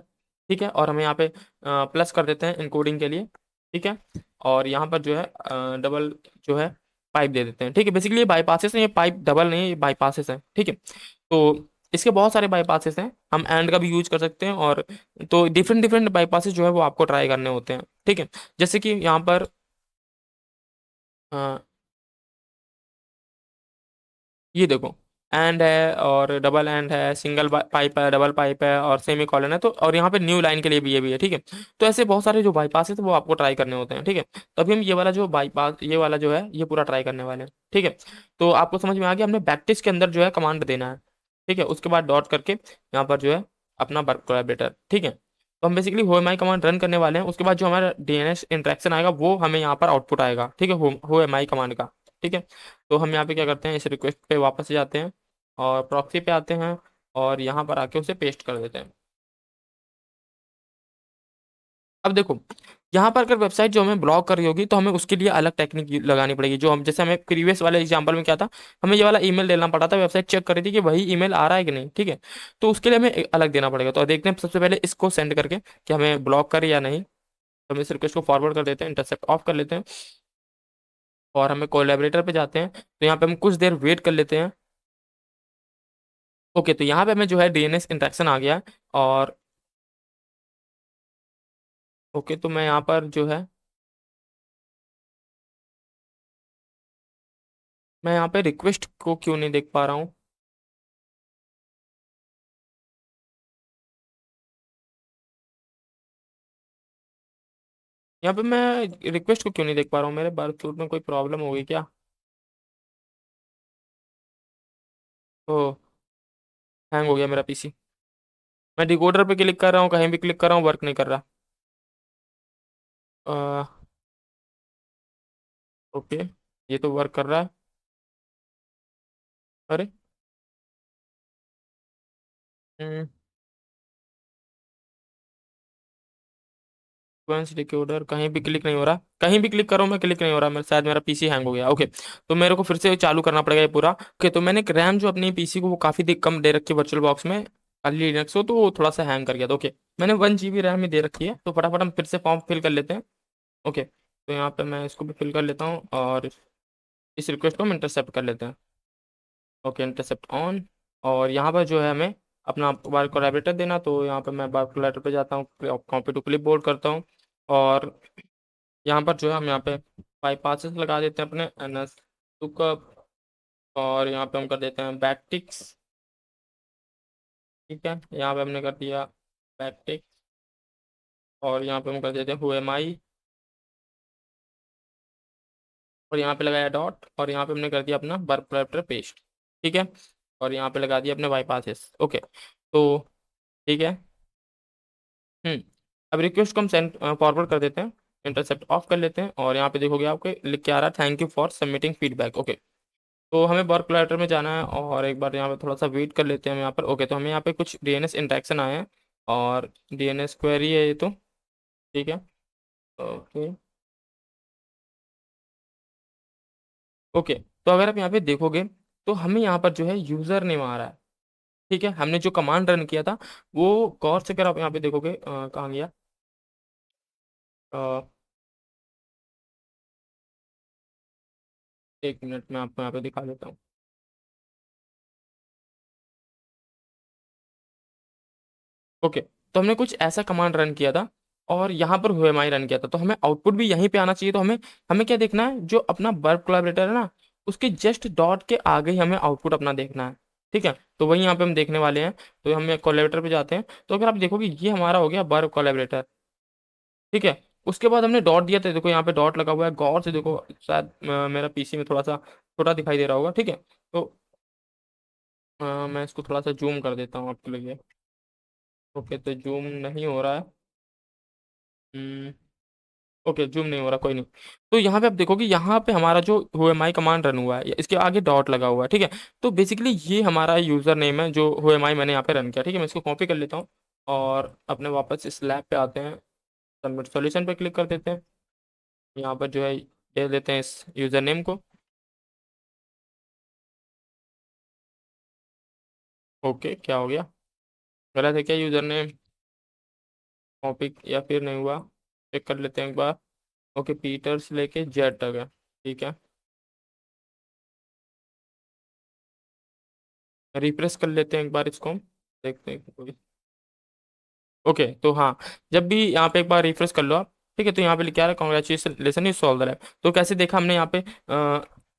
ठीक है, और हमें यहाँ पे प्लस कर देते हैं इनकोडिंग के लिए, ठीक है। और यहाँ पर जो है डबल जो है पाइप दे देते हैं, ठीक है। बेसिकली ये बाईपासेस हैं, ये पाइप डबल नहीं है, ये बाईपासेस हैं, ठीक है। तो इसके बहुत सारे बाईपासेस हैं, हम एंड का भी यूज कर सकते हैं, और तो डिफरेंट डिफरेंट बाईपासेस जो है वो आपको ट्राई करने होते हैं, ठीक है। जैसे कि यहाँ पर अ, ये देखो, एंड है, और डबल एंड है, सिंगल पाइप है, डबल पाइप है, और सेमी कॉलन है, तो और यहाँ पे न्यू लाइन के लिए भी ये भी है, ठीक है। तो ऐसे बहुत सारे जो बाईपास है, तो वो आपको ट्राई करने होते हैं, ठीक है। तो अभी हम ये वाला जो बाईपास, ये वाला जो है ये पूरा ट्राई करने वाले हैं, ठीक है। तो आपको समझ में आ गया, हमने बैकटिस के अंदर जो है कमांड देना है, ठीक है। उसके बाद डॉट करके यहाँ पर जो है अपना वर्क कोलैबोरेटर, ठीक है। तो हम बेसिकली हो एम आई कमांड रन करने वाले हैं, उसके बाद जो हमारा डीएनएस इंटरेक्शन आएगा वो हमें यहाँ पर आउटपुट आएगा, ठीक है, हो एम आई कमांड का, ठीक है। तो हम यहाँ पे क्या करते हैं, इस रिक्वेस्ट पे वापस जाते हैं, और प्रॉक्सी पे आते हैं, और यहाँ पर आके उसे पेस्ट कर देते हैं। अब देखो, यहाँ पर अगर वेबसाइट जो हमें ब्लॉक कर रही होगी, तो हमें उसके लिए अलग टेक्निक लगानी पड़ेगी, जो हम जैसे हमें प्रीवियस वाले एग्जांपल में क्या था, हमें ये वाला ईमेल देना पड़ा था, वेबसाइट चेक कर रही थी कि वही ईमेल आ रहा है कि नहीं, ठीक है। तो उसके लिए हमें अलग देना पड़ेगा, तो देखते हैं सबसे पहले इसको सेंड करके कि हमें ब्लॉक करे या नहीं। तो हम इस रिक्वेस्ट को फॉरवर्ड कर देते हैं, इंटरसेप्ट ऑफ कर लेते हैं, और हमें कोलैबोरेटर पे जाते हैं, तो यहाँ पे हम कुछ देर वेट कर लेते हैं। ओके, तो यहाँ पे हमें जो है डीएनएस इंट्रैक्शन आ गया, और ओके, तो मैं यहाँ पर जो है, मैं यहाँ पे रिक्वेस्ट को क्यों नहीं देख पा रहा हूँ। यहाँ पे मैं रिक्वेस्ट को क्यों नहीं देख पा रहा हूँ? मेरे बारकोड में कोई प्रॉब्लम हो गई क्या? ओ, हैंग हो गया मेरा पीसी। मैं डिकोडर पे क्लिक कर रहा हूँ, कहीं भी क्लिक कर रहा हूँ, वर्क नहीं कर रहा। ओके, ये तो वर्क कर रहा है। अरे, हम्म, वंस डिकोडर कहीं भी क्लिक नहीं हो रहा, कहीं भी क्लिक करो मैं क्लिक नहीं हो रहा, मेरे शायद मेरा पीसी हैंग हो गया। ओके, तो मेरे को फिर से चालू करना पड़ेगा ये पूरा। ओके, तो मैंने एक रैम जो अपनी पीसी को वो काफी कम दे रखी है वर्चुअल बॉक्स में, खाली लिनक्स हो, तो वो थोड़ा सा हैंग कर गया था। ओके, मैंने 1 GB रैम ही दे रखी है, तो फटाफट हम फिर से फॉर्म फिल कर लेते हैं। ओके, तो यहाँ पे मैं इसको भी फिल कर लेता हूँ और इस रिक्वेस्ट को हम इंटरसेप्ट कर लेते हैं। Okay, intercept on. और यहाँ पर जो है हमें अपना बार कोलैबोरेटर देना, तो यहाँ पर मैं बार कोलैबोरेटर पे जाता हूँ, कॉपी टू क्लिप बोर्ड करता हूँ। और यहाँ पर जो है हम यहाँ पे फाइव पासेस लगा देते हैं अपने एनएस लुकअप। और यहाँ पे हम कर देते हैं बैकटिक्स। ठीक है, यहाँ पे हमने कर दिया बैकटिक्स। और यहाँ पे हम कर देते हैं हु एम आई। और यहाँ पे लगाया डॉट, और यहाँ पे हमने कर दिया अपना वर्क कोलैबोरेटर पेस्ट। ठीक है, और यहाँ पे लगा दिया अपने वाई पासेस। ओके, तो ठीक है। हम्म, अब रिक्वेस्ट को हम सेंड फॉरवर्ड कर देते हैं, इंटरसेप्ट ऑफ कर लेते हैं, और यहाँ पे देखोगे आपके लिख के आ रहा है thank you for submitting feedback. Okay, तो हमें वर्क लेटर में जाना है, और एक बार यहाँ पे थोड़ा सा वेट कर लेते हैं हम यहाँ पर। ओके, तो हमें यहाँ पे कुछ डीएनएस इंटरेक्शन आए हैं, और डीएनएस क्वेरी है ये तो। ठीक है। ओके। ओके, तो अगर आप यहाँ पे देखोगे, तो हमें यहाँ पर जो है यूजर नेम आ रहा है। ठीक है, हमने जो कमांड रन किया था वो गौर से अगर आप यहाँ पे देखोगे, कहाँ गया? अ, एक मिनट में आपको यहाँ पे दिखा देता हूँ। ओके, तो हमने कुछ ऐसा कमांड रन किया था, और यहाँ पर हुएमाई रन किया था, तो हमें आउटपुट भी यहीं पे आना चाहिए। तो हमें हमें क्या देखना है, जो अपना वर्ब कोलैबोरेटर है ना, उसके जस्ट डॉट के आगे ही हमें आउटपुट अपना देखना है। ठीक है, तो वही यहाँ पे हम देखने वाले हैं। तो हम कोलैबोरेटर पे जाते हैं, तो अगर आप देखोगे ये हमारा हो गया वर्ब कोलैबोरेटर। ठीक है, उसके बाद हमने डॉट दिया था, देखो यहाँ पे डॉट लगा हुआ है, गौर से देखो, शायद मेरा पीसी में थोड़ा सा छोटा दिखाई दे रहा होगा। ठीक है, तो मैं इसको थोड़ा सा जूम कर देता हूँ आपके लिए। ओके, तो जूम नहीं हो रहा है। हम्म, ओके, जूम नहीं हो रहा, कोई नहीं। तो यहाँ पे आप देखोगे, यहाँ पे हमारा जो हुएमाई कमांड रन हुआ है, इसके आगे डॉट लगा हुआ है। ठीक है, तो बेसिकली ये हमारा यूजर नेम है जो हुएमाई मैंने यहाँ पे रन किया। ठीक है, मैं इसको कॉपी कर लेता हूँ, और अपने वापस इस लैब पे आते हैं, सबमिट सॉल्यूशन पे क्लिक कर देते हैं। यहाँ पर जो है दे देते हैं इस यूजर नेम को। ओके, क्या हो गया? गलत है क्या यूजर नेम? कॉपी या फिर नहीं हुआ? चेक कर लेते हैं एक बार। ओके, पीटर से लेके जेड तक है। ठीक है, रिफ्रेश कर लेते हैं एक बार इसको, देखते हैं। ओके, तो हाँ, जब भी यहाँ पे एक बार रिफ्रेश कर लो आप, ठीक है, तो यहाँ पे लिखा है congratulation you solve the lab. तो कैसे देखा हमने यहाँ पे,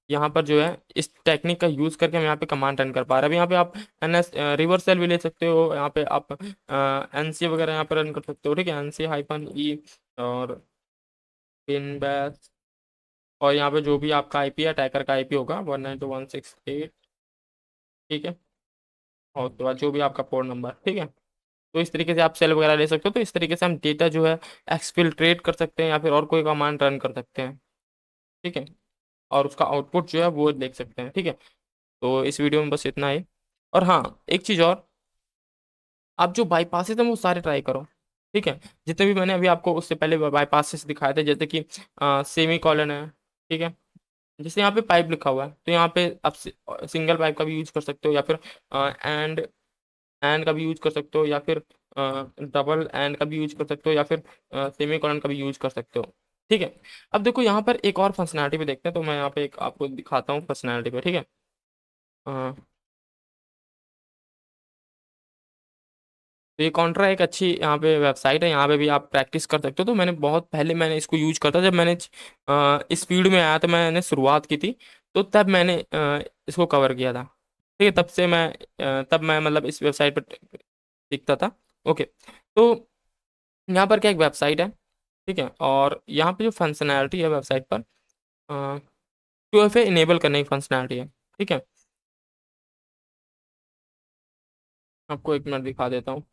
यहाँ पर जो है इस टेक्निक का यूज करके हम यहाँ पे कमांड रन कर पा रहे हैं। अभी यहाँ पे आप एन एस रिवर्स सेल भी ले सकते हो, यहाँ पे आप एन सी वगैरह यहाँ पे रन कर सकते हो। ठीक है, एन सी हाइफन ई, और पिन बैश, और यहाँ पे जो भी आपका आईपी है, अटैकर का आईपी होगा 192.168। ठीक है, और उसके बाद जो भी आपका पोर्ट नंबर। ठीक है, तो इस तरीके से आप सेल वगैरह ले सकते हो। तो इस तरीके से हम डेटा जो है एक्सफिल्ट्रेट कर सकते हैं, या फिर और कोई कमांड रन कर सकते हैं। ठीक है, और उसका आउटपुट जो है वो देख सकते हैं। ठीक है, तो इस वीडियो में बस इतना ही। और हाँ, एक चीज़ और, आप जो बाईपासेस हैं वो सारे ट्राई करो। ठीक है, जितने भी मैंने अभी आपको उससे पहले बाईपासेस दिखाए थे, जैसे कि सेमी कॉलन है। ठीक है, जैसे यहाँ पे पाइप लिखा हुआ है, तो यहाँ पे आप सिंगल पाइप का भी यूज कर सकते हो, या फिर एंड एंड का भी यूज कर सकते हो, या फिर डबल एंड का भी यूज कर सकते हो, या फिर सेमी कॉलन का भी यूज कर सकते हो। ठीक है, अब देखो यहाँ पर एक और फंक्शनैलिटी पे देखते हैं, तो मैं यहाँ पे एक आपको दिखाता हूँ फंक्शनैलिटी पे। ठीक है, अ, तो ये कॉन्ट्रा एक अच्छी यहाँ पे वेबसाइट है, यहाँ पे भी आप प्रैक्टिस कर सकते हो। तो मैंने बहुत पहले मैंने इसको यूज करता, जब मैंने इस फील्ड में आया तो मैंने शुरुआत की थी, तो तब मैंने इसको कवर किया था। ठीक है, तब मैं मतलब इस वेबसाइट पर सीखता था। ओके, तो यहाँ पर क्या एक वेबसाइट है, ठीक है। और यहाँ पे जो फंक्शनैलिटी है वेबसाइट पर 2FA इनेबल करने की फंक्शनैलिटी है। ठीक है, आपको एक मिनट दिखा देता हूँ।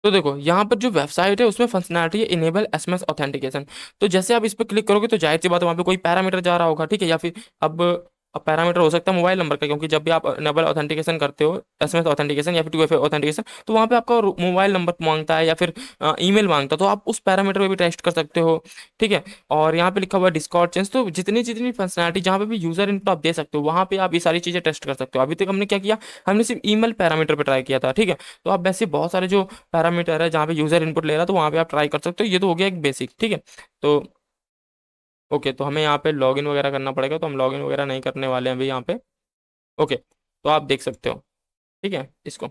तो देखो यहाँ पर जो वेबसाइट है उसमें फंक्शनैलिटी है इनेबल एसएमएस ऑथेंटिकेशन। तो जैसे आप इस पर क्लिक करोगे तो जाहिर सी बात है वहाँ पे कोई पैरामीटर जा रहा होगा, ठीक है, या फिर अब पैरामीटर हो सकता है मोबाइल नंबर का, क्योंकि जब भी आप इनेबल ऑथेंटिकेशन करते हो, एसएमएस ऑथेंटिकेशन या फिर 2FA ऑथेंटिकेशन, तो वहाँ पे आपका मोबाइल नंबर मांगता है या फिर ईमेल मांगता है, तो आप उस पैरामीटर पे भी टेस्ट कर सकते हो। ठीक है। और यहाँ पे लिखा हुआ है डिस्कॉर्ड चेंज, तो जितनी जितनी फंक्शनैलिटी जहाँ पे भी यूजर इनपुट आप दे सकते हो वहाँ पे आप ये सारी चीजें टेस्ट कर सकते हो। अभी तक हमने क्या किया, हमने सिर्फ ईमेल पैरामीटर पे ट्राई किया था। ठीक है। तो आप वैसे बहुत सारे जो पैरामीटर है जहाँ पे यूजर इनपुट ले रहा है तो वहाँ पे आप ट्राई कर सकते हो। ये तो हो गया एक बेसिक। ठीक है। तो ओके, तो हमें यहाँ पे लॉगिन वगैरह करना पड़ेगा, तो हम लॉगिन वगैरह नहीं करने वाले हैं अभी यहाँ पे। ओके, तो आप देख सकते हो। ठीक है इसको।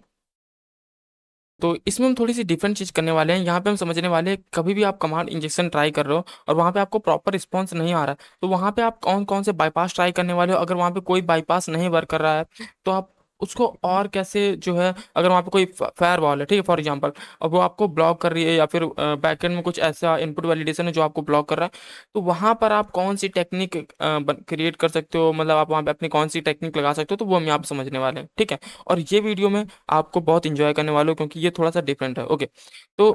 तो इसमें हम थोड़ी सी डिफरेंट चीज करने वाले हैं। यहाँ पे हम समझने वाले हैं कभी भी आप कमांड इंजेक्शन ट्राई कर रहे हो और वहाँ पे आपको प्रॉपर रिस्पॉन्स नहीं आ रहा है, तो वहाँ पे आप कौन कौन से बाईपास ट्राई करने वाले हो। अगर वहाँ पे कोई बाईपास नहीं वर्क कर रहा है तो आप उसको और कैसे जो है, अगर वहाँ पे कोई फायर वॉल है, ठीक है, फॉर एग्जांपल, और वो आपको ब्लॉक कर रही है या फिर बैकएंड में कुछ ऐसा इनपुट वैलिडेशन है जो आपको ब्लॉक कर रहा है, तो वहाँ पर आप कौन सी टेक्निक क्रिएट कर सकते हो, मतलब आप वहाँ पे अपनी कौन सी टेक्निक लगा सकते हो, तो वो हम यहाँ पे समझने वाले हैं। ठीक है। और ये वीडियो में आपको बहुत इंजॉय करने वाले हो क्योंकि ये थोड़ा सा डिफरेंट है। ओके, तो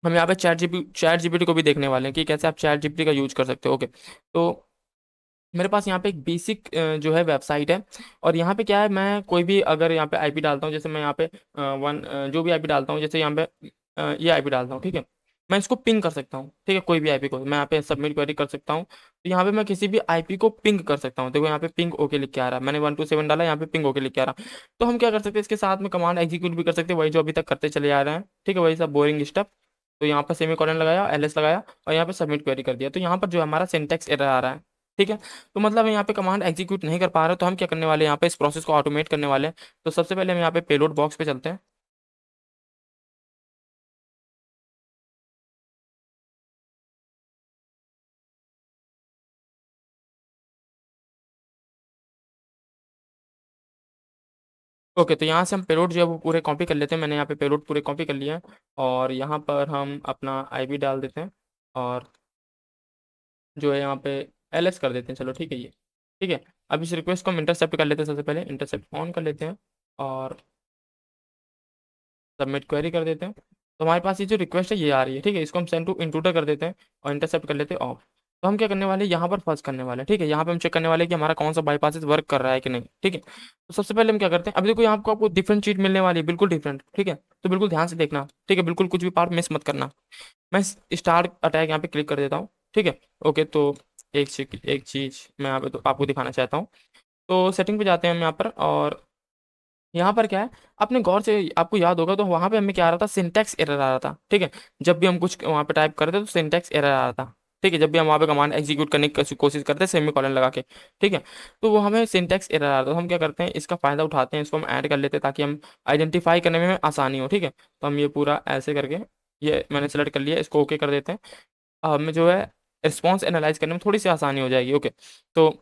हम यहाँ पे चैट जीपीटी को भी देखने वाले हैं कि कैसे आप चैट जीपीटी का यूज कर सकते हो। ओके, तो मेरे पास यहाँ पे एक बेसिक जो है वेबसाइट है, और यहाँ पे क्या है, मैं कोई भी अगर यहाँ पे आईपी डालता हूँ, जैसे मैं यहाँ पे जो भी आईपी डालता हूँ, जैसे यहाँ पे ये आईपी डालता हूँ, ठीक है, मैं इसको पिंग कर सकता हूँ। ठीक है, कोई भी आईपी को मैं यहाँ पे सबमिट क्वेरी कर सकता हूँ, तो यहाँ पे मैं किसी भी आईपी को पिंग कर सकता हूँ। देखो यहाँ पे पिंग ओके लिख के आ रहा है, मैंने 127 डाला, यहाँ पे पिंग ओके लिख के आ रहा है। तो हम क्या कर सकते हैं, इसके साथ में कमांड एग्जीक्यूट भी कर सकते हैं, वही जो अभी तक करते चले आ रहे हैं। ठीक है, वही सब बोरिंग स्टेप। तो यहाँ पर सेमी कॉलन लगाया, एलएस लगाया, और यहाँ पे सबमिट क्वेरी कर दिया, तो यहाँ पर जो हमारा सिंटेक्स एरर आ रहा है। ठीक है। तो मतलब यहाँ पे कमांड एग्जीक्यूट नहीं कर पा रहे, तो हम क्या करने वाले हैं, यहाँ पे इस प्रोसेस को ऑटोमेट करने वाले हैं। तो सबसे पहले हम यहाँ पे पेलोड बॉक्स पे चलते हैं। ओके, तो यहाँ से हम पेलोड जो है वो पूरे कॉपी कर लेते हैं। मैंने यहाँ पे पेलोड पूरे कॉपी कर लिया है, और यहाँ पर हम अपना आईपी डाल देते हैं, और जो है यहाँ पे एलएस कर देते हैं। चलो ठीक है ये। ठीक है। अब इस रिक्वेस्ट को हम इंटरसेप्ट कर लेते हैं, सबसे पहले इंटरसेप्ट ऑन कर लेते हैं, और सबमिट क्वेरी कर देते हैं। तो हमारे पास ये जो रिक्वेस्ट है ये आ रही है। ठीक है, इसको हम सेंड टू इंट्रूडर कर देते हैं और इंटरसेप्ट कर लेते हैं ऑफ। तो हम क्या करने वाले हैं, यहाँ पर फर्स्ट करने वाले हैं। ठीक है, यहाँ पे हम चेक करने वाले हैं कि हमारा कौन सा बाईपासेस वर्क कर रहा है कि नहीं। ठीक है, तो सबसे पहले हम क्या करते हैं, अभी देखो यहाँ आपको डिफरेंट चीज मिलने वाली है, बिल्कुल डिफरेंट। ठीक है, तो बिल्कुल ध्यान से देखना। ठीक है, बिल्कुल कुछ भी पार्ट मिस मत करना। मैं स्टार्ट अटैक यहाँ पे क्लिक कर देता हूँ। ठीक है। ओके, तो एक चीज मैं यहाँ पे तो आपको दिखाना चाहता हूँ। तो सेटिंग पे जाते हैं हम यहाँ पर, और यहाँ पर क्या है, आपने गौर से, आपको याद होगा, तो वहां पे हमें क्या आ रहा था, सिंटैक्स एरर आ रहा था। ठीक है, जब भी हम कुछ वहां पे टाइप करते तो सिंटैक्स एरर आ रहा था। ठीक है, जब भी हम वहां पे कमांड एग्जीक्यूट करने की कोशिश करते सेमी कॉलन लगा के। ठीक है, तो वो हमें सिंटैक्स एरर आ रहा था, तो हम क्या करते हैं, इसका फायदा उठाते हैं, इसको हम ऐड कर लेते हैं ताकि हम आइडेंटिफाई करने में हमें आसानी हो। ठीक है, तो हम ये पूरा ऐसे करके, ये मैंने सेलेक्ट कर लिया, इसको ओके कर देते हैं। अब हमें जो है रिस्पॉन्स एनालाइज करने में थोड़ी सी आसानी हो जाएगी। ओके, तो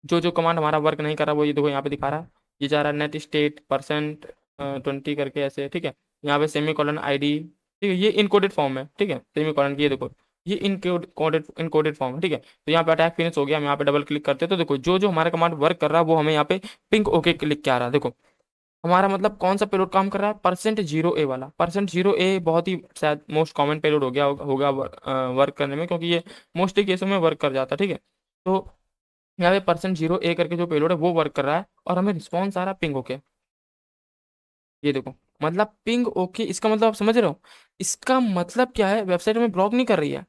जो जो कमांड हमारा वर्क नहीं कर रहा वो ये देखो यहाँ पे दिखा रहा है, ये जा रहा है नेट स्टेट परसेंट 20 करके ऐसे। ठीक है, यहाँ पे सेमी कॉलन आईडी। ठीक है, ये इनकोडेड फॉर्म है। ठीक है, सेमी कॉलन की ये देखो, ये इनकोडेड इनकोडेड फॉर्म है। ठीक है, तो यहाँ पे अटैक फिनिश हो गया, हम यहाँ पे डबल क्लिक करते हैं तो देखो जो जो हमारा कमांड वर्क कर रहा है वो हमें यहाँ पे पिंक ओके क्लिक क्या आ रहा है। देखो हमारा मतलब कौन सा पेलोड काम कर रहा है, %0a वाला। %0a बहुत ही शायद मोस्ट कॉमन पेलोड हो गया होगा वर्क करने में, क्योंकि ये मोस्टली केसों में वर्क कर जाता है। ठीक है, तो यहाँ पे %0a करके जो पेलोड है वो वर्क कर रहा है, और हमें रिस्पॉन्स आ रहा है पिंग ओके। ये देखो, मतलब पिंग ओके, इसका मतलब आप समझ रहे हो, इसका मतलब क्या है, वेबसाइट हमें ब्लॉक नहीं कर रही है।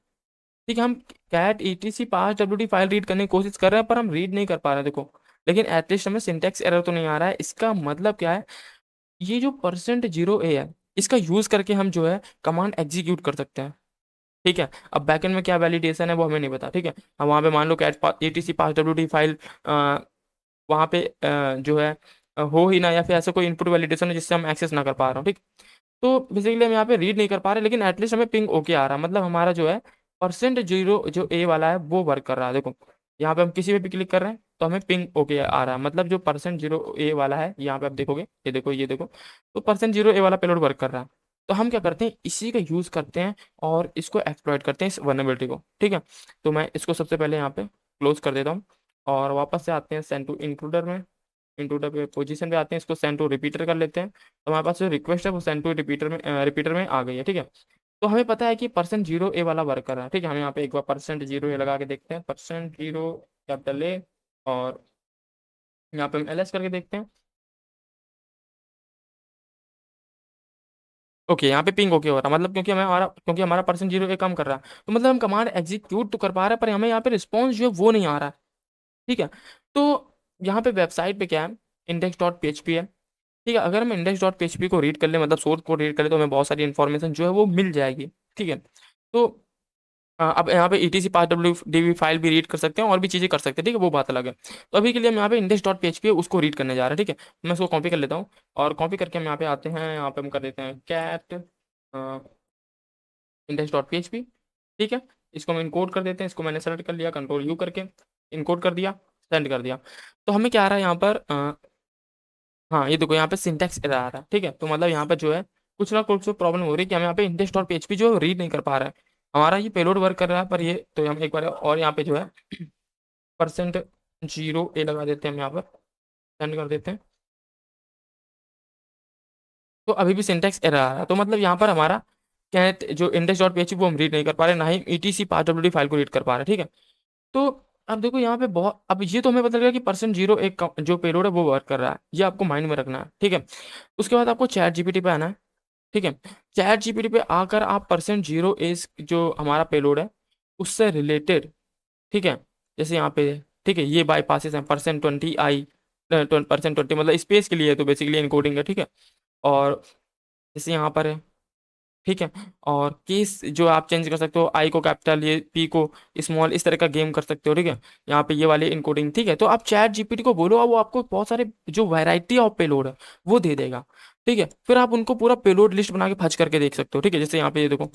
ठीक है, हम कैट etc पास wd फाइल रीड करने की कोशिश कर रहे हैं पर हम रीड नहीं कर पा रहे हैं। देखो, लेकिन एटलीस्ट हमें सिंटेक्स एरर तो नहीं आ रहा है। इसका मतलब क्या है, ये जो %0a है इसका यूज करके हम जो है कमांड एग्जीक्यूट कर सकते हैं। ठीक है, अब बैकएंड में क्या वैलिडेशन है वो हमें नहीं पता। ठीक है, अब वहां पे मान लो कैट etc पास wd फाइल वहां पे जो है हो ही ना, या फिर ऐसा कोई इनपुट वैलिडेशन है जिससे हम एक्सेस ना कर पा रहे हो। ठीक, तो बेसिकली हम यहाँ पे रीड नहीं कर पा रहे, लेकिन एटलीस्ट हमें पिंग ओके आ रहा है, मतलब हमारा जो है %0 जो ए वाला है वो वर्क कर रहा है। देखो यहाँ पे हम किसी पे भी क्लिक कर रहे हैं तो हमें पिंग ओके आ रहा है, मतलब जो %0 A वाला है यहाँ पे आप देखोगे, ये देखो तो %0 A वाला पेलोड वर्क कर रहा है। तो हम क्या करते हैं, इसी का यूज करते हैं और इसको एक्सप्लॉइट करते हैं इस वल्नरेबिलिटी को, ठीक है। तो मैं इसको सबसे पहले यहाँ पे क्लोज कर देता हूँ और वापस से आते हैं सेंड टू इंक्लूडर में, इंक्लूडर पे पोजीशन पे आते हैं, इसको सेंड टू रिपीटर कर लेते हैं। तो हमारे पास जो रिक्वेस्ट है वो सेंड टू रिपीटर में आ गई है, ठीक है। तो हमें पता है कि %0 A वाला वर्क कर रहा है, ठीक है। हम यहाँ पे एक बार %0 A लगा के देखते हैं, %0 कैपिटल A, और यहाँ पे हम LS करके देखते हैं। ओके, यहाँ पे पिंग ओके हो रहा है, मतलब क्योंकि हमारा %0 A कम कर रहा है, तो मतलब हम कमांड एग्जीक्यूट तो कर पा रहे हैं, पर हमें यहाँ पे रिस्पॉन्स जो है वो नहीं आ रहा है, ठीक है। तो यहाँ पे वेबसाइट पे क्या है, index.php है, ठीक है। अगर हम index.php को रीड कर ले, मतलब सोर्स को रीड कर ले, तो हमें बहुत सारी इन्फॉर्मेशन जो है वो मिल जाएगी, ठीक है। तो अब यहाँ पे ETC पाथ DB फाइल भी रीड कर सकते हैं और भी चीज़ें कर सकते हैं, ठीक है, वो बात अलग है। तो अभी के लिए हम यहाँ पे index.php है उसको रीड करने जा रहे हैं, ठीक है। मैं उसको कॉपी कर लेता हूँ और कॉपी करके हम यहाँ पे आते हैं, यहाँ पे हम कर देते हैं कैट index.php, ठीक है। इसको हम इनकोड कर देते हैं, इसको मैंने सेलेक्ट कर लिया, Ctrl+U करके इनकोड कर दिया, सेंड कर दिया। तो हमें क्या आ रहा है यहाँ पर, हाँ ये देखो यहाँ पे सिंटैक्स एरर आ रहा है, ठीक है। तो मतलब यहाँ पे जो है कुछ ना कुछ प्रॉब्लम हो रही है कि हम यहाँ पे index.php जो रीड नहीं कर पा रहा है। हमारा ये पेलोड वर्क कर रहा है, पर ये तो हम एक बार और यहाँ पे जो है %0 A लगा देते हैं, हम यहाँ पर सेंड कर देते हैं। तो अभी भी सिंटैक्स एरर आ रहा है, तो मतलब यहाँ पर हमारा कैट जो index.php वो हम रीड नहीं कर पा रहे, ना ही ETC path फाइल को रीड कर पा रहे, ठीक है। तो अब देखो यहाँ पे बहुत, अब ये तो हमें पता लगा कि %0 एक जो पेलोड है वो वर्क कर रहा है, ये आपको माइंड में रखना है, ठीक है। उसके बाद आपको चैट जीपीटी पे आना है, ठीक है। चैट जीपीटी पे आकर आप %0 इस जो हमारा पेलोड है उससे रिलेटेड, ठीक है, जैसे यहाँ पे, ठीक है, ये बाईपासेस हैं %20 %20 मतलब स्पेस के लिए है, तो बेसिकली इनकोडिंग है, ठीक है। और जैसे यहाँ पर है, ठीक है। और केस जो आप चेंज कर सकते हो, आई को कैपिटल, ये पी को स्मॉल, इस तरह का गेम कर सकते हो, ठीक है। यहाँ पे ये वाली इनकोडिंग, ठीक है। तो आप चैट जीपीटी को बोलो और वो आपको बहुत सारे जो वैरायटी ऑफ पेलोड है वो दे देगा, ठीक है। फिर आप उनको पूरा पेलोड लिस्ट बना के फर्ज करके देख सकते हो, ठीक है। जैसे यहाँ पे ये देखो,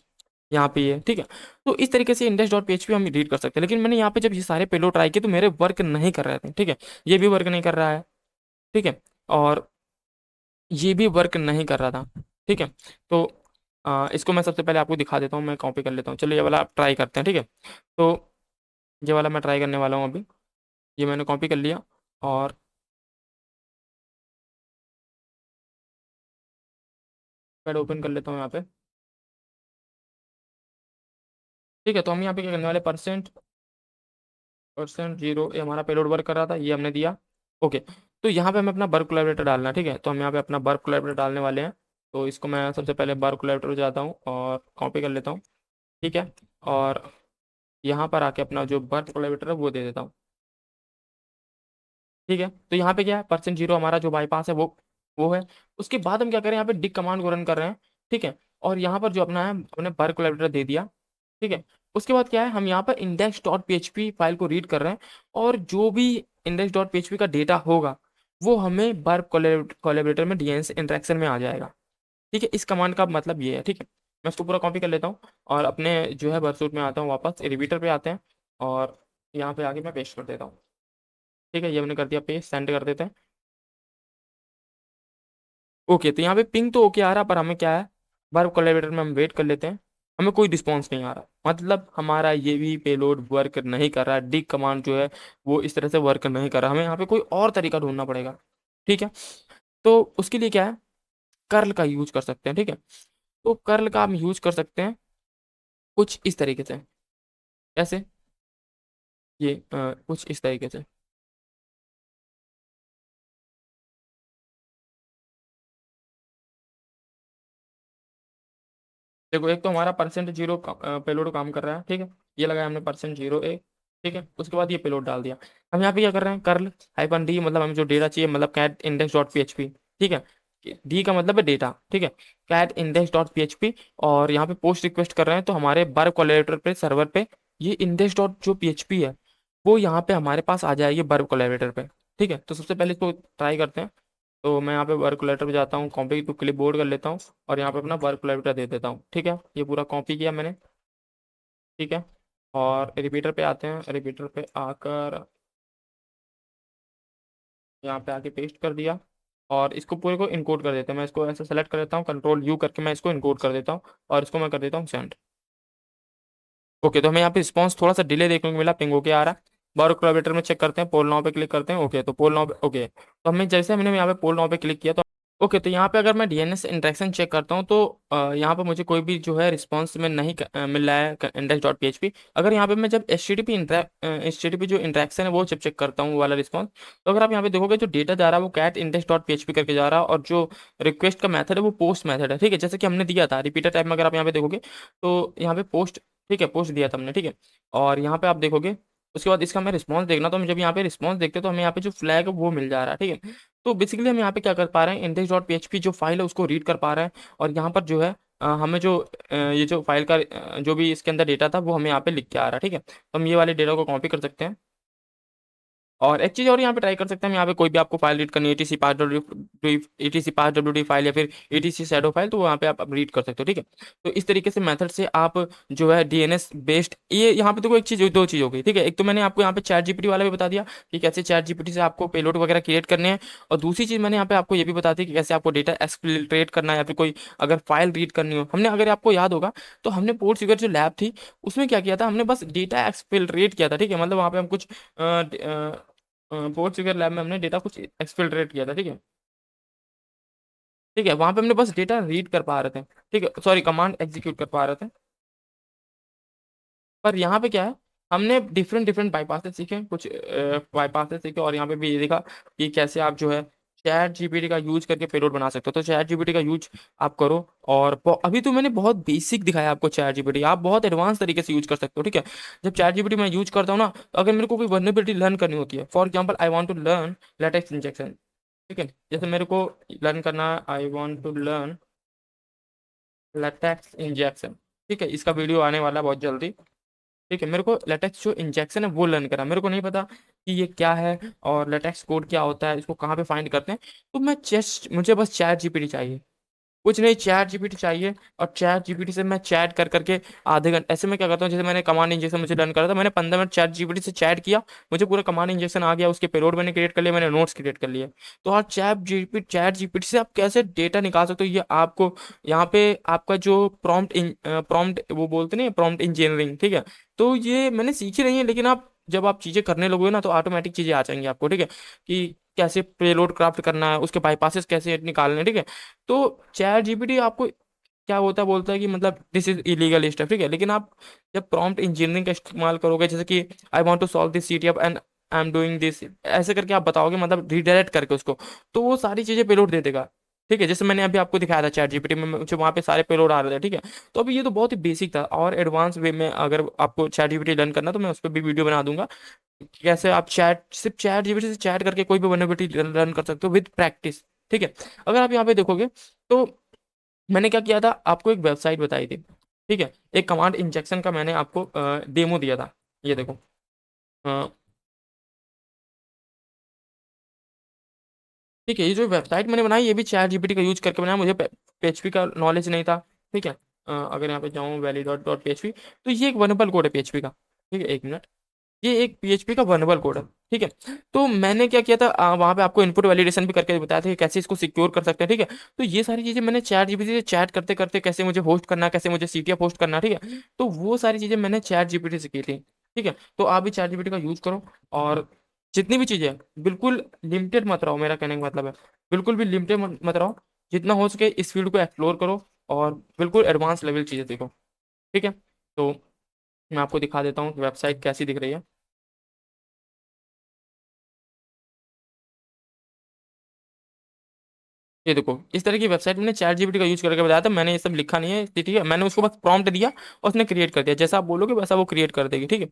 यहाँ पे ये, ठीक है। तो इस तरीके से index.php हम रीड कर सकते हैं, लेकिन मैंने यहाँ पे जब ये सारे पेलोड ट्राई किए तो मेरे वर्क नहीं कर रहे थे, ठीक है। ये भी वर्क नहीं कर रहा है, ठीक है। और ये भी वर्क नहीं कर रहा था, ठीक है। तो इसको मैं सबसे पहले आपको दिखा देता हूँ, मैं कॉपी कर लेता हूँ, चलो ये वाला आप ट्राई करते हैं, ठीक है। तो ये वाला मैं ट्राई करने वाला हूँ अभी, ये मैंने कॉपी कर लिया और पैड ओपन कर लेता हूँ यहाँ पे, ठीक है। तो हम यहाँ पे क्या करने वाले, %0 ये हमारा पेलोड वर्क कर रहा था, ये हमने दिया, ओके। तो यहाँ पे हमें अपना वर्क कोलैबोरेटर डालना है, ठीक है। तो हम यहाँ पे अपना वर्क कोलैबोरेटर डालने वाले हैं। तो इसको मैं सबसे पहले वर्क कोलैबोरेटर जाता हूँ और कॉपी कर लेता हूँ, ठीक है। और यहाँ पर आके अपना जो वर्क कोलैबोरेटर है वो दे देता हूँ, ठीक है। तो यहाँ पे क्या है, %0 हमारा जो बाईपास है वो है। उसके बाद हम क्या करें, यहाँ पे डिक कमांड को रन कर रहे हैं, ठीक है। और यहाँ पर जो अपना है हमने वर्क कोलैबोरेटर दे दिया, ठीक है। उसके बाद क्या है, हम यहाँ पर index.php फाइल को रीड कर रहे हैं, और जो भी index.php का डेटा होगा वो हमें वर्क कोलैबोरेटर में डीएनएस इंटरेक्शन में आ जाएगा, ठीक है। इस कमांड का मतलब ये है, ठीक है। मैं उसको पूरा कॉपी कर लेता हूँ और अपने जो है वर्कसूट में आता हूँ, वापस रिपीटर पे आते हैं और यहाँ पे आके मैं पेस्ट कर देता हूँ, ठीक है। ये हमने कर दिया पेस्ट, सेंड कर देते हैं, ओके। तो यहाँ पे पिंग तो ओके आ रहा, पर हमें क्या है, वर्क कोलैबोरेटर में हम वेट कर लेते हैं, हमें कोई रिस्पॉन्स नहीं आ रहा, मतलब हमारा ये भी पेलोड वर्क नहीं कर रहा, डिग कमांड जो है वो इस तरह से वर्क नहीं कर रहा, हमें यहाँ पे कोई और तरीका ढूंढना पड़ेगा, ठीक है। तो उसके लिए क्या है, कर्ल का यूज कर सकते हैं, ठीक है। तो कर्ल का हम यूज कर सकते हैं कुछ इस तरीके से, कैसे, ये कुछ इस तरीके से, देखो एक तो हमारा %0 पेलोड काम कर रहा है, ठीक है। ये लगाया हमने %0 ठीक है। उसके बाद ये पेलोड डाल दिया। हम यहाँ पे क्या कर रहे हैं, कर्ल -d, मतलब हमें जो डेटा चाहिए, मतलब कैट index.php, ठीक है। डी का मतलब है डेटा, ठीक है। कैट index.php, और यहाँ पे पोस्ट रिक्वेस्ट कर रहे हैं, तो हमारे वर्क कोलैबोरेटर पे, सर्वर पे, ये इंडेक्स डॉट जो php है वो यहाँ पे हमारे पास आ जाएगी वर्क कोलैबोरेटर पे, ठीक है। तो सबसे पहले इसको ट्राई करते हैं। तो मैं यहाँ पे वर्क कोलैबोरेटर पे जाता हूँ, कॉपी टू क्लिप बोर्ड कर लेता हूँ और यहाँ पे अपना वर्क कोलैबोरेटर दे देता हूँ, ठीक है। ये पूरा कॉपी किया मैंने, ठीक है। और रिपीटर पे आते हैं, रिपीटर पे आकर यहाँ पे आके पेस्ट कर दिया और इसको पूरे को इनकोड कर देते हैं। मैं इसको ऐसे सेलेक्ट कर देता हूँ, कंट्रोल यू करके मैं इसको इनकोड कर देता हूँ और इसको मैं कर देता हूँ सेंड। ओके, तो हमें यहाँ पे रिस्पॉन्स थोड़ा सा डिले देखने को मिला, पिंग होके आ रहा है। बार कोलैबोरेटर में चेक करते हैं, पोल नाउ पे क्लिक करते हैं। ओके, तो पोल नाउ पे ओके, तो हमने जैसे हमने यहाँ पे पोल नाउ पे क्लिक किया तो ओके, तो यहाँ पे अगर मैं डीएनएस इंटरेक्शन चेक करता हूँ तो यहाँ पे मुझे कोई भी जो है रिस्पॉन्स में नहीं मिल रहा है इंडेक्स डॉट पीएचपी। अगर यहाँ पे मैं जब एच जो इंटरेक्शन है वो जब चेक करता हूँ वो वाला रिस्पॉन्स, तो अगर आप यहाँ पे देखोगे जो डेटा जा रहा है वो कैट इंडेक्स डॉट पीएचपी करके जा रहा है और जो रिक्वेस्ट का मेथड है वो पोस्ट मेथड है। ठीक है, जैसे कि हमने दिया था रिपीटर टाइप में, अगर आप यहाँ पे देखोगे तो यहाँ पे पोस्ट, ठीक है, पोस्ट दिया था हमने। ठीक है, और यहाँ पे आप देखोगे उसके बाद इसका हमें रिस्पॉन्स देखना, तो हम जब यहाँ पे रिस्पॉन्स देखते हैं तो हमें यहाँ पे जो फ्लैग है वो मिल जा रहा है। ठीक है, तो बेसिकली हम यहाँ पे क्या कर पा रहे हैं, इंडेक्स डॉट पीएचपी जो फाइल है उसको रीड कर पा रहे हैं और यहाँ पर जो है हमें जो ये जो फाइल का जो भी इसके अंदर डेटा था वो हमें यहाँ पे लिख के आ रहा है। ठीक है, तो हम ये वाले डेटा को कॉपी कर सकते हैं और एक चीज़ और यहाँ पे ट्राई कर सकते हैं हम, यहाँ पे कोई भी आपको फाइल रीड करनी है, एटीसी पास डब्ल्यू फाइल या फिर एटीसी शैडो फाइल, तो वहाँ पे आप रीड कर सकते हो। ठीक है, तो इस तरीके से मेथड से आप जो है डीएनएस बेस्ड, ये यहाँ पे देखो एक चीज़ दो चीज़ हो गई। ठीक है, एक तो मैंने आपको यहाँ पे चैट जीपीटी वाला भी बता दिया कि कैसे चैट जीपीटी से आपको पेलोड वगैरह क्रिएट करने हैं, और दूसरी चीज़ मैंने यहाँ पे आपको ये भी बता दी कि कैसे आपको डेटा एक्सफिल्ट्रेट करना है या फिर कोई अगर फाइल रीड करनी हो। हमने, अगर आपको याद होगा तो हमने पोर्ट सीकर जो लैब थी उसमें क्या किया था, हमने बस डेटा एक्सफिल्ट्रेट किया था। ठीक है, मतलब वहाँ पे हम कुछ पोर्ट सीकर लैब में हमने डेटा कुछ एक्सफिल्ट्रेट किया था। ठीक है, ठीक है, वहां पे हमने बस डेटा रीड कर पा रहे थे। ठीक है, सॉरी, कमांड एग्जीक्यूट कर पा रहे थे। पर यहाँ पे क्या है, हमने डिफरेंट डिफरेंट बाईपासेस सीखे, कुछ बाईपासेस सीखे और यहाँ पे भी ये देखा कि कैसे आप जो है चैट जीपीटी का यूज करके पेलोड बना सकते हो। तो चैट जीपीटी का यूज आप करो और अभी तो मैंने बहुत बेसिक दिखाया आपको चैट जीपीटी, आप बहुत एडवांस तरीके से यूज कर सकते हो। ठीक है, जब चैट जीपीटी मैं यूज करता हूँ ना, तो अगर मेरे को कोई वर्नेबिलिटी लर्न करनी होती है, for example I want to learn latex injection. ठीक है, जैसे मेरे को लर्न करना, I want to learn latex injection. ठीक है, इसका वीडियो आने वाला है बहुत जल्दी। ठीक है, मेरे को लेटेक्स जो इंजेक्शन है वो लर्न करा, मेरे को नहीं पता कि ये क्या है और लेटेक्स कोड क्या होता है, इसको कहाँ पे फाइंड करते हैं। तो मुझे बस चैट जीपीटी चाहिए, कुछ नहीं, चैट जीपीटी चाहिए। और चैट जीपीटी से मैं चैट कर करके आधे घंटे, ऐसे मैं क्या करता हूँ, जैसे मैंने कमांड इंजेक्शन मुझे रन करा था, मैंने 15 मिनट चैट जीपीटी से चैट किया, मुझे पूरा कमांड इंजेक्शन आ गया, उसके पेलोड मैंने क्रिएट कर लिया, मैंने नोट्स क्रिएट कर लिए। तो आज चैट जीपीटी से आप कैसे डेटा निकाल सकते हो, ये आपको यहाँ पे आपका जो प्रॉम्प्ट वो बोलते नहीं, प्रॉम्प्ट इंजीनियरिंग। ठीक है, तो ये मैंने सीखी नहीं है, लेकिन आप जब आप चीज़ें करने लगोगे ना तो ऑटोमेटिक चीज़ें आ जाएंगी आपको। ठीक है, कि कैसे पेलोड क्राफ्ट करना है, उसके बाईपासेस कैसे निकालने हैं। ठीक है, तो चैट जीपीटी आपको क्या होता है, बोलता है कि मतलब दिस इज इलीगल स्टफ। ठीक है, लेकिन आप जब प्रॉम्प्ट इंजीनियरिंग का इस्तेमाल करोगे, जैसे कि I want to solve this CTF and I am doing this, ऐसे करके आप बताओगे, मतलब रिडायरेक्ट करके उसको, तो वो सारी चीजें पेलोड दे देगा। ठीक है, जैसे मैंने अभी आपको दिखाया था चैट जीपीटी में, मुझे वहाँ पे सारे पेलोड आ रहे थे। ठीक है, तो अभी ये तो बहुत ही बेसिक था, और एडवांस वे में अगर आपको चैट जीपीटी लर्न करना तो मैं उस पर भी वीडियो बना दूंगा कि कैसे आप सिर्फ चैट जीपीटी से चैट करके कोई भी वल्नरेबिलिटी लर्न कर सकते हो विद प्रैक्टिस। ठीक है, अगर आप यहाँ पे देखोगे तो मैंने क्या किया था, आपको एक वेबसाइट बताई थी। ठीक है, एक कमांड इंजेक्शन का मैंने आपको डेमो दिया था, ये देखो। अ, ठीक है, ये जो वेबसाइट मैंने बनाई ये भी चैट जीपीटी का यूज करके बनाया, मुझे पीएचपी का नॉलेज नहीं था। ठीक है, अगर यहाँ पे जाऊँ वैली डॉट डॉट पीएचपी, तो ये एक वर्नेबल कोड है पीएचपी का। ठीक है, एक मिनट, ये एक पीएचपी का वर्नेबल कोड है। ठीक है, तो मैंने क्या किया था, वहाँ पे आपको इनपुट वैलिडेशन भी करके बताया था कि कैसे इसको सिक्योर कर सकते हैं। ठीक है, तो ये सारी चीज़ें मैंने चैट जीपीटी से चैट करते करते, कैसे मुझे होस्ट करना है, कैसे मुझे सीटीएफ होस्ट करना है। ठीक है, तो वो सारी चीज़ें मैंने चैट जीपीटी से की थी। ठीक है, तो आप भी चैट जीपीटी का यूज करो और जितनी भी चीज़ें हैं, बिल्कुल लिमिटेड मत रहो, मेरा कहने का मतलब है बिल्कुल भी लिमिटेड मत रहो, जितना हो सके इस फील्ड को एक्सप्लोर करो और बिल्कुल एडवांस लेवल चीज़ें देखो। ठीक है, तो मैं आपको दिखा देता हूँ वेबसाइट कैसी दिख रही है। ये देखो, इस तरह की वेबसाइट मैंने चैट जीपीटी का यूज करके बताया था, मैंने ये सब लिखा नहीं है, ठीक है, मैंने उसको बस प्रॉम्प्ट दिया और उसने क्रिएट कर दिया, जैसा आप बोलोगे वैसा वो क्रिएट कर देगी। ठीक है,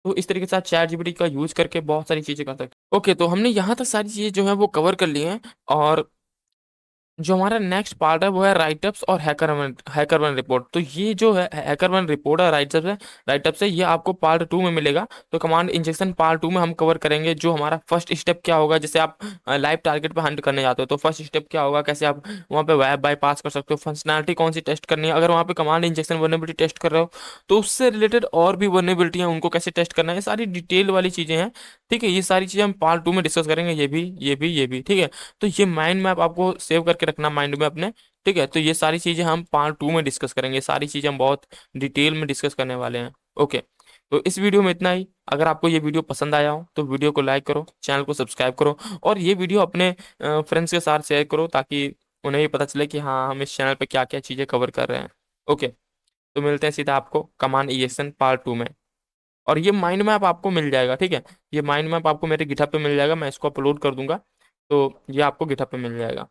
तो इस तरीके से आप चैट जीपीटी का यूज करके बहुत सारी चीजें कर सकते हैं। ओके, तो हमने यहाँ तक सारी चीजें जो है वो कवर कर ली हैं, और जो हमारा नेक्स्ट पार्ट है वो है राइटअप्स और हैकर वन रिपोर्ट। तो ये जो है हैकर वन रिपोर्ट है, राइटअप्स है, ये आपको पार्ट 2 में मिलेगा। तो कमांड इंजेक्शन पार्ट 2 में हम कवर करेंगे, जो हमारा फर्स्ट स्टेप क्या होगा, जैसे आप लाइव टारगेट पे हंट करने जाते हो तो फर्स्ट स्टेप क्या होगा, कैसे आप वहाँ पे वेब बाईपास कर सकते हो, फंक्शनैलिटी कौन सी टेस्ट करनी है, अगर वहाँ पे कमांड इंजेक्शन वर्नेबिलिटी टेस्ट कर रहे हो तो उससे रिलेटेड और भी वर्नेबिलिटी हैं, उनको कैसे टेस्ट करना है, ये सारी डिटेल वाली चीज़ें हैं। ठीक है, ये सारी चीजें हम पार्ट 2 में डिस्कस करेंगे, ये भी, ठीक है। तो ये माइंड मैप आपको सेव करके रखना माइंड में अपने, ठीक है। तो ये सारी चीजें हम पार्ट 2 में डिस्कस करेंगे, सारी चीजें हम बहुत डिटेल में डिस्कस करने वाले हैं। ओके, तो इस वीडियो में इतना ही। अगर आपको ये वीडियो पसंद आया हो तो वीडियो को लाइक करो, चैनल को सब्सक्राइब करो, और ये वीडियो अपने फ्रेंड्स के साथ शेयर करो, ताकि उन्हें भी पता चले कि हाँ, हम इस चैनल पे क्या क्या चीजें कवर कर रहे हैं। ओके, तो मिलते हैं सीधा आपको कमांड इंजेक्शन पार्ट 2 में। और ये माइंड मैप आपको मिल जाएगा, ठीक है। ये माइंड मैप आपको मेरे गिटहब पे मिल जाएगा, मैं इसको अपलोड कर दूंगा, तो ये आपको गिटहब पे मिल जाएगा।